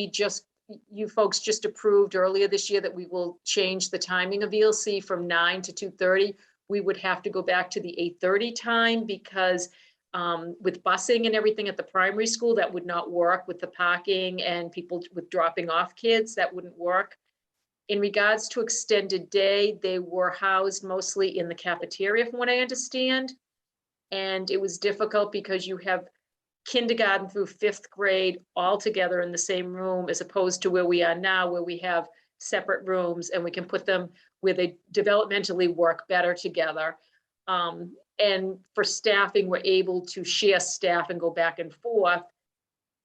you folks just approved earlier this year that we will change the timing of ELC from 9 to 2:30. We would have to go back to the 8:30 time because with busing and everything at the primary school, that would not work with the parking and people with dropping off kids, that wouldn't work. In regards to extended day, they were housed mostly in the cafeteria from what I understand. And it was difficult because you have kindergarten through 5th grade all together in the same room, as opposed to where we are now, where we have separate rooms and we can put them where they developmentally work better together. And for staffing, we're able to share staff and go back and forth.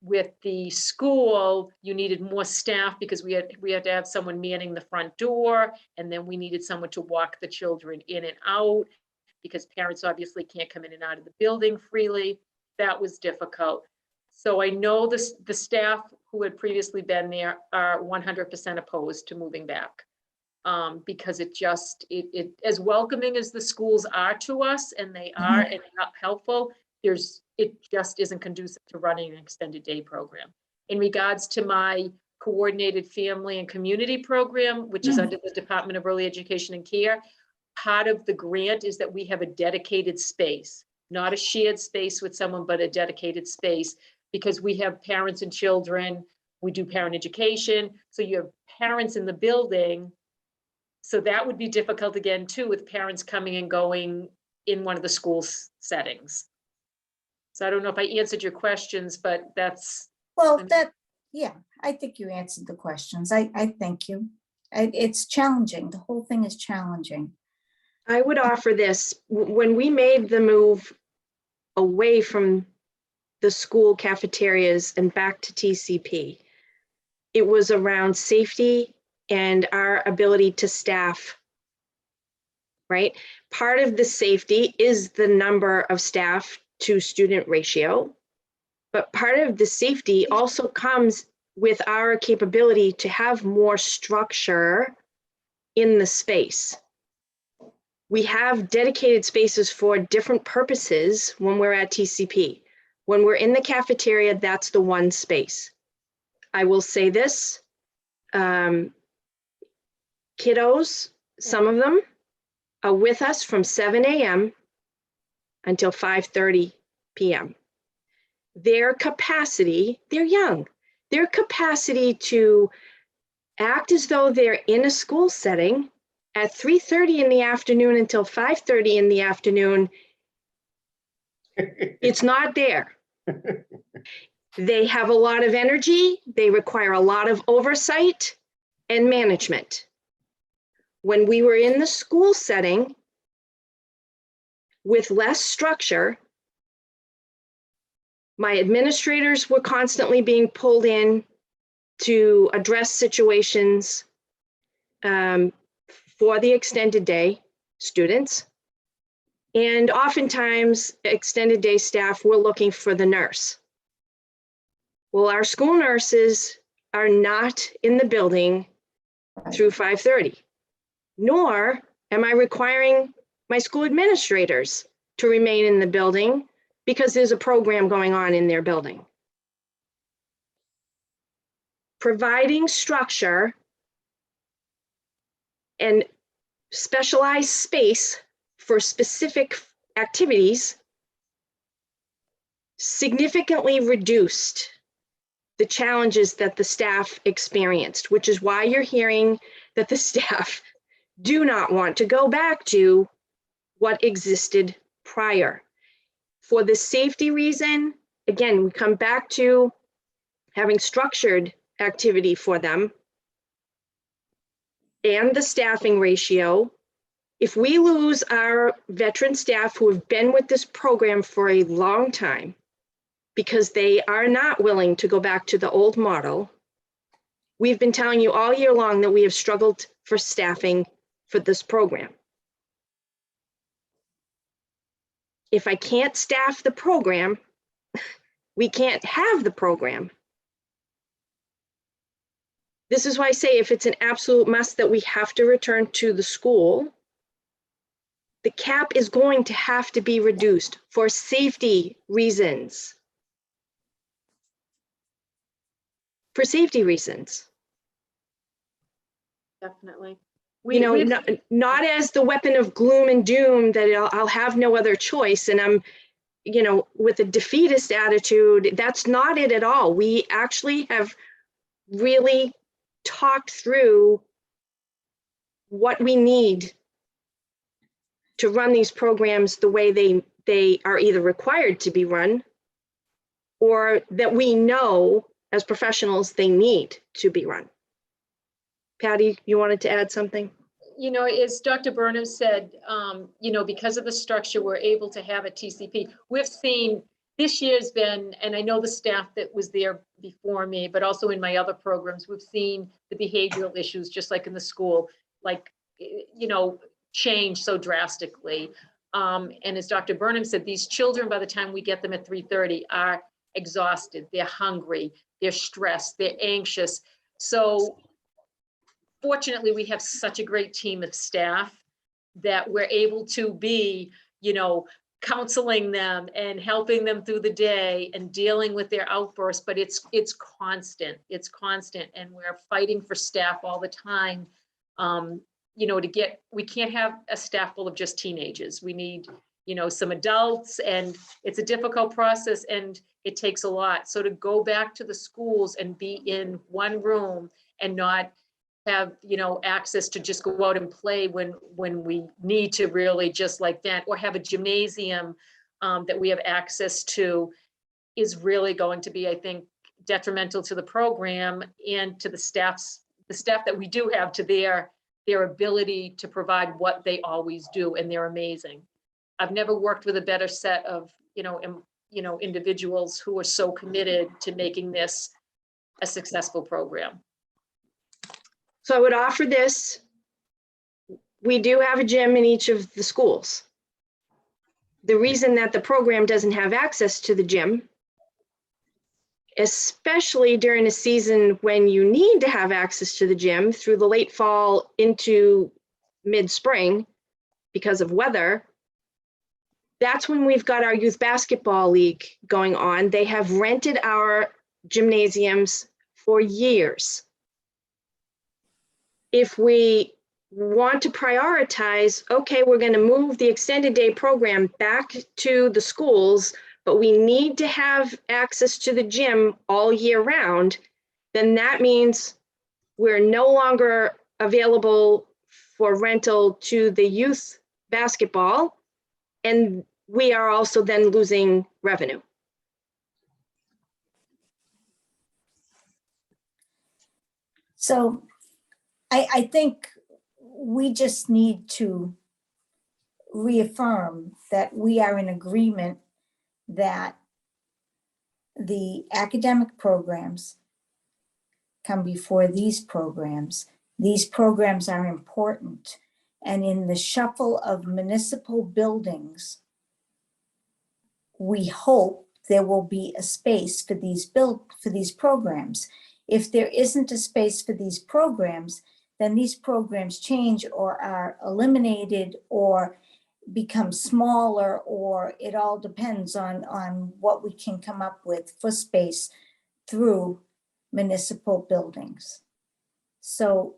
With the school, you needed more staff because we had to have someone manning the front door, and then we needed someone to walk the children in and out because parents obviously can't come in and out of the building freely. That was difficult. So I know the staff who had previously been there are 100% opposed to moving back. Because it as welcoming as the schools are to us, and they are and helpful, it just isn't conducive to running an extended day program. In regards to my coordinated family and community program, which is under the Department of Early Education and Care, part of the grant is that we have a dedicated space, not a shared space with someone, but a dedicated space, because we have parents and children, we do parent education, so you have parents in the building. So that would be difficult again, too, with parents coming and going in one of the school settings. So I don't know if I answered your questions, but that's. Well, yeah, I think you answered the questions. I thank you. It's challenging. The whole thing is challenging. I would offer this. When we made the move away from the school cafeterias and back to TCP, it was around safety and our ability to staff, right? Part of the safety is the number of staff to student ratio, but part of the safety also comes with our capability to have more structure in the space. We have dedicated spaces for different purposes when we're at TCP. When we're in the cafeteria, that's the one space. I will say this, kiddos, some of them are with us from 7 a.m. until 5:30 p.m. Their capacity, they're young, their capacity to act as though they're in a school setting at 3:30 in the afternoon until 5:30 in the afternoon, it's not there. They have a lot of energy, they require a lot of oversight and management. When we were in the school setting with less structure, My administrators were constantly being pulled in to address situations for the extended day students. And oftentimes, extended day staff were looking for the nurse. Well, our school nurses are not in the building through 5:30, nor am I requiring my school administrators to remain in the building because there's a program going on in their building. Providing structure and specialized space for specific activities significantly reduced the challenges that the staff experienced, which is why you're hearing that the staff do not want to go back to what existed prior. For the safety reason, again, we come back to having structured activity for them and the staffing ratio. If we lose our veteran staff who have been with this program for a long time because they are not willing to go back to the old model, we've been telling you all year long that we have struggled for staffing for this program. If I can't staff the program, we can't have the program. This is why I say if it's an absolute must that we have to return to the school, the cap is going to have to be reduced for safety reasons. For safety reasons. Definitely. Not as the weapon of gloom and doom that I'll have no other choice and I'm, with a defeatist attitude. That's not it at all. We actually have really talked through what we need to run these programs the way they are either required to be run or that we know as professionals they need to be run. Patty, you wanted to add something? As Dr. Burnham said, because of the structure, we're able to have a TCP. We've seen this year's been, and I know the staff that was there before me, but also in my other programs, we've seen the behavioral issues, just like in the school, change so drastically. And as Dr. Burnham said, these children, by the time we get them at 3:30, are exhausted, they're hungry, they're stressed, they're anxious. So fortunately, we have such a great team of staff that we're able to be, counseling them and helping them through the day and dealing with their outbursts, but it's constant, and we're fighting for staff all the time. We can't have a staff full of just teenagers. We need, some adults, and it's a difficult process and it takes a lot. So to go back to the schools and be in one room and not have, access to just go out and play when we need to really just like that, or have a gymnasium that we have access to, is really going to be, I think, detrimental to the program and to the staff that we do have, to their ability to provide what they always do, and they're amazing. I've never worked with a better set of, individuals who are so committed to making this a successful program. So I would offer this. We do have a gym in each of the schools. The reason that the program doesn't have access to the gym, especially during a season when you need to have access to the gym through the late fall into mid-spring because of weather, that's when we've got our youth basketball league going on. They have rented our gymnasiums for years. If we want to prioritize, okay, we're going to move the extended day program back to the schools, but we need to have access to the gym all year round, then that means we're no longer available for rental to the youth basketball, and we are also then losing revenue. So I think we just need to reaffirm that we are in agreement that the academic programs come before these programs. These programs are important. And in the shuffle of municipal buildings, we hope there will be a space for these programs. If there isn't a space for these programs, then these programs change or are eliminated or become smaller, or it all depends on what we can come up with for space through municipal buildings. So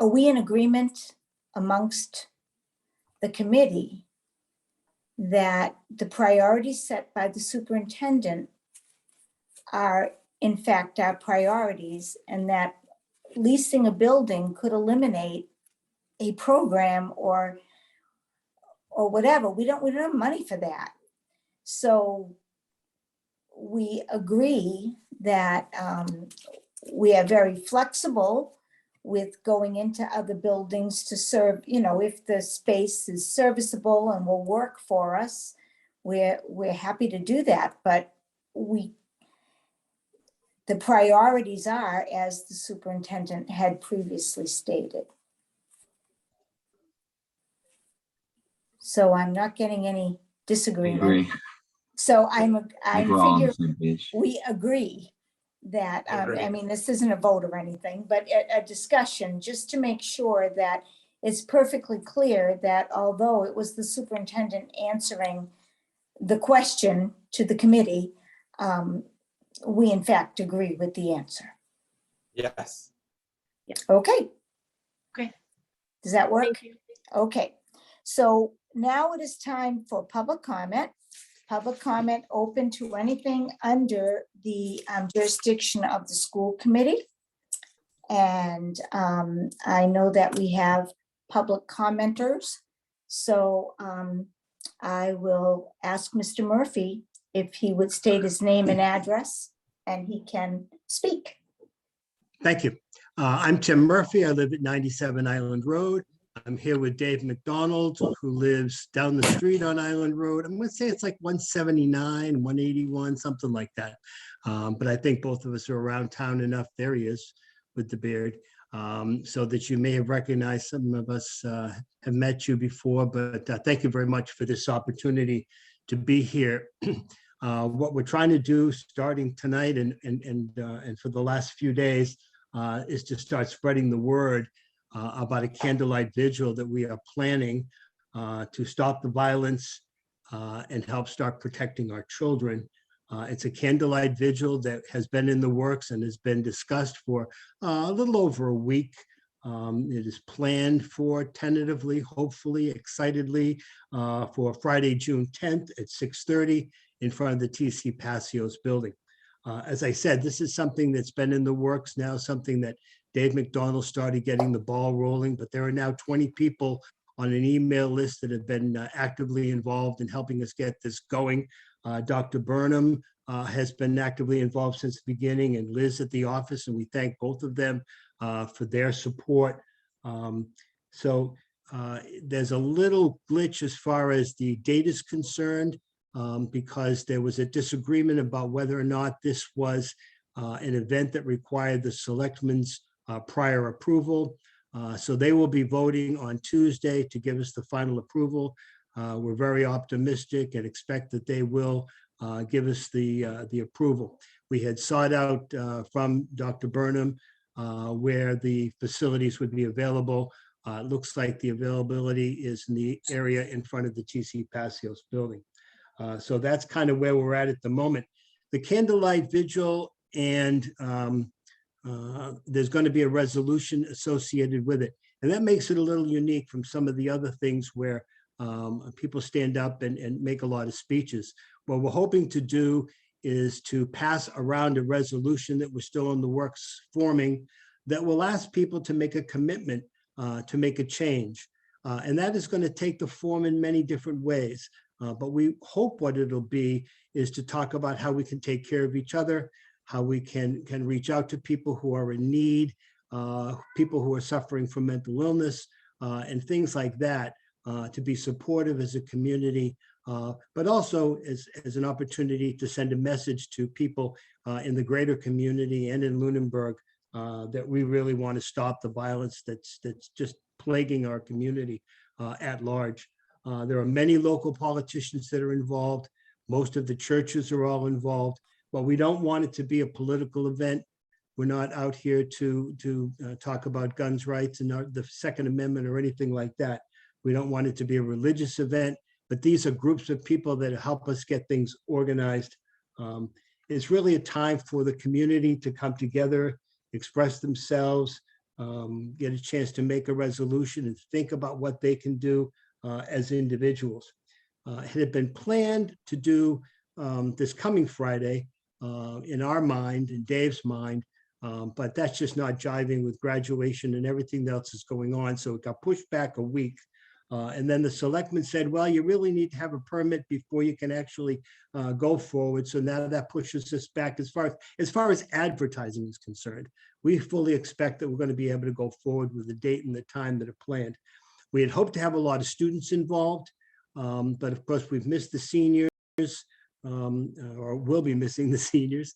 are we in agreement amongst the committee that the priorities set by the superintendent are in fact our priorities, and that leasing a building could eliminate a program or whatever? We don't have money for that. So we agree that we are very flexible with going into other buildings to serve, if the space is serviceable and will work for us, we're happy to do that. But the priorities are, as the superintendent had previously stated. So I'm not getting any disagreement. Agree. So I think we're all on figure the same page. we agree that, I mean, this isn't a vote or anything, but a discussion just to make sure that it's perfectly clear that although it was the superintendent answering the question to the committee, we in fact agree with the answer. Yes. Okay. Okay. Does that work? Thank you. Okay. So now it is time for public comment. Public comment open to anything under the jurisdiction of the school committee. And I know that we have public commenters. So I will ask Mr. Murphy if he would state his name and address, and he can speak. Thank you. I'm Tim Murphy. I live at 97 Island Road. I'm here with Dave McDonald, who lives down the street on Island Road. I'm going to say it's like 179, 181, something like that. But I think both of us are around town enough. There he is with the beard. So that you may have recognized. Some of us have met you before, but thank you very much for this opportunity to be here. What we're trying to do starting tonight and for the last few days is to start spreading the word about a candlelight vigil that we are planning to stop the violence and help start protecting our children. It's a candlelight vigil that has been in the works and has been discussed for a little over a week. It is planned for tentatively, hopefully, excitedly, for Friday, June 10th at 6:30 in front of the TC Passios building. As I said, this is something that's been in the works now, something that Dave McDonald started getting the ball rolling, but there are now 20 people on an email list that have been actively involved in helping us get this going. Dr. Burnham has been actively involved since the beginning, and Liz at the office, and we thank both of them for their support. There's a little glitch as far as the date is concerned, because there was a disagreement about whether or not this was an event that required the selectmen's prior approval. So they will be voting on Tuesday to give us the final approval. We're very optimistic and expect that they will give us the approval. We had sought out from Dr. Burnham where the facilities would be available. It looks like the availability is in the area in front of the TC Passios building. So that's kind of where we're at the moment. The candlelight vigil, and there's going to be a resolution associated with it. And that makes it a little unique from some of the other things where people stand up and make a lot of speeches. What we're hoping to do is to pass around a resolution that we're still in the works forming that will ask people to make a commitment to make a change. And that is going to take the form in many different ways. But we hope what it'll be is to talk about how we can take care of each other, how we can reach out to people who are in need, people who are suffering from mental illness, and things like that, to be supportive as a community but also as an opportunity to send a message to people in the greater community and in Lunenburg that we really want to stop the violence that's just plaguing our community at large. There are many local politicians that are involved. Most of the churches are all involved, but we don't want it to be a political event. We're not out here to talk about guns rights and the Second Amendment or anything like that. We don't want it to be a religious event, but these are groups of people that help us get things organized. It's really a time for the community to come together, express themselves, get a chance to make a resolution and think about what they can do as individuals. It had been planned to do this coming Friday in our mind, in Dave's mind, but that's just not jiving with graduation and everything else that's going on. So it got pushed back a week. And then the selectmen said, well, you really need to have a permit before you can actually go forward. So now that pushes us back as far as advertising is concerned. We fully expect that we're going to be able to go forward with the date and the time that are planned. We had hoped to have a lot of students involved, but of course we've missed the seniors, or will be missing the seniors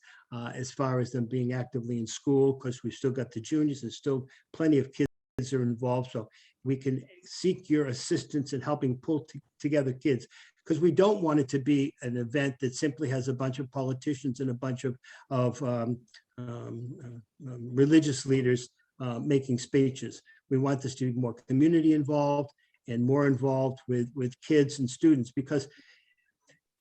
as far as them being actively in school, because we've still got the juniors and still plenty of kids are involved. So we can seek your assistance in helping pull together kids, because we don't want it to be an event that simply has a bunch of politicians and a bunch of religious leaders making speeches. We want this to be more community involved and more involved with kids and students, because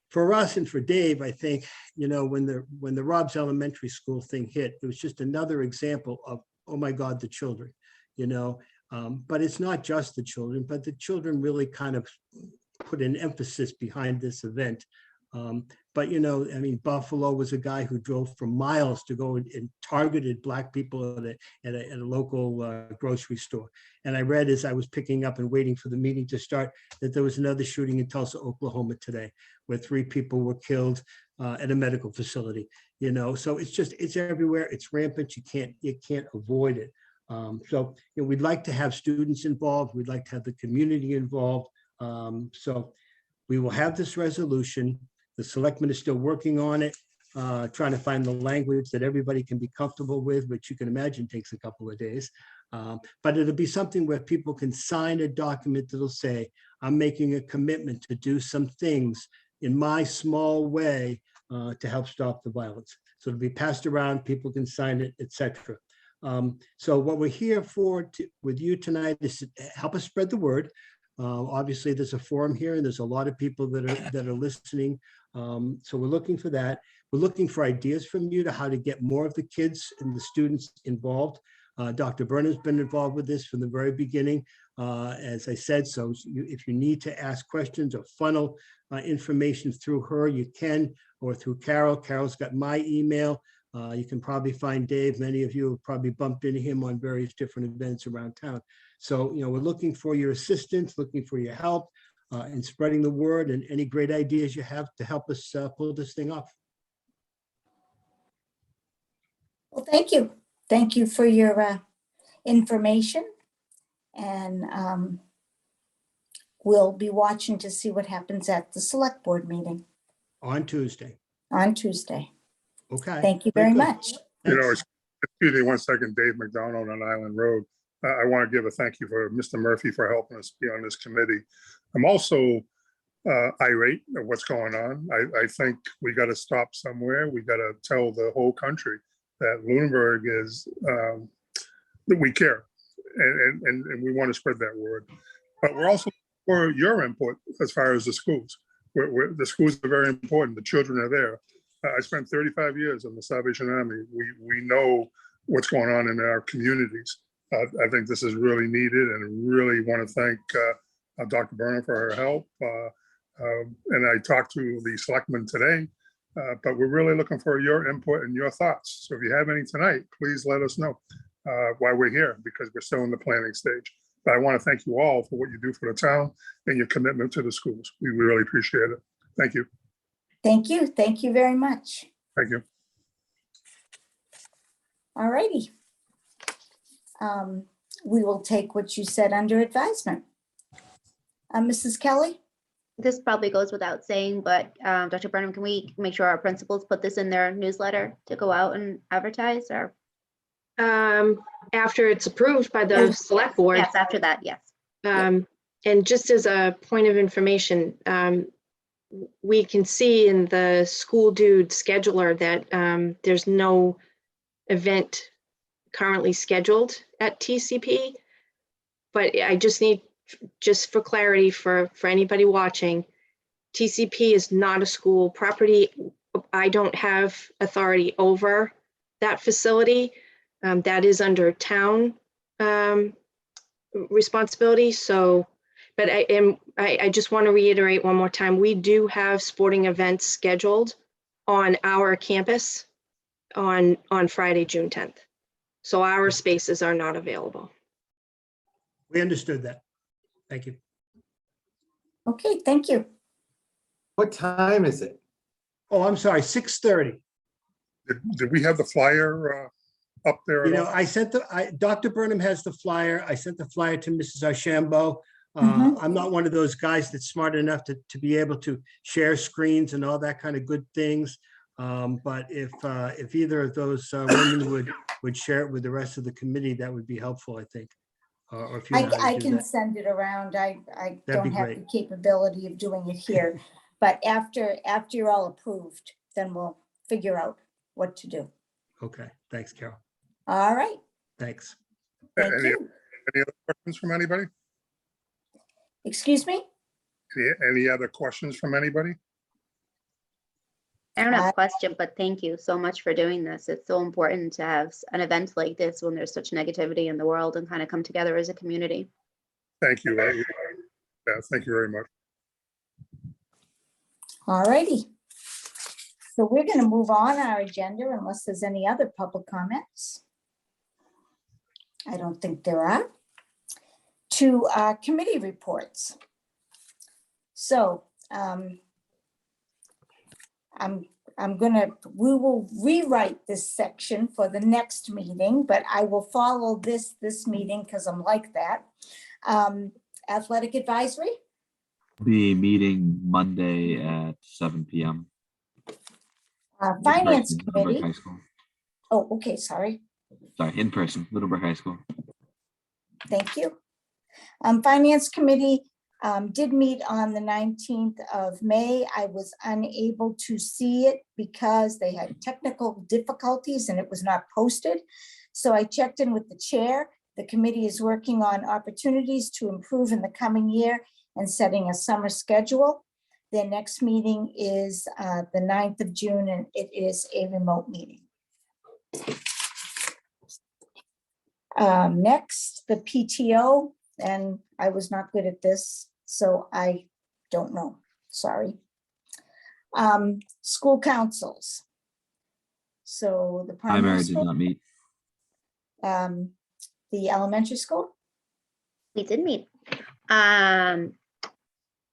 for us and for Dave, I think, when the Rob's Elementary School thing hit, it was just another example of, oh my God, the children, but it's not just the children, but the children really kind of put an emphasis behind this event. But, Buffalo was a guy who drove for miles to go and targeted Black people at a local grocery store. And I read as I was picking up and waiting for the meeting to start that there was another shooting in Tulsa, Oklahoma today, where 3 people were killed at a medical facility. So it's everywhere. It's rampant. You can't avoid it. So we'd like to have students involved. We'd like to have the community involved. So we will have this resolution. The selectmen is still working on it, trying to find the language that everybody can be comfortable with, which you can imagine takes a couple of days. But it'll be something where people can sign a document that'll say, I'm making a commitment to do some things in my small way to help stop the violence. So it'll be passed around, people can sign it, etc. So what we're here for with you tonight is to help us spread the word. Obviously, there's a forum here, and there's a lot of people that are listening. So we're looking for that. We're looking for ideas from you to how to get more of the kids and the students involved. Dr. Burnham's been involved with this from the very beginning, as I said. So if you need to ask questions or funnel information through her, you can, or through Carol. Carol's got my email. You can probably find Dave. Many of you have probably bumped into him on various different events around town. So, we're looking for your assistance, looking for your help in spreading the word, and any great ideas you have to help us pull this thing off. Well, thank you. Thank you for your information. And we'll be watching to see what happens at the select board meeting. On Tuesday. On Tuesday. Okay. Thank you very much. Excuse me 1 second, Dave McDonald on Island Road. I want to give a thank you for Mr. Murphy for helping us be on this committee. I'm also irate at what's going on. I think we got to stop somewhere. We got to tell the whole country that Lunenburg is, that we care and we want to spread that word. But we're also for your input as far as the schools. The schools are very important. The children are there. I spent 35 years in the Salvation Army. We know what's going on in our communities. I think this is really needed, and I really want to thank Dr. Burnham for her help. And I talked to the selectmen today, but we're really looking for your input and your thoughts. So if you have any tonight, please let us know why we're here, because we're still in the planning stage. But I want to thank you all for what you do for the town and your commitment to the schools. We really appreciate it. Thank you. Thank you. Thank you very much. Thank you. All righty. We will take what you said under advisement. Mrs. Kelly? this probably goes without saying, but Dr. Burnham, can we make sure our principals put this in their newsletter to go out and advertise, or? After it's approved by the select board. Yes, after that, yes. And just as a point of information, we can see in the school dude scheduler that there's no event currently scheduled at TCP. But I just need, just for clarity for anybody watching, TCP is not a school property. I don't have authority over that facility. That is under town responsibility. So, but I just want to reiterate one more time, we do have sporting events scheduled on our campus on Friday, June 10th. So our spaces are not available. We understood that. Thank you. Okay, thank you. What time is it? Oh, I'm sorry, 6:30. Did we have the flyer up there? You at know, all? I sent Dr. Burnham has the flyer. I sent the flyer to Mrs. Archambault. I'm not one of those guys that's smart enough to be able to share screens and all that kind of good things. But if either of those women would share it with the rest of the committee, that would be helpful, I think. Or if you know how I to do can that. send it around. I That'd don't be have great. the capability of doing it here. But after you're all approved, then we'll figure out what to do. Okay, thanks, Carol. All right, Thanks. thank Any you. other questions from anybody? Excuse me? Any other questions from anybody? I don't have a question, but thank you so much for doing this. It's so important to have an event like this when there's such negativity in the world and kind of come together as a community. Thank you. Yeah, thank you very much. All righty. So we're going to move on our agenda unless there's any other public comments. I don't think there are. To committee reports. So we will rewrite this section for the next meeting, but I will follow this meeting because I'm like that. Athletic advisory. Be meeting Monday at 7 p.m. Finance Littlebrook committee. High School. Oh, okay, sorry. Sorry, in person, Littlebrook High School. Thank you. Finance committee did meet on the 19th of May. I was unable to see it because they had technical difficulties and it was not posted. So I checked in with the chair. The committee is working on opportunities to improve in the coming year and setting a summer schedule. Their next meeting is the 9th of June and it is a remote meeting. Next, the PTO, and I was not good at this, so I don't know, sorry. School councils. So the primary Primary did school, not meet. the elementary school. We did meet.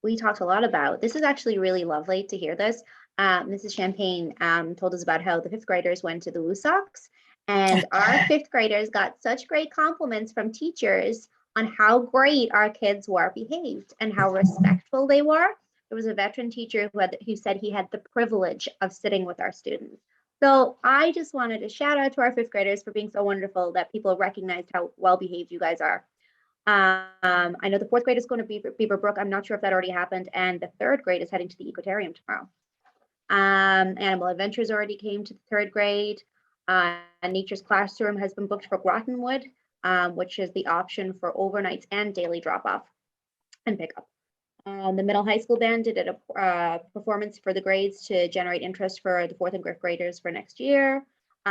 We talked a lot about, this is actually really lovely to hear this. Mrs. Champagne told us about how the 5th graders went to the Woosocks, and our 5th graders got such great compliments from teachers on how great our kids were behaved and how respectful they were. There was a veteran teacher who said he had the privilege of sitting with our students. So I just wanted to shout out to our 5th graders for being so wonderful that people recognized how well behaved you guys are. I know the 4th grade is going to Beaverbrook. I'm not sure if that already happened. And the 3rd grade is heading to the Ecotarium tomorrow. Animal Adventures already came to the 3rd grade. Nature's Classroom has been booked for Grottenwood, which is the option for overnights and daily drop-off and pickup. The middle high school band did a performance for the grades to generate interest for the 4th and 5th graders for next year.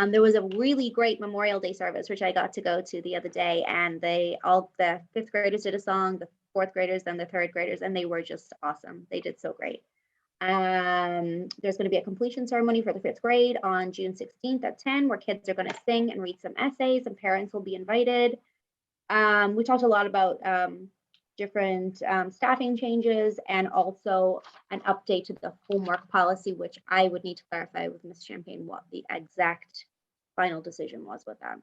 There was a really great Memorial Day service, which I got to go to the other day, and all the 5th graders did a song, the 4th graders and the 3rd graders, and they were just awesome. They did so great. There's going to be a completion ceremony for the 5th grade on June 16th at 10, where kids are going to sing and read some essays, and parents will be invited. We talked a lot about different staffing changes and also an update to the homework policy, which I would need to clarify with Ms. Champagne what the exact final decision was with that.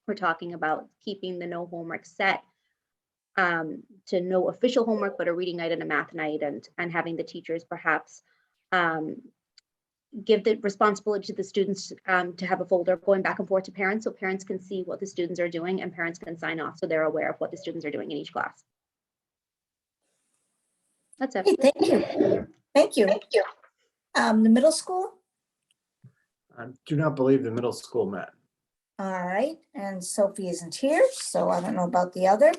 We're talking about keeping the no homework set to no official homework, but a reading night and a math night, and having the teachers perhaps give the responsibility to the students to have a folder going back and forth to parents, so parents can see what the students are doing and parents can sign off so they're aware of what the students are doing in each class. That's it. Hey, thank you. Thank you. The middle school? I do not believe the middle school met. All right, and Sophie isn't here, so I don't know about the other.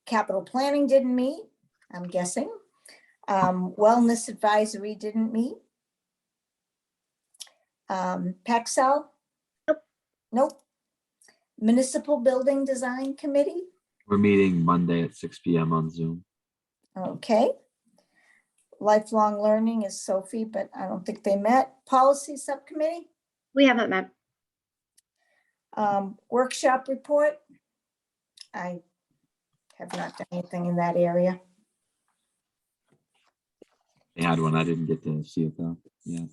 Capital planning didn't meet, I'm guessing. Wellness advisory didn't meet. Paxel? Nope. Nope. Municipal Building Design Committee? We're meeting Monday at 6 p.m. on Zoom. Okay. Lifelong learning is Sophie, but I don't think they met. Policy Subcommittee? We haven't met. Workshop report? I have not done anything in that area. They had one. I didn't get to see it though. Yeah.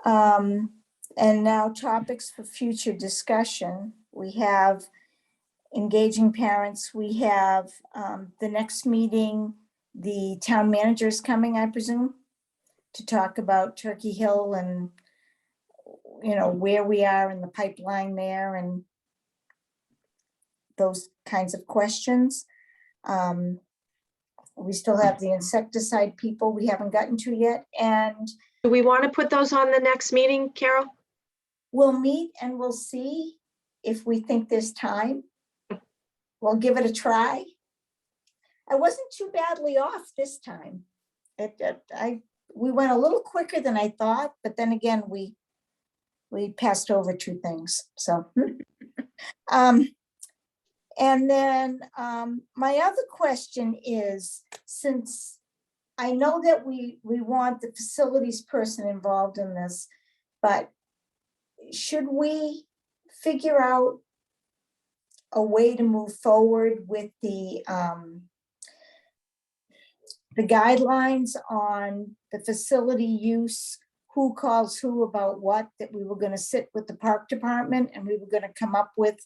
And now topics for future discussion. We have engaging parents. We have the next meeting, the town manager is coming, I presume, to talk about Turkey Hill and, you know, where we are in the pipeline there and those kinds of questions. We still have the insecticide people we haven't gotten to yet. And Do we want to put those on the next meeting, Carol? we'll meet and we'll see if we think there's time. We'll give it a try. I wasn't too badly off this time. We went a little quicker than I thought, but then again, we passed over two things, so. And then my other question is, since I know that we want the facilities person involved in this, but should we figure out a way to move forward with the guidelines on the facility use, who calls who about what, that we were going to sit with the park department and we were going to come up with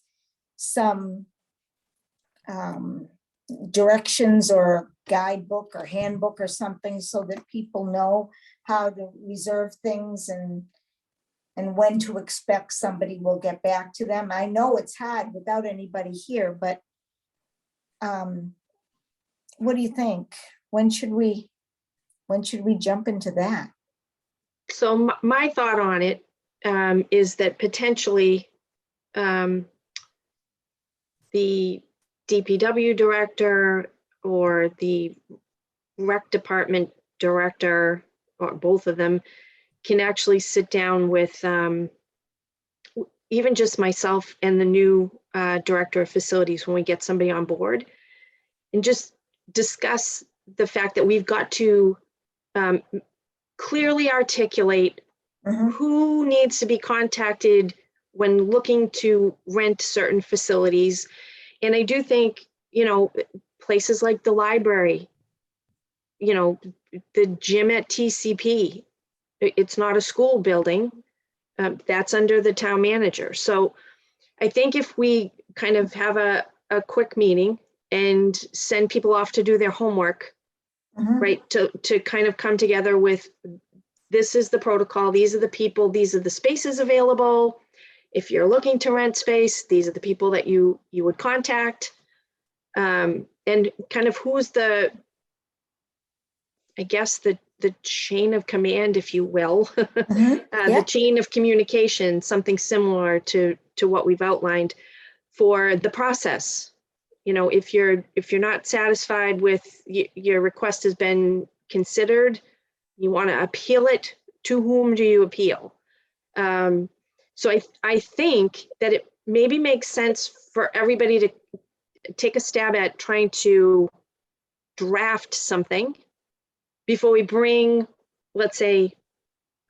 some directions or guidebook or handbook or something so that people know how to reserve things and when to expect somebody will get back to them. I know it's hard without anybody here, but what do you think? When should we jump into that? So my thought on it is that potentially the DPW director or the rec department director, or both of them, can actually sit down with even just myself and the new director of facilities when we get somebody on board, and just discuss the fact that we've got to clearly articulate who needs to be contacted when looking to rent certain facilities. And I do think, you know, places like the library, you know, the gym at TCP, it's not a school building, that's under the town manager. So I think if we kind of have a quick meeting and send people off to do their homework, right, to kind of come together with, this is the protocol, these are the people, these are the spaces available. If you're looking to rent space, these are the people that you would contact. And kind of who's the, I guess, the chain of command, if you will, the chain of communication, something similar to what we've outlined for the process. You know, if you're not satisfied with your request has been considered, you want to appeal it, to whom do you appeal? So I think that it maybe makes sense for everybody to take a stab at trying to draft something before we bring, let's say,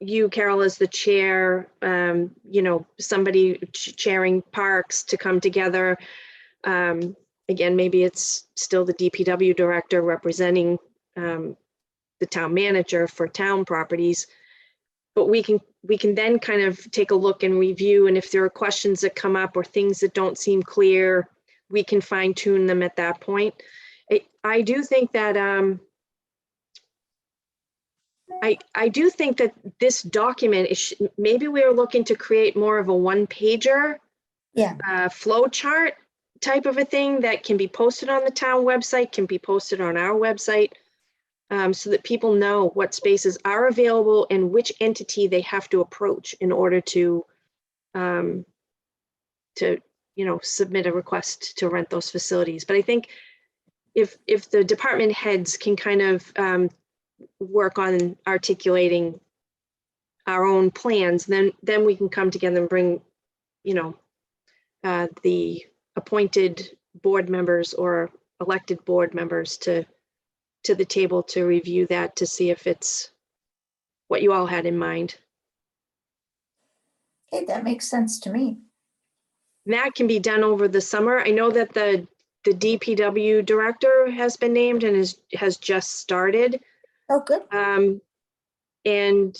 you, Carol, as the chair, you know, somebody chairing parks to come together. Again, maybe it's still the DPW director representing the town manager for town properties, but we can then kind of take a look and review, and if there are questions that come up or things that don't seem clear, we can fine tune them at that point. I do think that I do think that this document is, maybe we are looking to create more of a one-pager flow chart type of a thing that can be posted on the town website, can be posted on our website, so that people know what spaces are available and which entity they have to approach in order to submit a request to rent those facilities. But I think if the department heads can kind of work on articulating our own plans, then we can come together and bring, the appointed board members or elected board members to the table to review that, to see if it's what you all had in mind. Okay, that makes sense to me. And that can be done over the summer. I know that the DPW director has been named and has just started. Oh, good. And,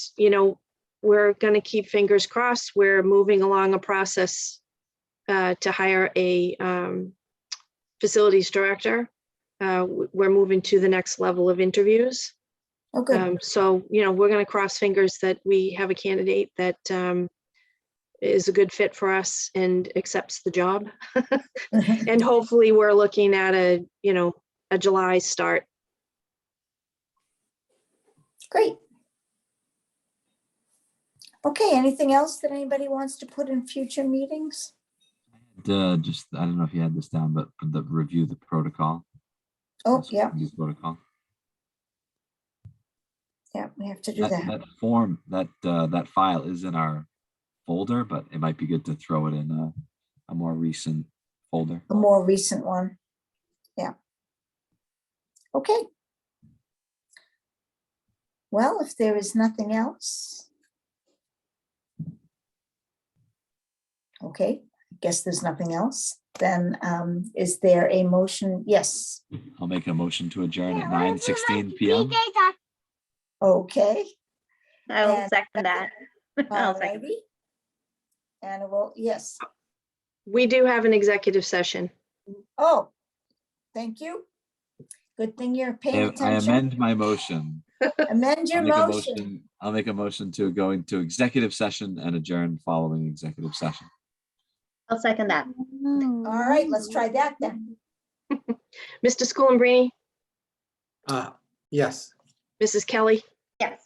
we're going to keep fingers crossed. We're moving along a process to hire a facilities director. We're moving to the next level of interviews. Oh, good. So, we're going to cross fingers that we have a candidate that is a good fit for us and accepts the job. And hopefully we're looking at a July start. Great. Okay, anything else that anybody wants to put in future meetings? Just, I don't know if you had this down, but the review the protocol. Oh, yeah. Use protocol. Yeah, we have to do that. That form, that file is in our folder, but it might be good to throw it in a more recent folder. A more recent one. Yeah. Okay. Well, if there is nothing else. Okay, I guess there's nothing else. Then is there a motion? Yes. I'll make a motion to adjourn at 9:16 p.m. Okay. I will And- second that. I'll second. Alrighty. And we'll, yes. We do have an executive session. Oh, thank you. Good thing you're paying I attention. amend my motion. Amend your I'll motion. I'll make a motion to go into executive session and adjourn following executive session. I'll second that. All right, let's try that then. Mr. Schoolambrini, Yes. Mrs. Kelly, Yes.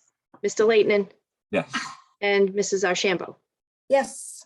Mr. Leighton, Yes. and Mrs. Archambault. Yes.